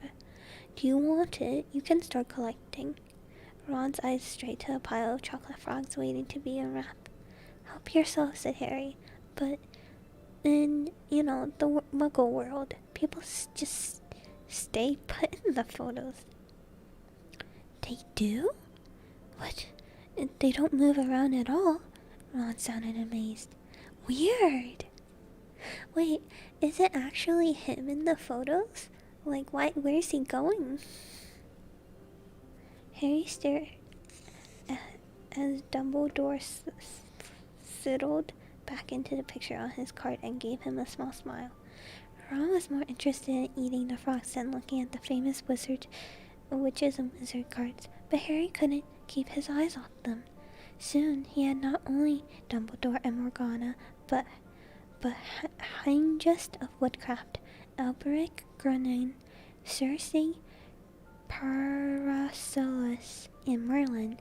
Do you want it? You can start collecting. Ron's eyes strayed to a pile of chocolate frogs waiting to be unwrapped. Help yourself, said Harry. But in, the Muggle world, people just stay put in the photos. They do? What? They don't move around at all? Ron sounded amazed. Weird. Wait, is it actually him in the photos? Like, where's he going? Harry stared as Dumbledore sidled back into the picture on his card and gave him a small smile. Ron was more interested in eating the frogs than looking at the famous witches and wizard cards, but Harry couldn't keep his eyes off them. Soon he had not only Dumbledore and Morgana, but Hindjust of Woodcraft, Alberic Grunin, Cersei, Paracelsus, and Merlin.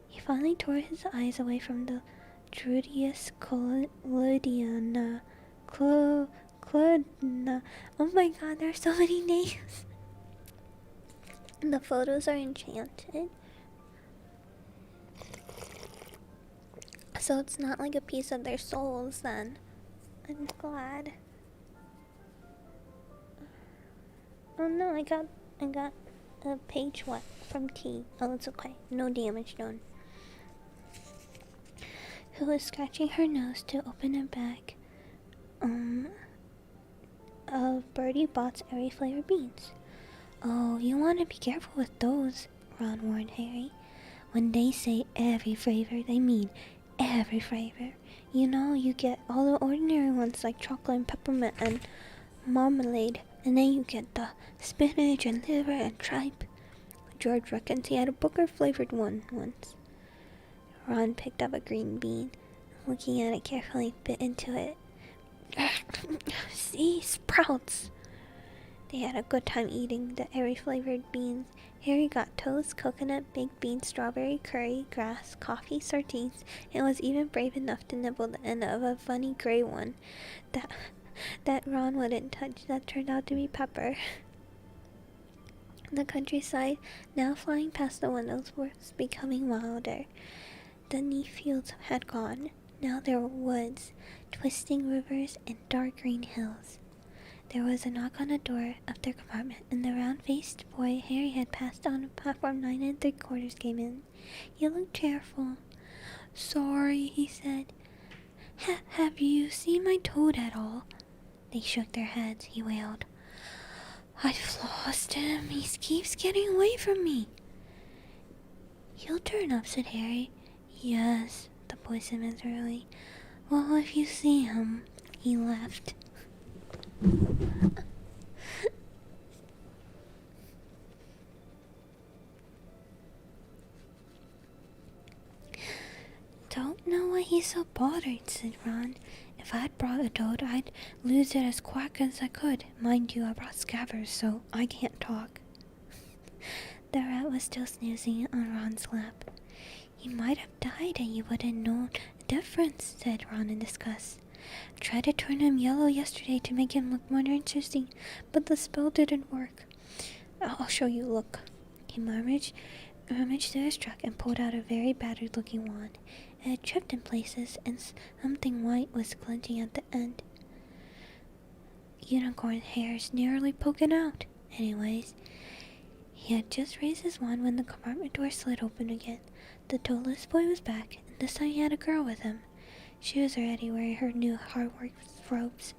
He finally tore his eyes away from the Drudius Clodiana. Clodna. Oh my god, there's so many names. The photos are enchanted. So it's not like a piece of their souls then. I'm glad. Oh no, I got a page what from T. Oh, it's okay. No damage done. Who was scratching her nose to open a bag of Birdie Bot's every flavor beans. Oh, you want to be careful with those, Ron warned Harry. When they say every flavor, they mean every flavor. You get all the ordinary ones like chocolate and peppermint and marmalade, and then you get the spinach and liver and tripe. George reckons he had a Booker flavored one once. Ron picked up a green bean, looking at it carefully, bit into it. See, sprouts. They had a good time eating the every flavored beans. Harry got toast, coconut, baked beans, strawberry, curry, grass, coffee, sardines, and was even brave enough to nibble the end of a funny gray one that Ron wouldn't touch. That turned out to be pepper. The countryside, now flying past the windows, was becoming wilder. The neat fields had gone. Now there were woods, twisting rivers, and dark green hills. There was a knock on the door of their compartment, and the round-faced boy Harry had passed on platform 9 3/4 came in. He looked cheerful. "Sorry," he said. Have you seen my toad at all?" They shook their heads. He wailed. "I've lost him. He keeps getting away from me." "He'll turn up," said Harry. "Yes," the boy said miserably. "Well, if you see him." He left. "Don't know why he's so bothered," said Ron. "If I'd brought a toad, I'd lose it as quick as I could. Mind you, I brought Scabbers, so I can't talk." The rat was still snoozing on Ron's lap. "He might have died and you wouldn't know the difference," said Ron in disgust. "I tried to turn him yellow yesterday to make him look more interesting, but the spell didn't work. I'll show you, look." He rummaged through his truck and pulled out a very battered-looking wand. It had chipped in places, and something white was glinting at the end. Unicorn hairs nearly poking out. Anyways, he had just raised his wand when the compartment door slid open again. The toeless boy was back, and this time he had a girl with him. She was already wearing her new hard-worked robes.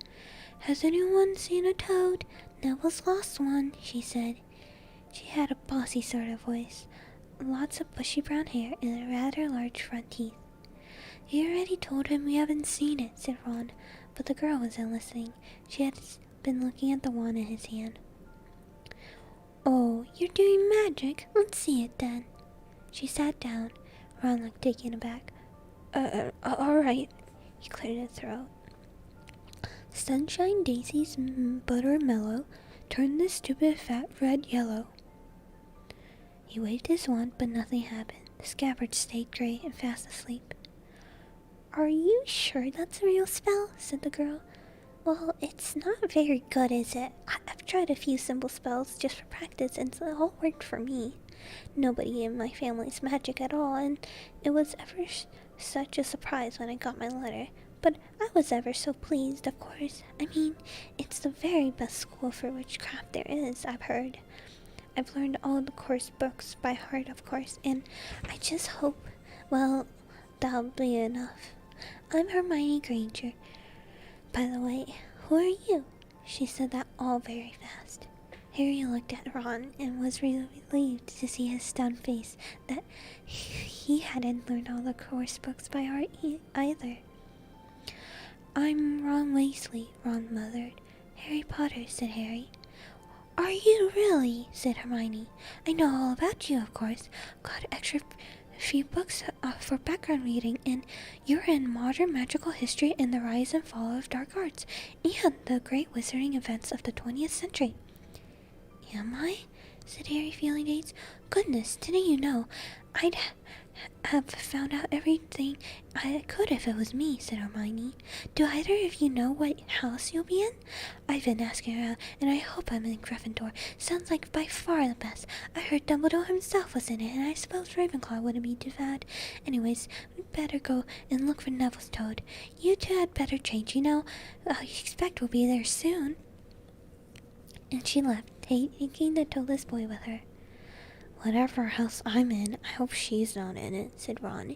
"Has anyone seen a toad? Neville's lost one," she said. She had a bossy sort of voice, lots of bushy brown hair, and rather large front teeth. "You already told him we haven't seen it," said Ron, but the girl wasn't listening. She had been looking at the wand in his hand. "Oh, you're doing magic? Let's see it then." She sat down. Ron looked taken aback. Alright." He cleared his throat. "Sunshine daisies buttermellow, turn this stupid fat red yellow." He waved his wand, but nothing happened. The scabbard stayed gray and fast asleep. "Are you sure that's a real spell?" said the girl. Well, it's not very good, is it? I've tried a few simple spells just for practice, and it all worked for me. Nobody in my family's magic at all, and it was ever such a surprise when I got my letter. But I was ever so pleased, of course. I mean, it's the very best school for witchcraft there is, I've heard. I've learned all the course books by heart, of course, and I just hope, well, that'll be enough. I'm Hermione Granger. By the way, who are you? She said that all very fast. Harry looked at Ron and was relieved to see his stunned face that he hadn't learned all the course books by heart either. I'm Ron Weasley, Ron muttered. Harry Potter, said Harry. Are you really? Said Hermione. I know all about you, of course. Got extra few books for background reading, and you're in modern magical history and the rise and fall of dark arts, and the great wizarding events of the 20th century. Am I? Said Harry, feeling dazed. Goodness, didn't you know? I'd have found out everything I could if it was me, said Hermione. Do either of you know what house you'll be in? I've been asking around, and I hope I'm in Gryffindor. Sounds like by far the best. I heard Dumbledore himself was in it, and I suppose Ravenclaw wouldn't be too bad. Anyways, we'd better go and look for Neville's Toad. You two had better change, you know. I expect we'll be there soon. And she left, taking the toadless boy with her. Whatever house I'm in, I hope she's not in it, said Ron.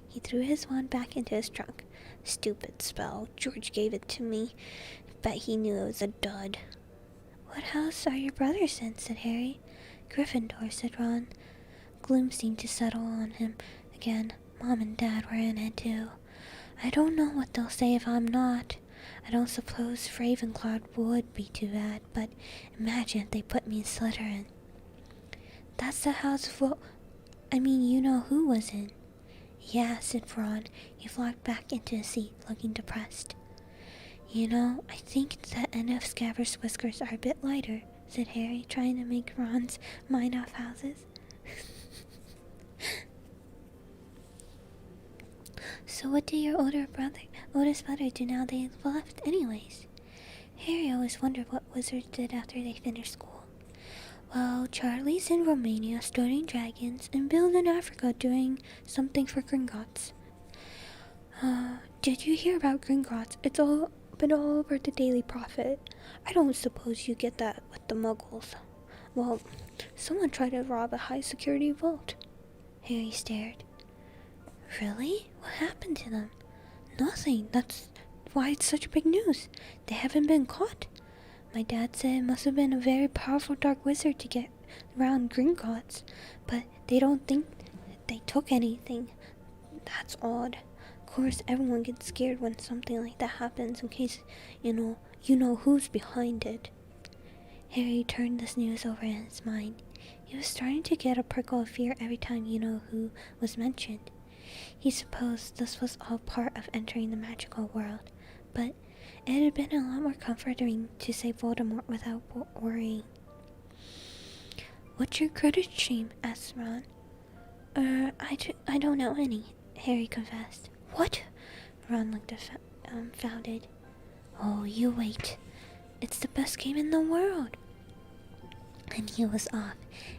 He threw his wand back into his trunk. Stupid spell. George gave it to me. Bet he knew it was a dud. What house are your brothers in? Said Harry. Gryffindor, said Ron. Gloom seemed to settle on him again. Mom and Dad were in it too. I don't know what they'll say if I'm not. I don't suppose Ravenclaw would be too bad, but imagine if they put me in Slytherin. That's the house you know who was in. Yeah, said Ron. He flopped back into his seat, looking depressed. You know, I think the end of Scabbers' whiskers are a bit lighter, said Harry, trying to make Ron's mind off houses. So what did your oldest brother do now they've left anyways? Harry always wondered what wizards did after they finished school. Well, Charlie's in Romania studying dragons, and Bill's in Africa doing something for Gringotts. Did you hear about Gringotts? It's been all over the Daily Prophet. I don't suppose you get that with the Muggles. Well, someone tried to rob a high-security vault. Harry stared. Really? What happened to them? Nothing. That's why it's such big news. They haven't been caught. My dad said it must have been a very powerful dark wizard to get around Gringotts, but they don't think they took anything. That's odd. Of course, everyone gets scared when something like that happens in case, you know who's behind it. Harry turned this news over in his mind. He was starting to get a prickle of fear every time you-know-who was mentioned. He supposed this was all part of entering the magical world, but it had been a lot more comforting to say Voldemort without worrying. What's your Quidditch team? Asked Ron. I don't know any, Harry confessed. What? Ron looked confounded. Oh, you wait. It's the best game in the world. And he was off,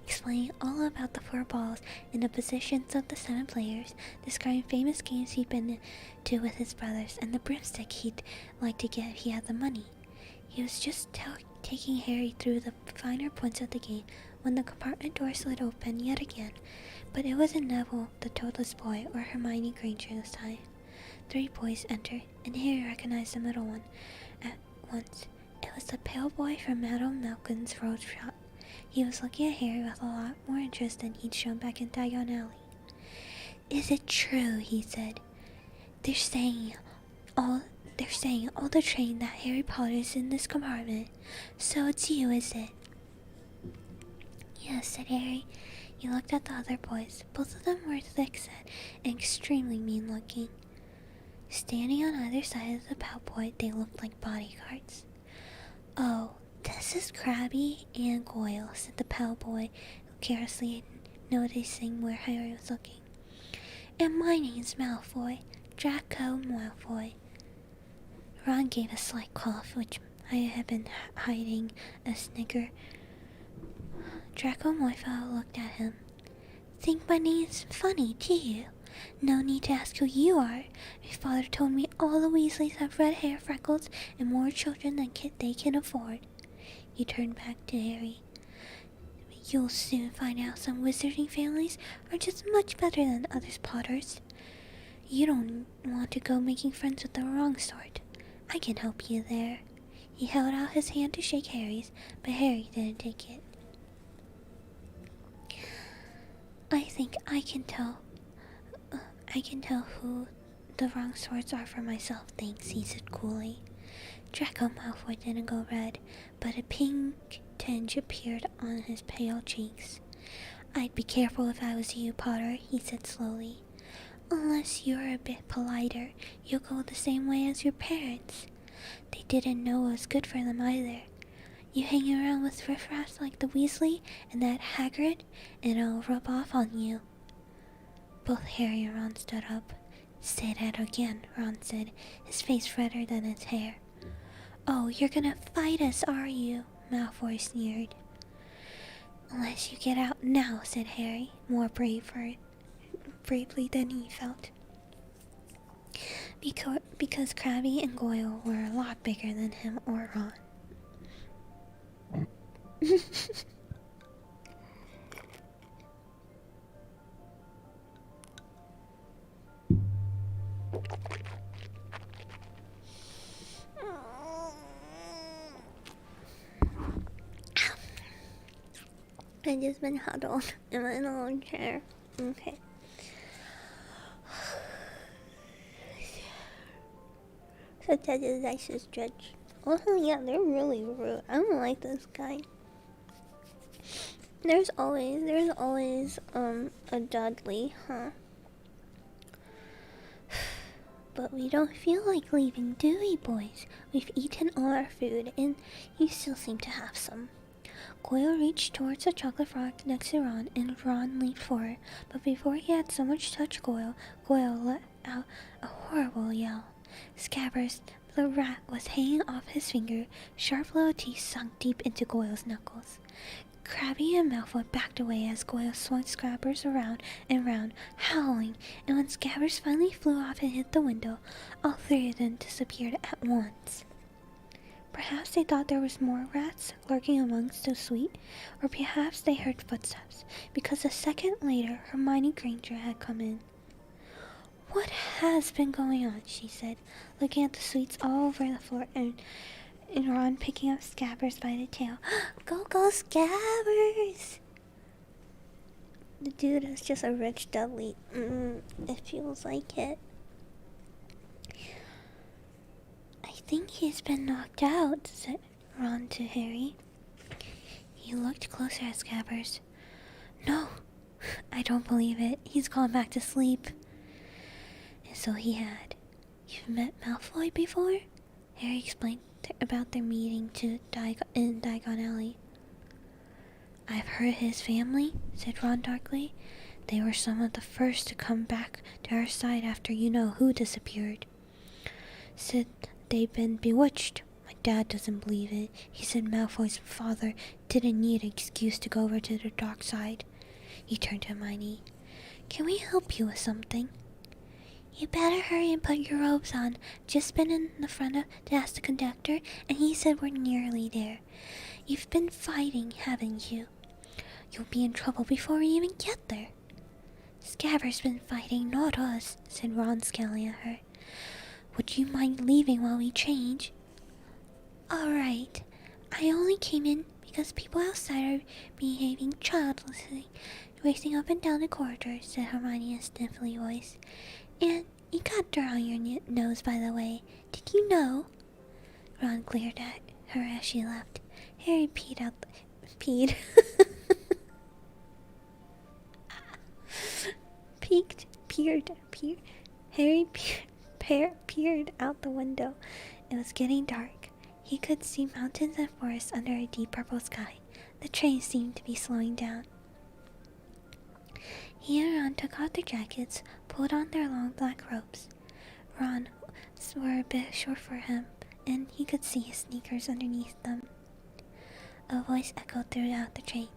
explaining all about the 4 balls and the positions of the 7 players, describing famous games he'd been to with his brothers, and the broomstick he'd like to get if he had the money. He was just taking Harry through the finer points of the game when the compartment door slid open yet again, but it wasn't Neville, the toadless boy, or Hermione Granger this time. 3 boys entered, and Harry recognized the middle one at once. It was the pale boy from Madame Malkin's road shop. He was looking at Harry with a lot more interest than he'd shown back in Diagon Alley. Is it true? He said. They're saying all the train that Harry Potter's in this compartment. So it's you, is it? Yes, said Harry. He looked at the other boys. Both of them were thick-set and extremely mean-looking. Standing on either side of the pale boy, they looked like bodyguards. Oh, this is Crabby and Goyle, said the pale boy, carelessly noticing where Harry was looking. And my name's Malfoy, Draco Malfoy. Ron gave a slight cough, which I had been hiding a snicker. Draco Malfoy looked at him. Think my name's funny, do you? No need to ask who you are. My father told me all the Weasleys have red hair, freckles, and more children than they can afford. He turned back to Harry. You'll soon find out some wizarding families are just much better than others, Potters. You don't want to go making friends with the wrong sort. I can help you there. He held out his hand to shake Harry's, but Harry didn't take it. I think I can tell who the wrong sorts are for myself, thanks, he said coolly. Draco Malfoy didn't go red, but a pink tinge appeared on his pale cheeks. I'd be careful if I was you, Potter, he said slowly. Unless you're a bit politer, you'll go the same way as your parents. They didn't know what was good for them either. You hang around with riffraffs like the Weasley and that Hagrid, and it'll rub off on you. Both Harry and Ron stood up. Say that again, Ron said, his face redder than his hair. Oh, you're gonna fight us, are you? Malfoy sneered. Unless you get out now, said Harry, more bravely than he felt. Because Crabbe and Goyle were a lot bigger than him or Ron. I just been huddled in my little chair. Okay. So that is I should stretch. Also, yeah, they're really rude. I don't like this guy. There's always a Dudley, huh? But we don't feel like leaving, do we, boys? We've eaten all our food, and you still seem to have some. Goyle reached towards the chocolate frog next to Ron, and Ron leaned forward. But before he had so much to touch Goyle, Goyle let out a horrible yell. Scabbers, the rat, was hanging off his finger. Sharp little teeth sunk deep into Goyle's knuckles. Crabbe and Malfoy backed away as Goyle swung Scabbers around and round, howling, and when Scabbers finally flew off and hit the window, all three of them disappeared at once. Perhaps they thought there was more rats lurking amongst the suite, or perhaps they heard footsteps, because a second later Hermione Granger had come in. What has been going on? She said, looking at the sweets all over the floor, and Ron picking up Scabbers by the tail. Go, go, Scabbers! The dude is just a rich Dudley. It feels like it. I think he's been knocked out, said Ron to Harry. He looked closer at Scabbers. No, I don't believe it. He's gone back to sleep. And so he had. You've met Malfoy before? Harry explained about their meeting in Diagon Alley. I've heard his family, said Ron darkly. They were some of the first to come back to our side after you-know-who disappeared. Said they'd been bewitched. My dad doesn't believe it. He said Malfoy's father didn't need an excuse to go over to the dark side. He turned to Hermione. Can we help you with something? You better hurry and put your robes on. Just been in the front to ask the conductor, and he said we're nearly there. You've been fighting, haven't you? You'll be in trouble before we even get there. Scabbers been fighting, not us, said Ron, scowling at her. Would you mind leaving while we change? Alright. I only came in because people outside are behaving childlessly, racing up and down the corridor, said Hermione in a sniffly voice. And you got dirt on your nose, by the way. Did you know? Ron glared at her as she left. Harry Harry peered out the window. It was getting dark. He could see mountains and forests under a deep purple sky. The train seemed to be slowing down. He and Ron took off their jackets, pulled on their long black robes. Ron were a bit short for him, and he could see his sneakers underneath them. A voice echoed throughout the train.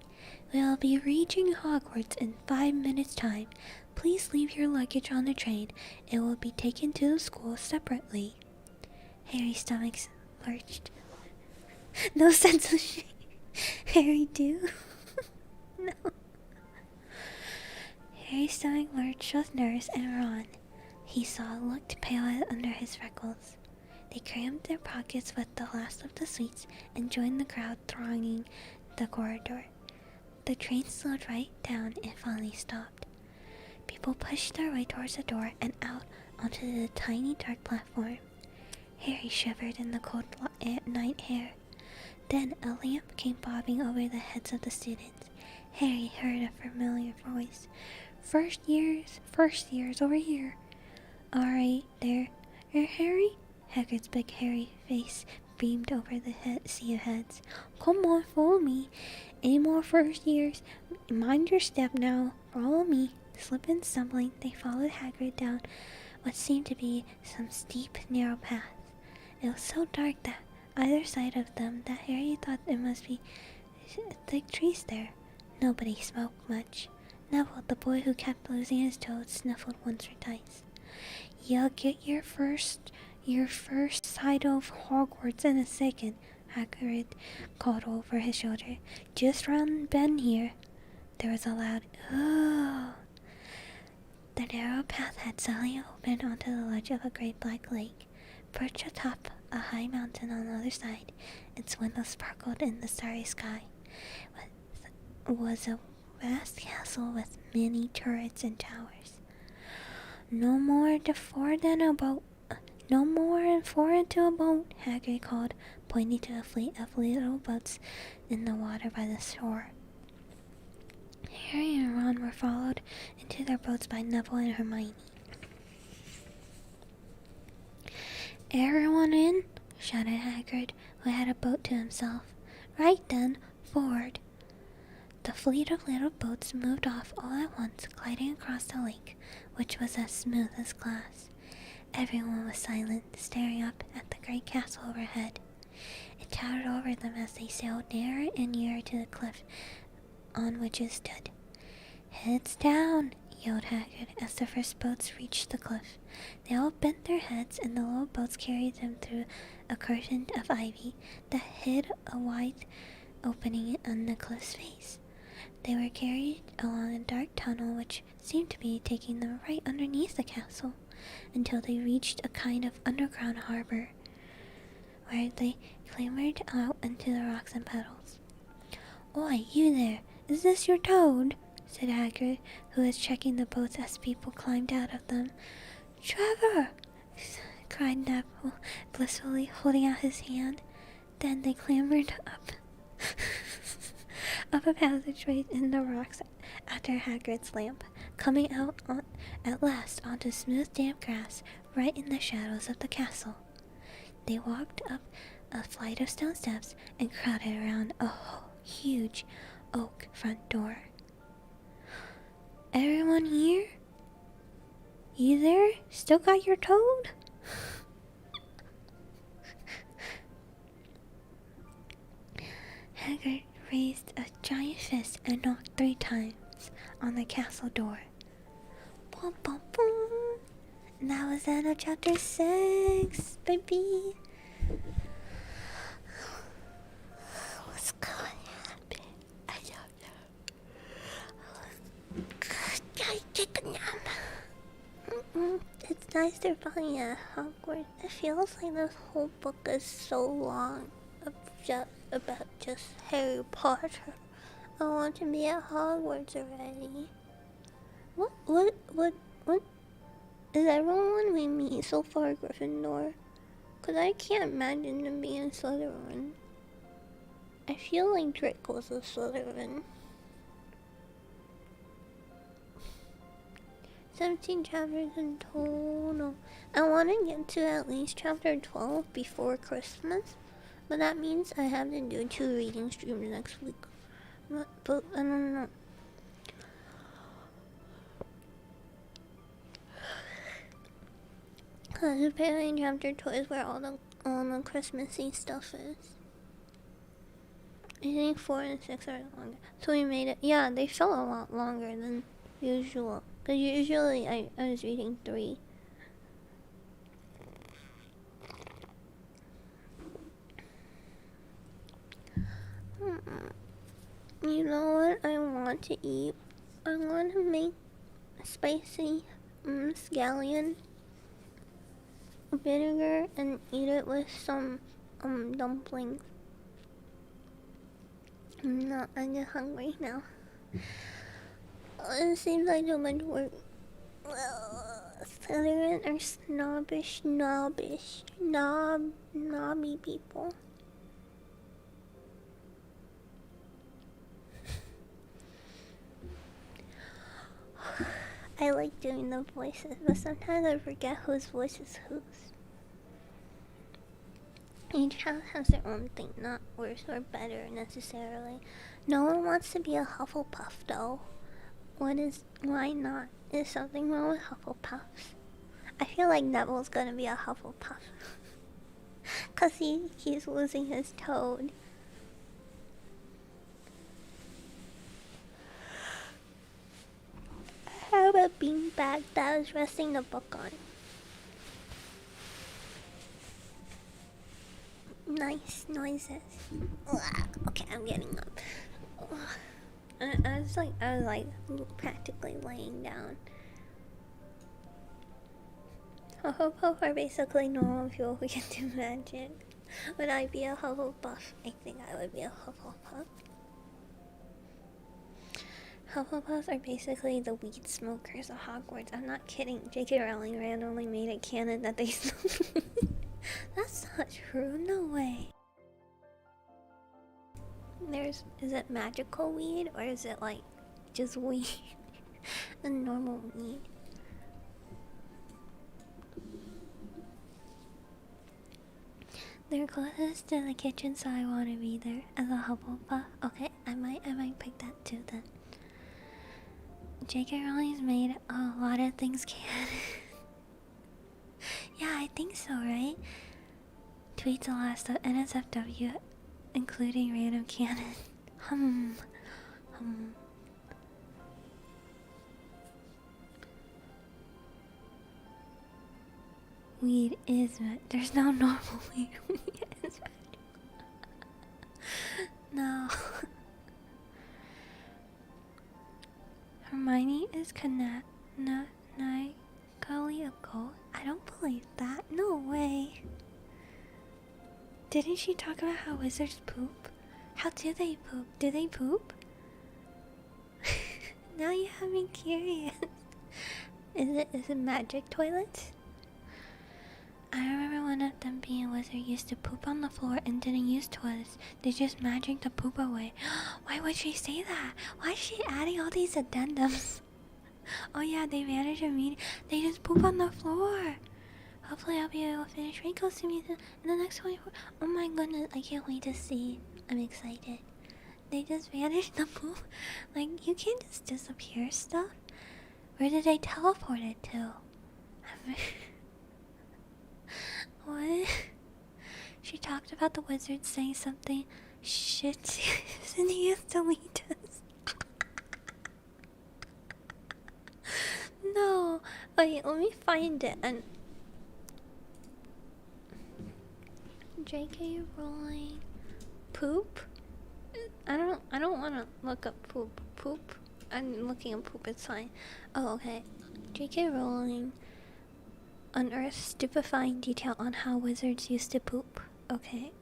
"We'll be reaching Hogwarts in 5 minutes' time. Please leave your luggage on the train. It will be taken to the school separately." Harry's stomach lurched. No sense of shame. Harry, do? No. Harry's stomach lurched with Nurse and Ron. He looked pale under his freckles. They crammed their pockets with the last of the sweets and joined the crowd thronging the corridor. The train slowed right down and finally stopped. People pushed their way towards the door and out onto the tiny dark platform. Harry shivered in the cold night air. Then a lamp came bobbing over the heads of the students. Harry heard a familiar voice. First years over here." "Alright, there, Harry?" Hagrid's big hairy face beamed over the sea of heads. "Come on, follow me. Any more first years? Mind your step now. Follow me." Slipping, stumbling, they followed Hagrid down what seemed to be some steep, narrow path. It was so dark that either side of them that Harry thought there must be thick trees there. Nobody smoked much. Neville, the boy who kept losing his toes, sniffled once or twice. "You'll get your first sight of Hogwarts in a second," Hagrid called over his shoulder. "Just round the bend here." There was a loud "oh." The narrow path had suddenly opened onto the ledge of a great black lake. Perched atop a high mountain on the other side, its windows sparkled in the starry sky, was a vast castle with many turrets and towers. No more than four into a boat," Hagrid called, pointing to a fleet of little boats in the water by the shore. Harry and Ron were followed into their boats by Neville and Hermione. "Everyone in?" shouted Hagrid, who had a boat to himself. "Right then, forward." The fleet of little boats moved off all at once, gliding across the lake, which was as smooth as glass. Everyone was silent, staring up at the great castle overhead. It towered over them as they sailed nearer and nearer to the cliff on which it stood. "Heads down!" yelled Hagrid as the first boats reached the cliff. They all bent their heads, and the little boats carried them through a curtain of ivy that hid a wide opening on the cliff's face. They were carried along a dark tunnel which seemed to be taking them right underneath the castle, until they reached a kind of underground harbor, where they clambered out into the rocks and puddles. "Oi, you there! Is this your toad?" said Hagrid, who was checking the boats as people climbed out of them. "Trevor!" cried Neville, blissfully holding out his hand. Then they clambered up a passageway in the rocks after Hagrid's lamp, coming out at last onto smooth damp grass right in the shadows of the castle. They walked up a flight of stone steps and crowded around a huge oak front door. "Everyone here? You there? Still got your toad?" Hagrid raised a giant fist and knocked 3 times on the castle door. Boom, boom, boom. And that was the end of chapter 6, baby. What's going to happen? I don't know. I take a nap. It's nice to finally at Hogwarts. It feels like this whole book is so long. About just Harry Potter. I want to be at Hogwarts already. What is everyone we meet so far Gryffindor? Cause I can't imagine them being Slytherin. I feel like Draco's a Slytherin. 17 chapters in total. I want to get to at least chapter 12 before Christmas. But that means I have to do 2 reading streams next week. But I don't know. Because apparently chapter 2 is where all the all the Christmassy stuff is. I think 4 and 6 are longer. So we made it. Yeah, they felt a lot longer than usual. Because usually I was reading 3. You know what I want to eat? I want to make spicy scallion vinegar and eat it with some dumplings. I'm just hungry now. It seems like too much work. Slytherin are snobby people. I like doing the voices, but sometimes I forget whose voice is whose. Each house has their own thing, not worse or better necessarily. No one wants to be a Hufflepuff though. Why not? Is something wrong with Hufflepuffs? I feel like Neville's gonna be a Hufflepuff. Cause he's losing his toad. I have a beanbag that I was resting the book on. Nice noises. Okay, I'm getting up. I was like practically laying down. Hufflepuff are basically normal people who can do magic. Would I be a Hufflepuff? I think I would be a Hufflepuff. Hufflepuffs are basically the weed smokers of Hogwarts. I'm not kidding. J.K. Rowling randomly made it canon that they smoke. That's not true. No way. Is it magical weed or is it like just weed? A normal weed. They're closest to the kitchen, so I want to be there as a Hufflepuff. Okay, I might pick that too then. J.K. Rowling's made a lot of things canon. Yeah, I think so, right? Tweets a lot of stuff. NSFW, including random canon. Weed is there's no normal weed. Weed is no. Hermione is Nightly a goat? I don't believe that. No way. Didn't she talk about how wizards poop? How do they poop? Do they poop? Now you have me curious. Is it magic toilets? I remember one of them being a wizard used to poop on the floor and didn't use toilets. They just magic the poop away. Why would she say that? Why is she adding all these addendums? Oh yeah, they manage a meeting. They just poop on the floor. Hopefully I'll be able to finish rain costume in the next 24. Oh my goodness, I can't wait to see. I'm excited. They just vanish the poop. Like, you can't just disappear stuff. Where did they teleport it to? What? She talked about the wizard saying something shit and he has to delete us. No. Wait, let me find it and J.K. Rowling poop? I don't wanna look up poop. I'm looking at poop, it's fine. Oh, okay. J.K. Rowling unearthed stupefying detail on how wizards used to poop. Okay.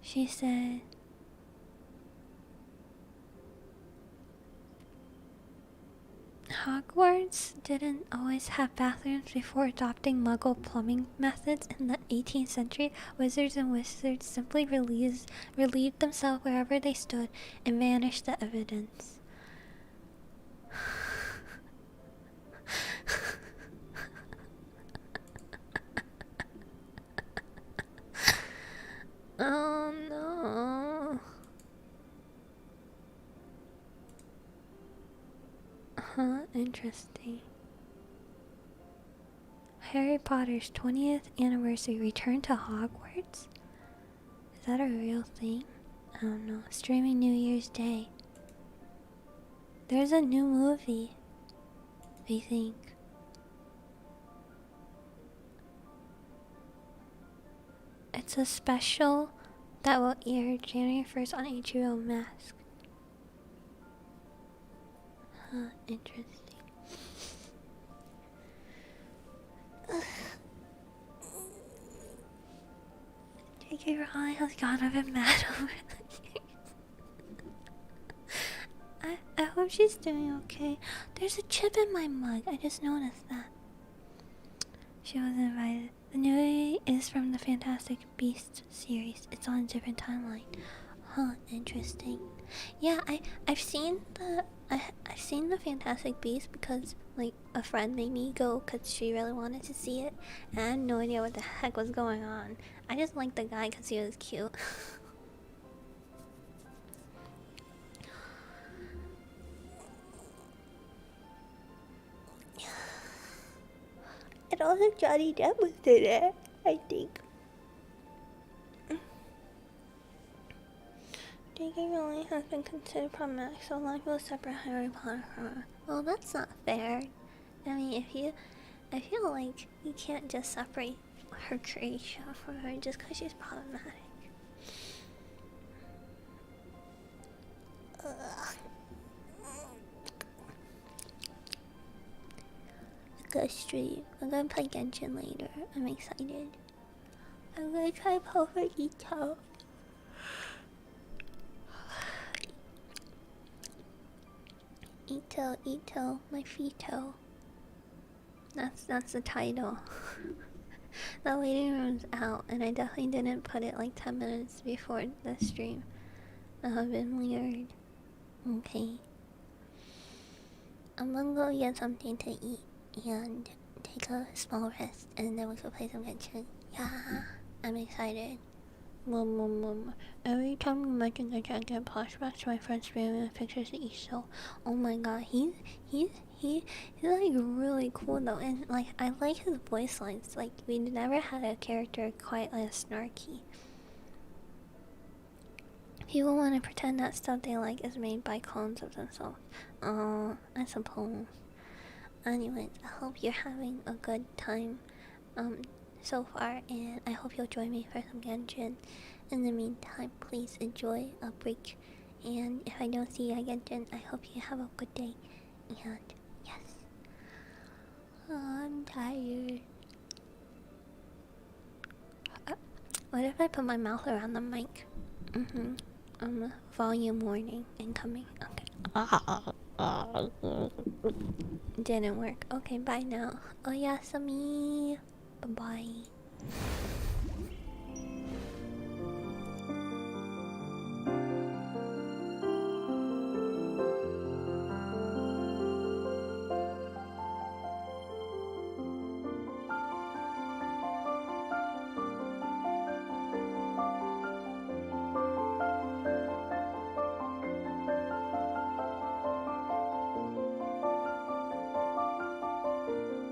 She said Hogwarts didn't always have bathrooms before adopting Muggle plumbing methods in the 18th century. Wizards and wizards simply relieved themselves wherever they stood and vanished the evidence. Oh no. Huh, interesting. I Harry Potter's 20th anniversary return to Hogwarts? Is that a real thing? I don't know. Streaming New Year's Day. There's a new movie, I think. It's a special that will air January 1st on HBO Max. Huh, interesting. J.K. Rowling has gone a bit mad over I hope she's doing okay. There's a chip in my mug. I just noticed that. She was invited. The new movie is from the Fantastic Beasts series. It's on a different timeline. Huh, interesting. Yeah, I've seen the Fantastic Beasts because like a friend made me go because she really wanted to see it, and I had no idea what the heck was going on. I just liked the guy because he was cute. And also Johnny Depp was in it, I think. J.K. Rowling has been considered problematic, so a lot of people separate Harry Potter from her. Well, that's not fair. I mean, I feel like you can't just separate her creation from her just because she's problematic. Go stream. I'm gonna play Genshin later. I'm excited. I'm gonna try Power Ito. Ito, my Fito. That's the title. The waiting room's out, and I definitely didn't put it like 10 minutes before the stream. That would have been weird. Okay. I'm gonna go get something to eat and take a small rest, and then we can play some Genshin. Yeah, I'm excited. Every time you mention Genshin, I get flashbacks to my friend's stream and pictures of Ushio. Oh my god, he's like really cool though, and like I like his voice lines. Like we never had a character quite as snarky. People want to pretend that stuff they like is made by clones of themselves. I suppose. Anyways, I hope you're having a good time so far, and I hope you'll join me for some Genshin. In the meantime, please enjoy a break, and if I don't see you at Genshin, I hope you have a good day. And yes, I'm tired. What if I put my mouth around the mic? Volume warning incoming. Okay. Didn't work. Okay, bye now. Oyasumi. Bye bye.